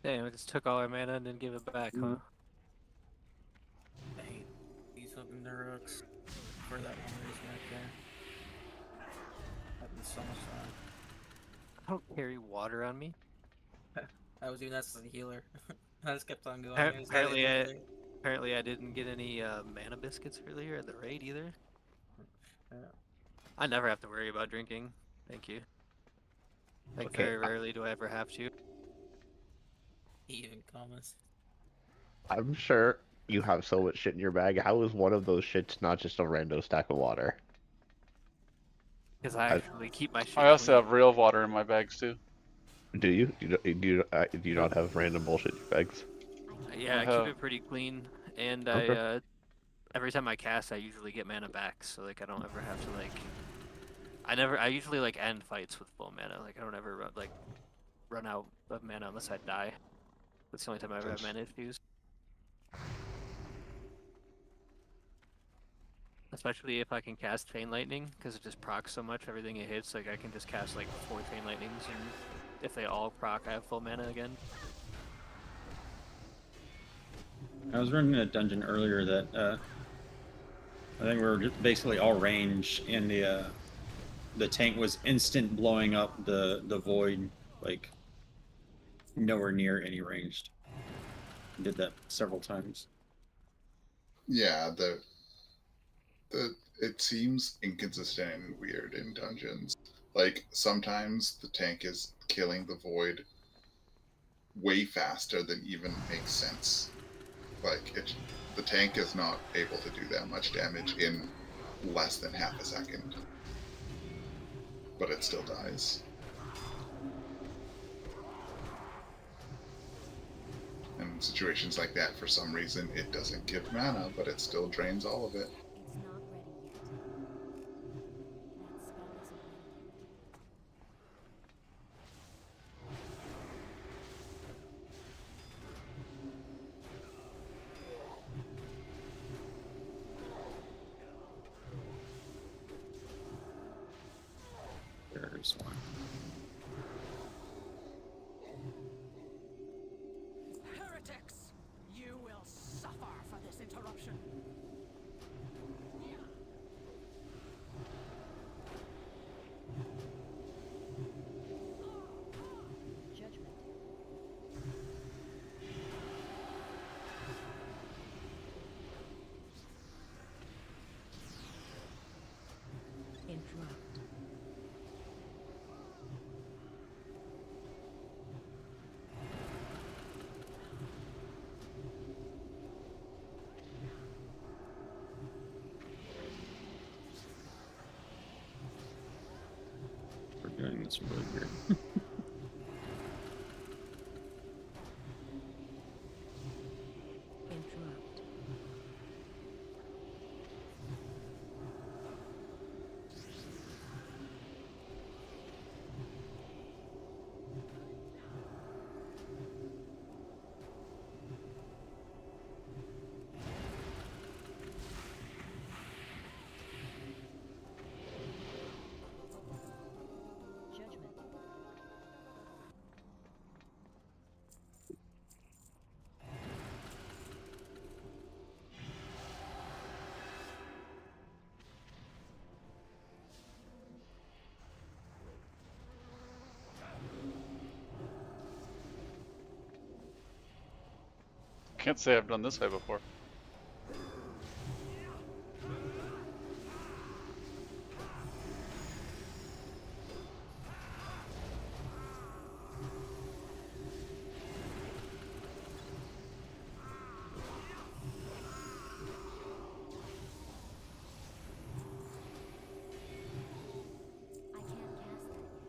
Damn, I just took all our mana and didn't give it back, huh? I hate these fucking Duroks for that one reason right there. Having so much fun. I don't carry water on me. I was doing that as a healer. I just kept on going. I just had Apparently, it there. apparently I didn't get any mana biscuits earlier at the raid either. Yeah. I never have to worry about drinking. Thank you. Like, Okay, very rarely do I ever have to. Even comments. I'm sure you have so much shit in your bag. How is one of those shits not just a rando stack of water? Because I actually keep my shit I also clean. have real water in my bags too. Do you? Do you not have random bullshit in your bags? Yeah, I keep have- it pretty clean, and Okay. I every time I cast, I usually get mana back, so like I don't ever have to like. I usually like end fights with full mana. Like I don't ever like run out of mana unless I die. That's the only time I ever have mana issues. Especially if I can cast Chain Lightning, because it just procs so much everything it hits. Like I can just cast like 4 Chain Lightnings, and if they all proc, I have full mana again. I was running a dungeon earlier that I think we were just basically all range, and the tank was instant blowing up the void, like nowhere near any ranged. Did that several times. Yeah, the it seems inconsistent and weird in dungeons. Like sometimes the tank is killing the void way faster than even makes sense. Like the tank is not able to do that much damage in less than half a second, but it still dies. In situations like that, for some reason, it doesn't give mana, but it still drains all of it. There's one. Heretics! You will suffer for this interruption. Judgment. Interrupt. We're doing this really weird. Interrupt. Judgment. Can't say I've done this way before. I can't cast that yet.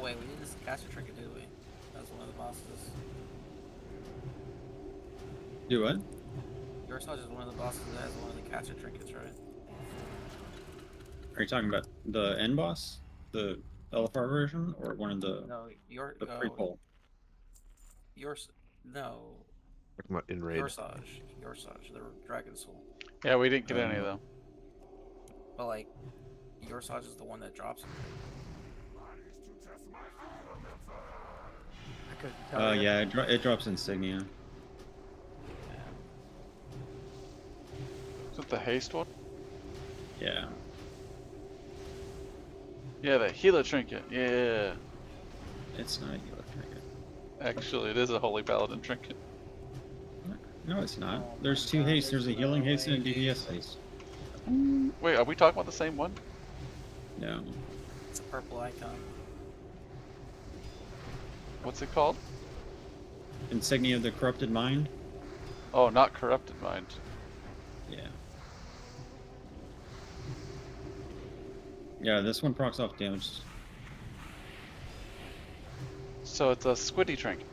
wait, we didn't cast a trinket, did we? That was one of the bosses. Do what? Your Sarge is one of the bosses that has one of the caster trinkets, right? Are you talking about the end boss, the LFR version, or one of the No, the prequel? No. Talking about in raid. Your Sarge, the Dragon Soul. Yeah, we didn't get any of them. But like, your Sarge is the one that drops. I couldn't tell you. Yeah, it drops insignia. Is it the haste one? Yeah. Yeah, the healer trinket. Yeah. It's not a healer trinket. Actually, it is a holy paladin trinket. No, it's not. There's two hastes. There's a healing haste and a DPS haste. Wait, are we talking about the same one? No. It's a purple icon. What's it called? Insignia of the Corrupted Mind? Oh, not corrupted mind. Yeah. Yeah, this one procs off damage. So it's a squiddy trinket.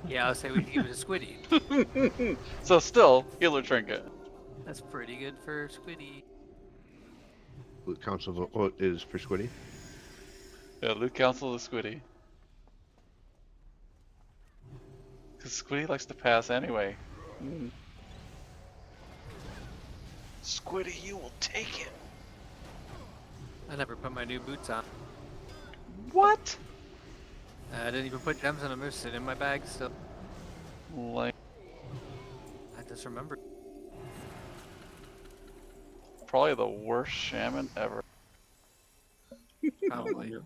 Yeah, I'll say we can give it a squiddy. So still, healer trinket. That's pretty good for squiddy. Loot Council vote is for Squiddy. Yeah, Loot Council is squiddy. Because squiddy likes to pass anyway. Squiddy, you will take it. I never put my new boots on. What? I didn't even put gems on them. They're sitting in my bag still. Like, I just remember. probably the worst shaman ever. Probably. You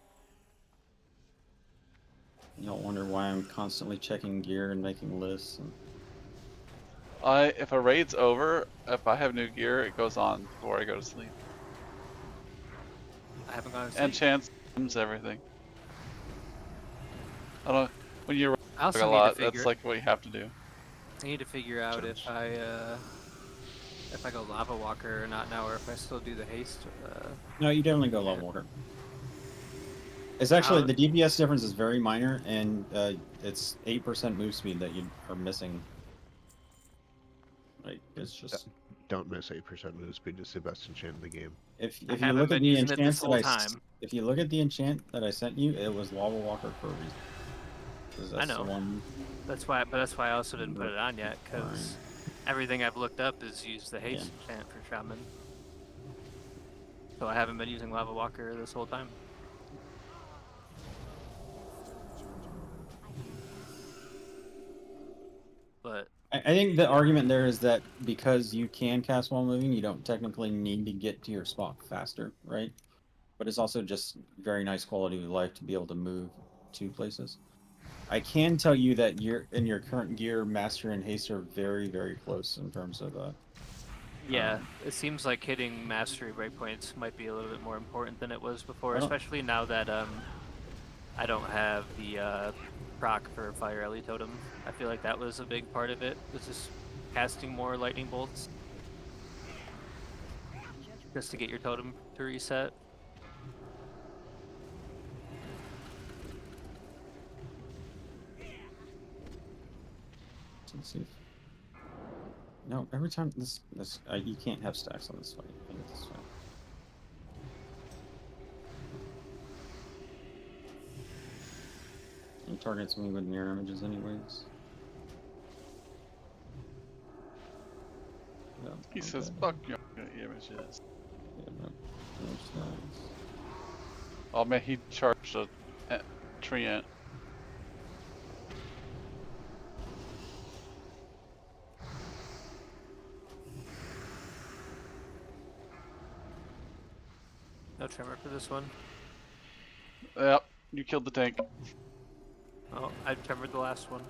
don't wonder why I'm constantly checking gear and making lists. And... If a raid's over, if I have new gear, it goes on before I go to sleep. I haven't gone to sleep. And chance everything. I don't. When you're I also a need lot, to figure. that's like what you have to do. I need to figure out if I go lava walker or not now, or if I still do the haste. No, you definitely go lava walker. It's actually the DPS difference is very minor, and it's 8% move speed that you are missing. Like it's just don't miss 8% move speed. It's the best enchant in the game. if you look at the enchant if you look at the enchant that I sent you, it was lava walker for a reason. That's I know. The one... That's why I also didn't put it on yet, because everything I've looked up is use the haste enchant for shaman. So I haven't been using lava walker this whole time. But I think the argument there is that because you can cast while moving, you don't technically need to get to your spot faster, right? But it's also just very nice quality of life to be able to move to places. I can tell you that in your current gear, Master and Haste are very, very close in terms of yeah, it seems like hitting mastery breakpoints might be a little bit more important than it was before, especially now that I don't have the proc for Fire Ellie Totem. I feel like that was a big part of it, was just casting more lightning bolts. Just to get your totem to reset. Let's see. No, every time this you can't have stacks on this fight. I think this fight. It targets me with mirror images anyways. Yeah, He says, "Fuck your images." Yeah, no stacks. Oh man, he charged a treant. No tremor for this one. Yep, you killed the tank. Oh, I tremored the last one.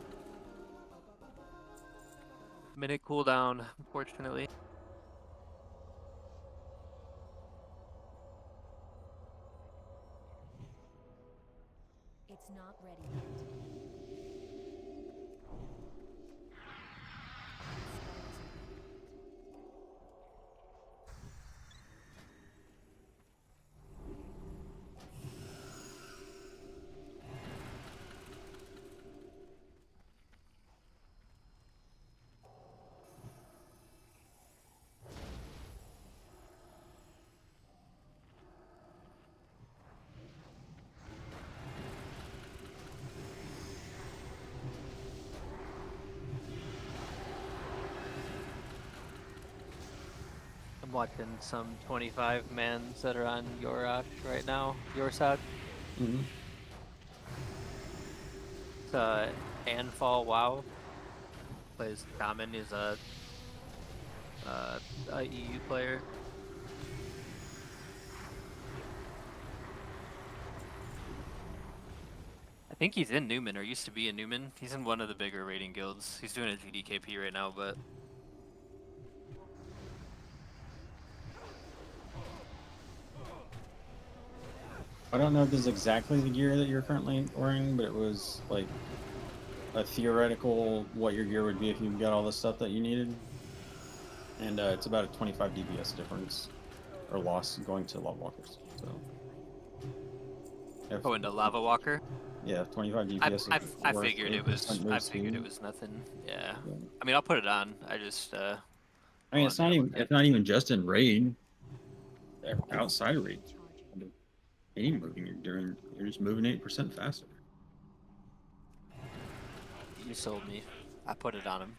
Minute cooldown, unfortunately. It's not ready yet. I'm watching some 25 mans that are on Yorosh right now. Yorsad. Mm-hmm. It's Anfall WoW. Plays Shaman. Is a EU player. I think he's in Newman, or used to be in Newman. He's in one of the bigger raiding guilds. He's doing a GDKP right now, but... I don't know if this is exactly the gear that you're currently wearing, but it was like a theoretical what your gear would be if you got all the stuff that you needed. And it's about a 25 DPS difference or loss going to Lava Walkers. So. Oh, into Lava Walker? Yeah, 25 DPS. I figured it was. I figured it was nothing. Yeah. I mean, I'll put it on. I just. I mean, it's not even. It's not even just in raid. Outside of raid, any moving you're just moving 8% faster. You sold me. I put it on him.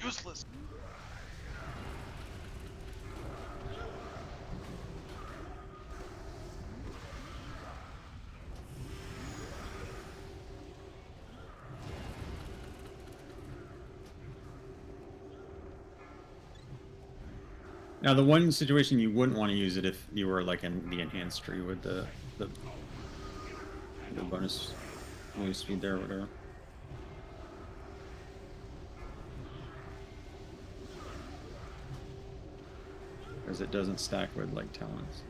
Useless. Now, the one situation you wouldn't want to use it if you were like in the enhanced tree with the bonus move speed there or whatever. Because it doesn't stack with like talents.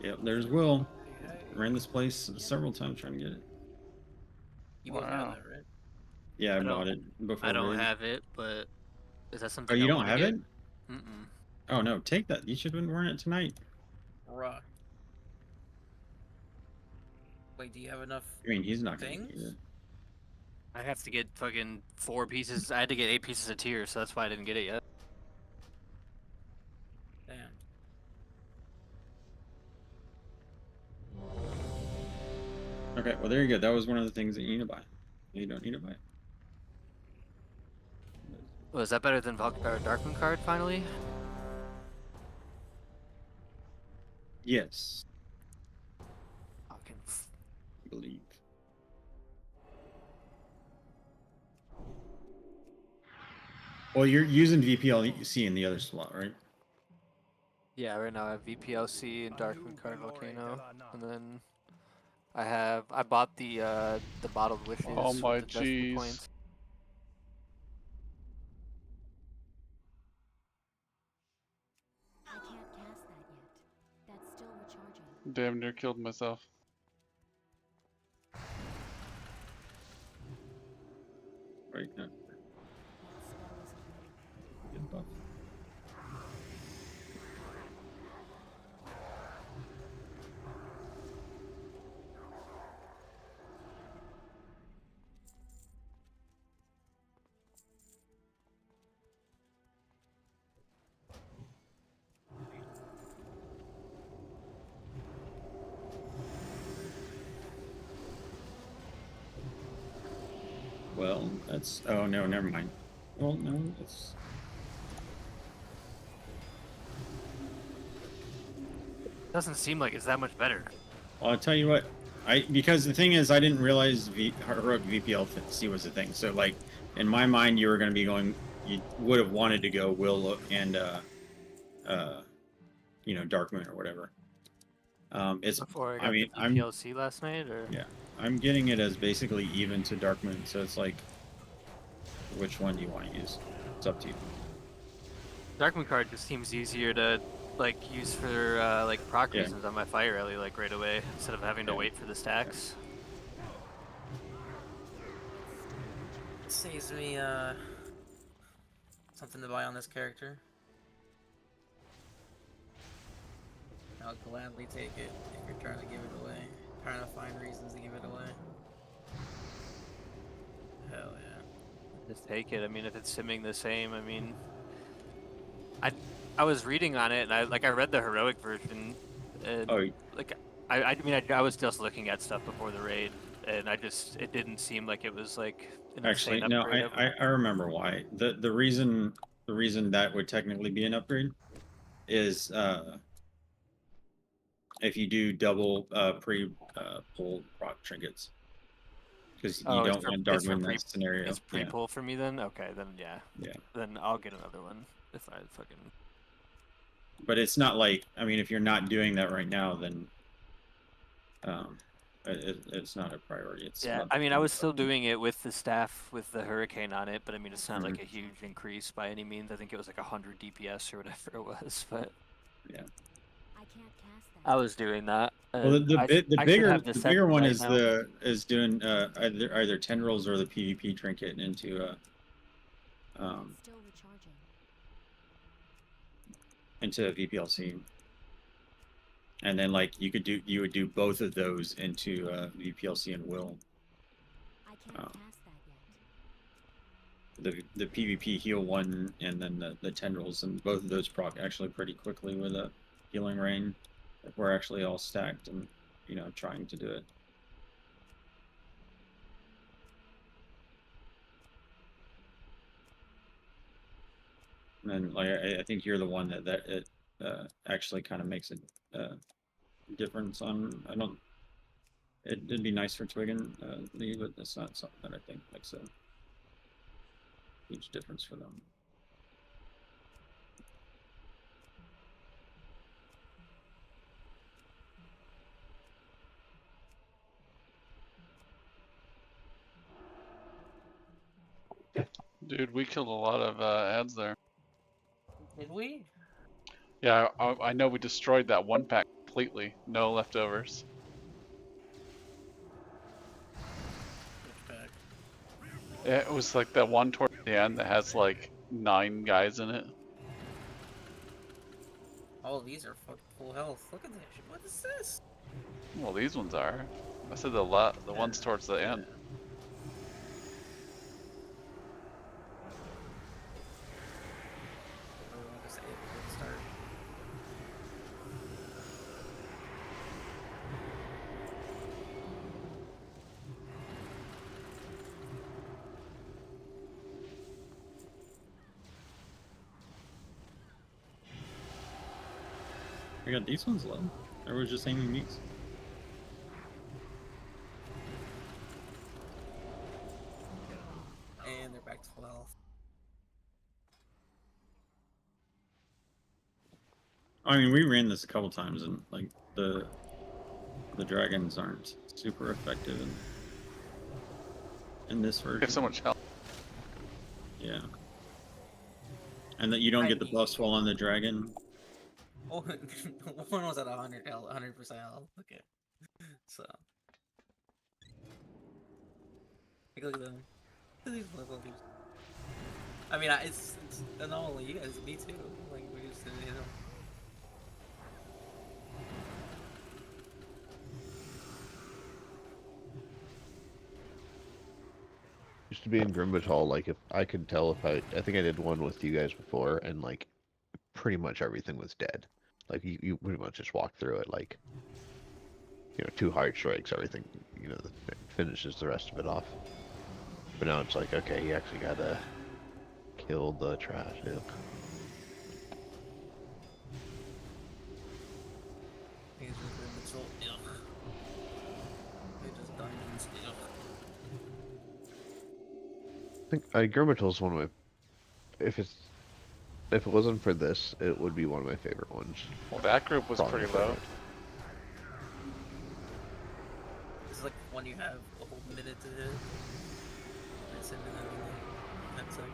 Yep, there's Will. Ran this place several times trying to get it. You both have that, right? Yeah, I bought it before. I don't raid. have it, but is that something? Oh, you I don't wanna have get? it? Mm-mm. Oh no, take that. You should have been wearing it tonight. Right. Wait, do you have enough? I mean, he's not gonna things? get it. I have to get fucking 4 pieces. I had to get 8 pieces of tier, so that's why I didn't get it yet. Damn. Okay, well there you go. That was one of the things that you need to buy. You don't need to buy it. Was that better than Darkmoon card finally? Yes. Fucking. I believe. Well, you're using VPLC in the other slot, right? Yeah, right now I have VPLC and Darkmoon card Volcano, and then I bought the bottled wishes. Oh my with the Destiny jeez. points. I can't cast that yet. That's still recharging. Damn near killed myself. Right now. Good buff. Well, that's... Oh, no, never mind. Well, no, it's... Doesn't seem like it's that much better. Well, I'll tell you what. Because the thing is, I didn't realize Heroic VPLC was a thing. So, like, in my mind, you were going to be going... You would have wanted to go Will and, you know, Darkmoon or whatever. It's... Before I got mean, the VPLC last night, or? Yeah. I'm getting it as basically even to Darkmoon, so it's like, which one do you want to use? It's up to you. Darkmoon card just seems easier to like use for like proc reasons on my fire rally like right away instead of having to wait for the stacks. It saves me something to buy on this character. I'll gladly take it if you're trying to give it away. Trying to find reasons to give it away. Hell yeah. Just take it. I mean, if it's simming the same, I mean, I was reading on it, and I read the heroic version, and like I was just looking at stuff before the raid, and it didn't seem like it was like an Actually, insane no, upgrade. I remember why. The reason that would technically be an upgrade is if you do double pull proc trinkets. Because you don't want Darkmoon in that scenario. It's pre-pull for me then? Okay, then yeah. Yeah. Then I'll get another one if I fucking... But it's not like, I mean, if you're not doing that right now, then it's not a priority. It's yeah, I mean, I was still doing it with the staff with the Hurricane on it, but I mean, it's not like a huge increase by any means. I think it was like 100 DPS or whatever it was, but... Yeah. I was doing that. Well, the bigger one is doing either tendrils or the PvP trinket into VPLC, and then like you would do both of those into VPLC and Will. The PvP heal one and then the tendrils, and both of those proc actually pretty quickly with a healing rain. If we're actually all stacked and, you know, trying to do it. And like, I think you're the one that it actually kind of makes a difference on. It'd be nice for Twig and Lee, but that's not something that I think makes a huge difference for them. Dude, we killed a lot of ads there. Did we? Yeah, I know we destroyed that one pack completely. No leftovers. Which pack? It was like the one toward the end that has like 9 guys in it. All of these are fucking full health. Look at this. What is this? Well, these ones are. I said the ones towards the end. I got these ones low. Everyone's just aiming these. And they're back to full health. I mean, we ran this a couple times, and like the dragons aren't super effective in this version. They have so much health. Yeah. And that you don't get the buffs while on the dragon. Oh, one was at 100% health. Okay. So. Look at them. Look at these motherfuckers. I mean, it's anomaly. You guys, me too. Like, we just didn't hit them. Used to be in Grimbatal, like if I could tell if I think I did one with you guys before, and like pretty much everything was dead. Like you pretty much just walk through it, like, you know, 2 hard strikes, everything, you know, finishes the rest of it off. But now it's like, okay, you actually gotta kill the trash. Yeah. I think Grimbatal's one of my, if it wasn't for this, it would be one of my favorite ones. Well, that group was Probably pretty low. It's like one you have a whole minute to hit. That's it, and then that's like...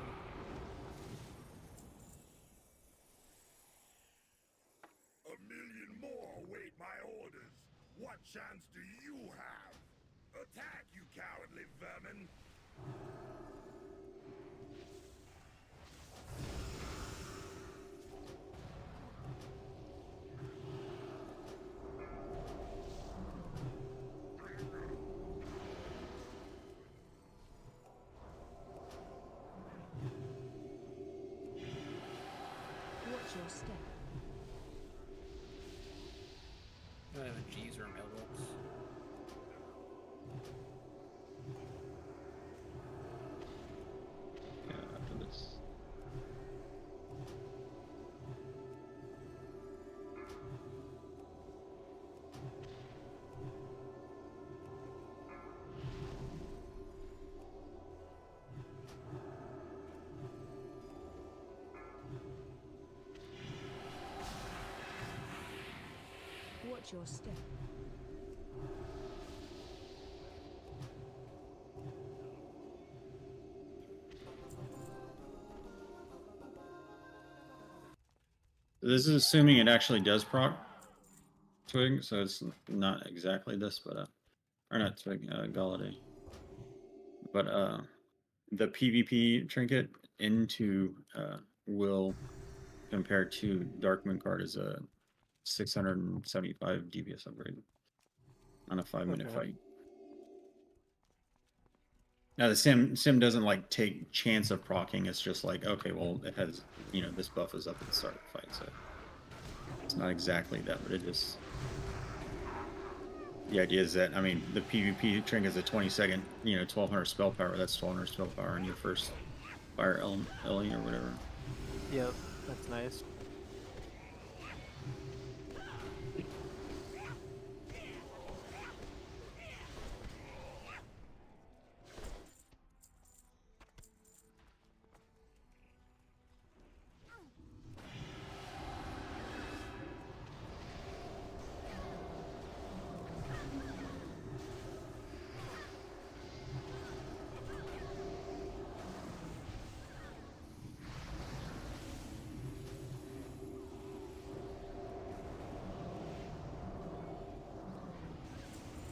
chance do you have? Attack, you cowardly vermin! Watch your step. I have a G's or a mailbox. Yeah, after this. Watch your step. This is assuming it actually does proc Twig, so it's not exactly this, but or not Twig, Galladay. But the PvP trinket into will compared to Darkmoon card is a 675 DPS upgrade on a 5-minute fight. Now the sim doesn't like take chance of proccing. It's just like, okay, well it has, you know, this buff is up at the start of the fight, so it's not exactly that, but it is. The idea is that, I mean, the PvP trinket is a 20-second, you know, 1200 spell power. That's 1200 spell power in your first fire element or whatever. Yep, that's nice.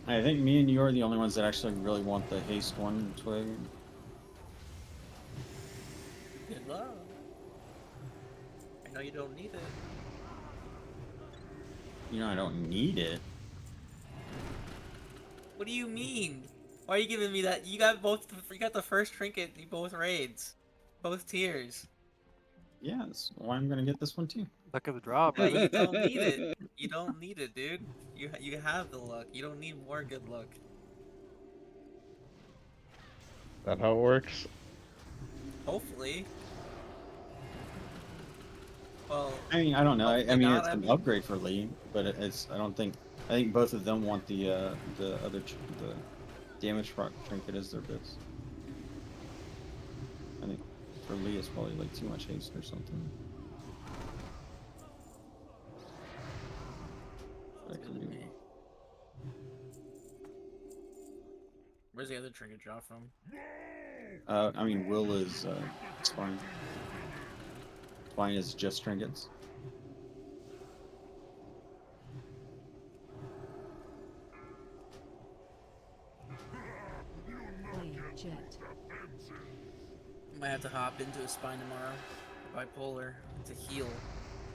I think me and you are the only ones that actually really want the haste one twig. Good luck. I know you don't need it. You know, I don't need it. What do you mean? Why are you giving me that? You got both. You got the first trinket in both raids, both tiers. Yeah, that's why I'm gonna get this one too. Look at the draw, Yeah, brother. you don't need it. You don't need it, dude. You have the luck. You don't need more good luck. That how it works? Hopefully. Well, I mean, I don't know. I mean, not it's an every- upgrade for Lee, but it's. I don't think. I think both of them want the other the damage proc trinket as their bits. I think for Lee it's probably like too much haste or something. That could be. Where's the other trinket drop from? I mean, Will is Spine. Spine is just trinkets. Blade jet. Might have to hop into a spine tomorrow. Bipolar to heal.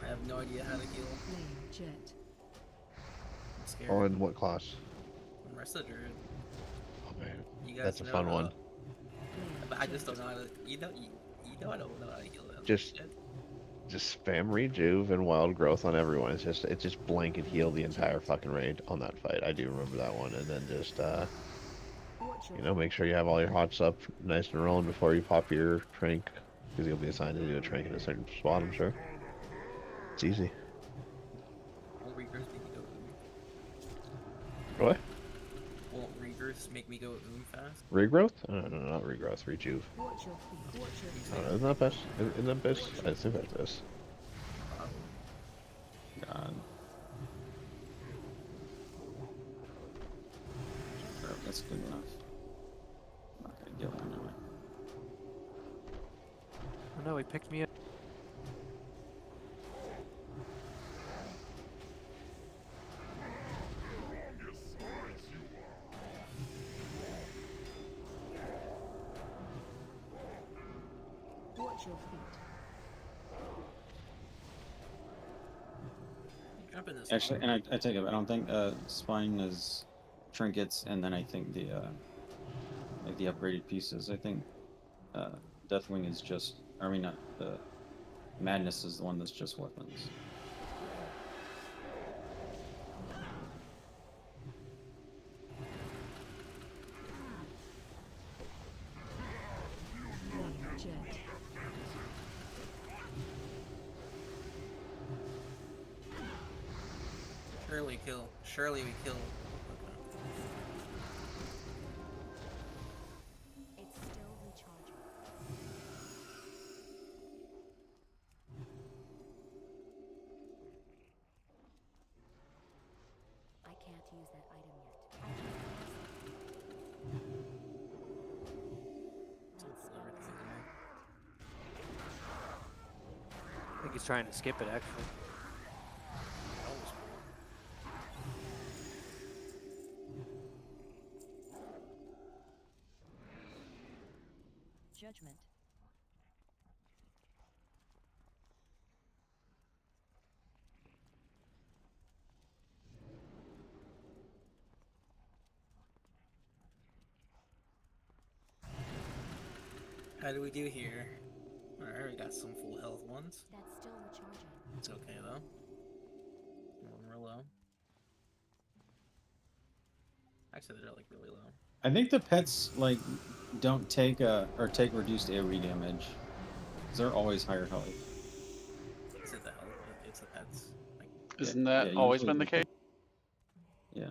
I have no idea how to heal. Blade jet. I'm scared. Oh, in what class? I'm Resta Druid. Oh man, You guys that's a know fun how- one. But I just don't know how to. You know I don't know how to heal them. Just spam rejuve and wild growth on everyone. It's just blanket heal the entire fucking raid on that fight. I do remember that one, and then just you know, make sure you have all your hots up nice and rolling before you pop your trink, because you'll be assigned to do a trink in a certain spot. I'm sure. It's easy. Won't regrowth make me go What? Won't regrowth make me go fast? Regrowth? No, not regrowth. Rejuve. Watch your feet. Watch your feet. I don't know, isn't that best? Isn't that best? I think that's best. God. Sure, that's good enough. I'm not gonna get one anyway. Oh no, he picked me up. at your feet. Jump in this. Actually, and I take it. I don't think spine is trinkets, and then I think the like the upgraded pieces. I think Deathwing is just. I mean, not the Madness is the one that's just weapons. Surely we kill. It's still recharging. I can't use that item yet. I think he's trying to skip it, actually. Judgment. How do we do here? Alright, we got some full health ones. That's still recharging. It's okay though. One real low. Actually, they're like really low. I think the pets like don't take or take reduced AoE damage. 'Cause they're always higher health. Is it the health? It's the pets. Like, Isn't that always been the case? Yeah.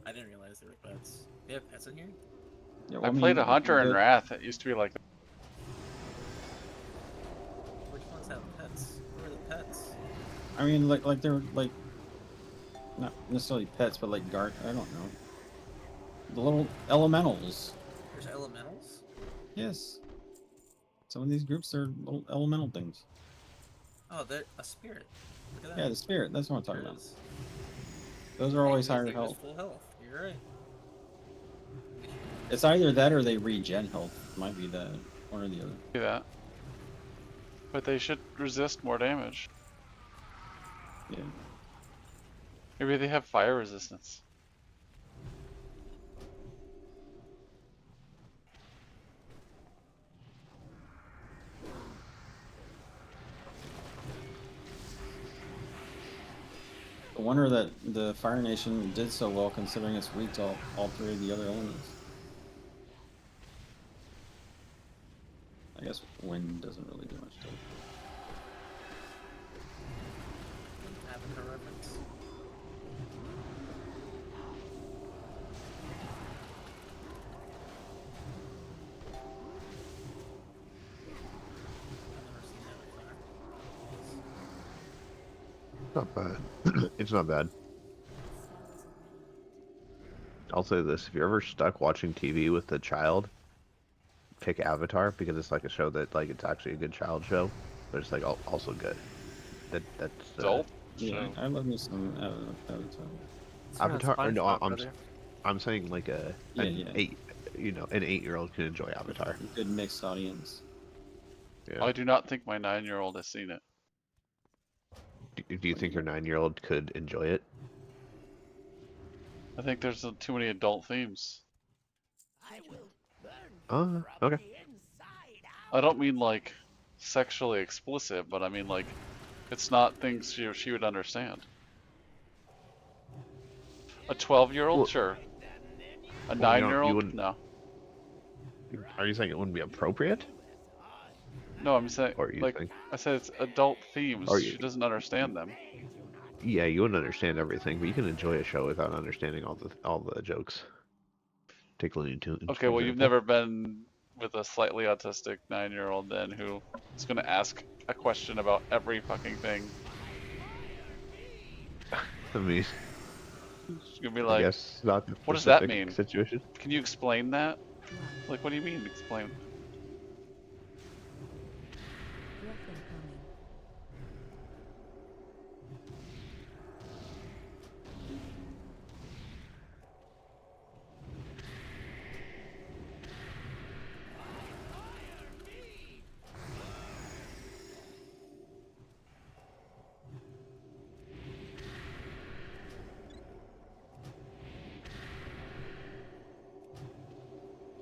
I didn't realize there were pets. They have pets in here? Yeah, I played a hunter in Wrath. It used to be like. Which ones have pets? Where are the pets? I mean, like they're like not necessarily pets, but like guard. I don't know. The little elementals. There's elementals? Yes. Some of these groups are little elemental things. Oh, they're a spirit. Look at that. Yeah, the spirit. That's what I'm talking There it about. is. Those are always Hey, higher they're just health. full health. You're right. It's either that or they regen health. Might be that, one or the other. Do that. But they should resist more damage. Yeah. Maybe they have fire resistance. I wonder that the Fire Nation did so well considering it's weak to all three of the other elements. I guess wind doesn't really do much to it. Avatar reference. Not bad. It's not bad. I'll say this: if you're ever stuck watching TV with a child, pick Avatar because it's like a show that like it's actually a good child show, but it's like also good. That's Adult? Yeah, I love me some Avatar. Or no, brother. I'm saying like an Yeah. 8-year-old can enjoy Avatar. Good mixed audience. Yeah. I do not think my 9-year-old has seen it. Do you think your 9-year-old could enjoy it? I think there's too many adult themes. Okay. I don't mean like sexually explicit, but I mean like it's not things she would understand. A 12-year-old, Well, sure. A well, you 9-year-old, wouldn't- no. Are you saying it wouldn't be appropriate? No, I'm saying Or you like think? I said it's adult themes. Or She you- doesn't understand them. Yeah, you wouldn't understand everything, but you can enjoy a show without understanding all the jokes. Take Looney Tunes. Okay, well you've never been with a slightly autistic 9-year-old then who is going to ask a question about every fucking thing. I mean, She's going to be I like, guess not the what does that specific mean? situation. Can you explain that? Like, what do you mean explain?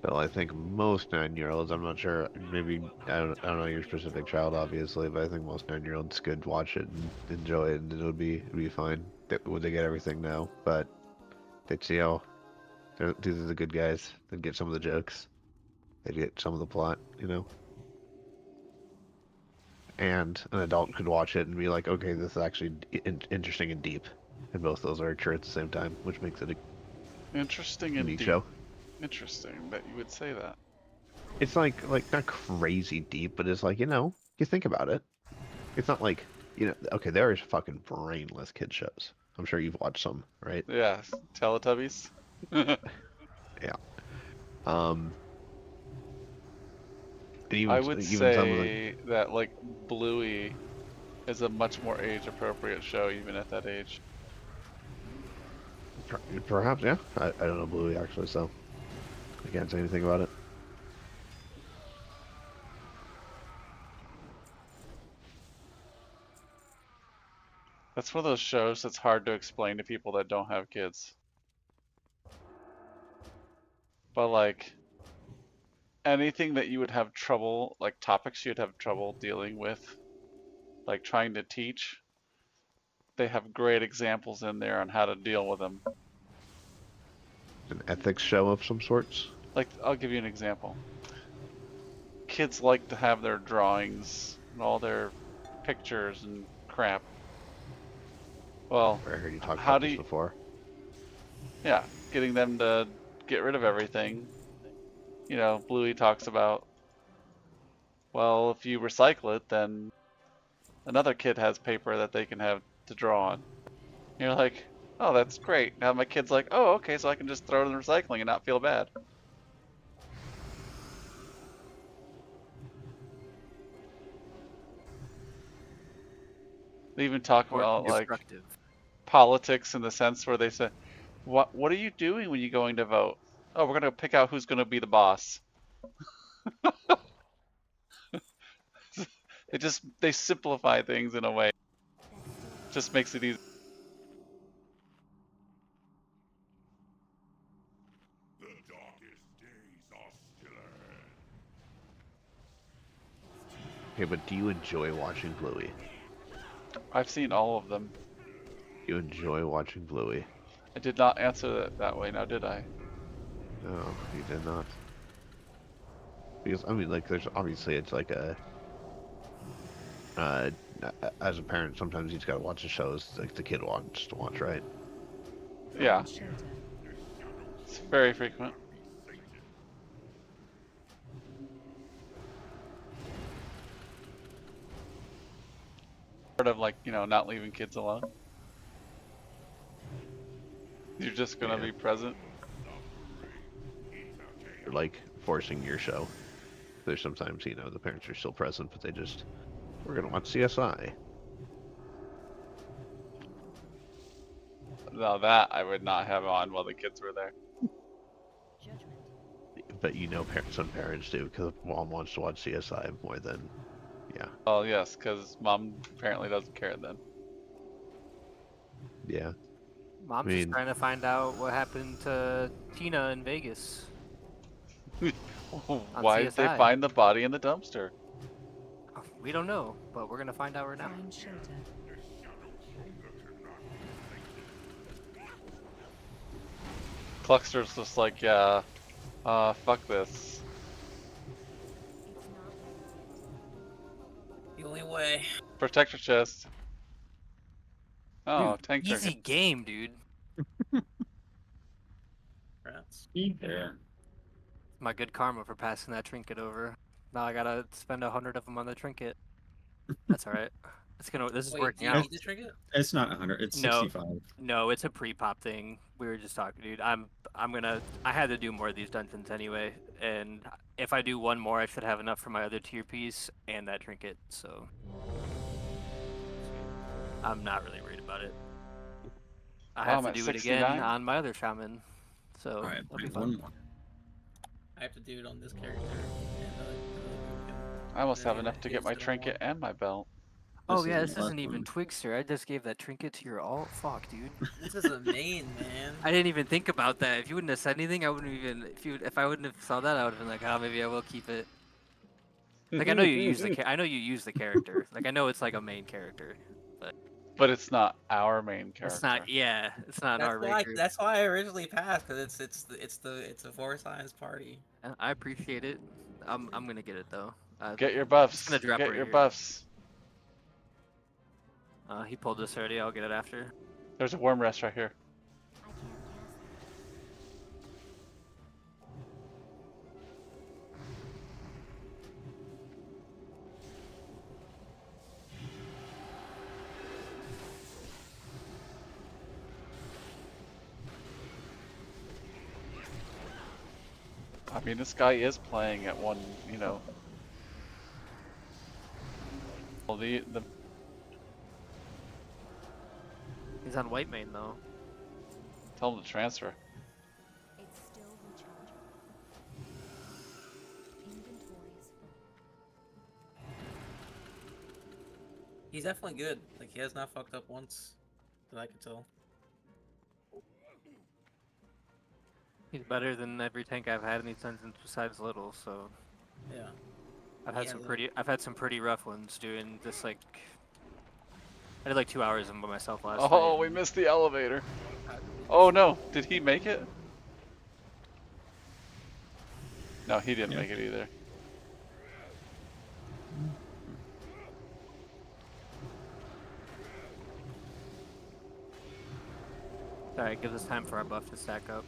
Well, I think most 9-year-olds, I'm not sure, maybe, I don't know your specific child, obviously, but I think most 9-year-olds could watch it and enjoy it, and it'd be fine. Would they get everything? No, but they'd see, oh, these are the good guys. They'd get some of the jokes. They'd get some of the plot, you know? And an adult could watch it and be like, okay, this is actually interesting and deep. And both those are true at the same time, which makes it a Interesting and unique deep. show. Interesting that you would say that. It's like not crazy deep, but it's like, you know, you think about it. It's not like, you know, okay, there is fucking brainless kid shows. I'm sure you've watched some, right? Yeah, Teletubbies. Yeah. And even, I would even some of the, say that like Bluey is a much more age-appropriate show even at that age. perhaps, yeah. I don't know Bluey actually, so I can't say anything about it. That's one of those shows that's hard to explain to people that don't have kids. But like anything that you would have trouble, like topics you'd have trouble dealing with, like trying to teach, they have great examples in there on how to deal with them. An ethics show of some sorts. Like, I'll give you an example. Kids like to have their drawings and all their pictures and crap. Well, I heard you talk how about do this you, before. yeah, getting them to get rid of everything. You know, Bluey talks about, well, if you recycle it, then another kid has paper that they can have to draw on. You're like, oh, that's great. Now my kid's like, oh, okay, so I can just throw it in the recycling and not feel bad. They even talk about like politics in the sense where they say, what are you doing when you're going to vote? Oh, we're gonna pick out who's gonna be the boss. They simplify things in a way. Just makes it easy. The darkest days are still ahead. Okay, but do you enjoy watching Bluey? I've seen all of them. You enjoy watching Bluey? I did not answer that way, now did I? No, you did not. Because I mean, like, there's obviously it's like a. As a parent, sometimes you just gotta watch the shows like the kid wants to watch, right? Yeah. It's very frequent. Part of like, you know, not leaving kids alone. You're just gonna be present. Or like forcing your show. There's sometimes, you know, the parents are still present, but they just, we're gonna watch CSI. No, that I would not have on while the kids were there. But you know, some parents do because mom wants to watch CSI more than, yeah. Oh yes, because mom apparently doesn't care then. Yeah. Mom's just trying to find out what happened to Tina in Vegas. Why did they find the body in the dumpster? We don't know, but we're gonna find out right now. Cluxter's just like, yeah, fuck this. The only way. Protector chest. Oh, Dude, tank easy trinket. game, dude. Rats. Yeah. My good karma for passing that trinket over. Now I gotta spend 100 of them on the trinket. That's all right. This is Wait, working do you out. need the trinket? It's not 100. It's 65. No, it's a pre-pop thing. We were just talking, dude. I had to do more of these dungeons anyway, and if I do one more, I should have enough for my other tier piece and that trinket. So I'm not really worried about it. I have to do it again on my other shaman. So All right, it'll be fun. one more. I have to do it on this character. I almost have enough to get my trinket and my belt. Oh yeah, is this the last isn't even one. Twigster. I just gave that trinket to your alt. Fuck, dude. This is a main, man. I didn't even think about that. If you wouldn't have said anything, I wouldn't even. If I wouldn't have saw that, I would have been like, oh, maybe I will keep it. Like I know you use the I know you use the character. Like I know it's like a main character, but it's not our main character. it's not. Yeah, it's not in our raid group. That's why I originally passed, because it's a 4 size party. I appreciate it. I'm gonna get it though. Get your It's buffs. gonna drop Get right your here. buffs. He pulled this already. I'll get it after. There's a worm rest right here. I mean, this guy is playing at one, you know. Well, the He's on white main though. tell him to transfer. It's still recharging. Inventory is full. He's definitely good. Like, he has not fucked up once, that I can tell. He's better than every tank I've had any time besides little. So Yeah. I've had Yeah, some the- pretty. I've had some pretty rough ones doing this. Like I did like 2 hours of them by myself last night. Oh, we missed the elevator. Oh no, did he make it? No, he didn't make it either. Alright, give us time for our buff to stack up.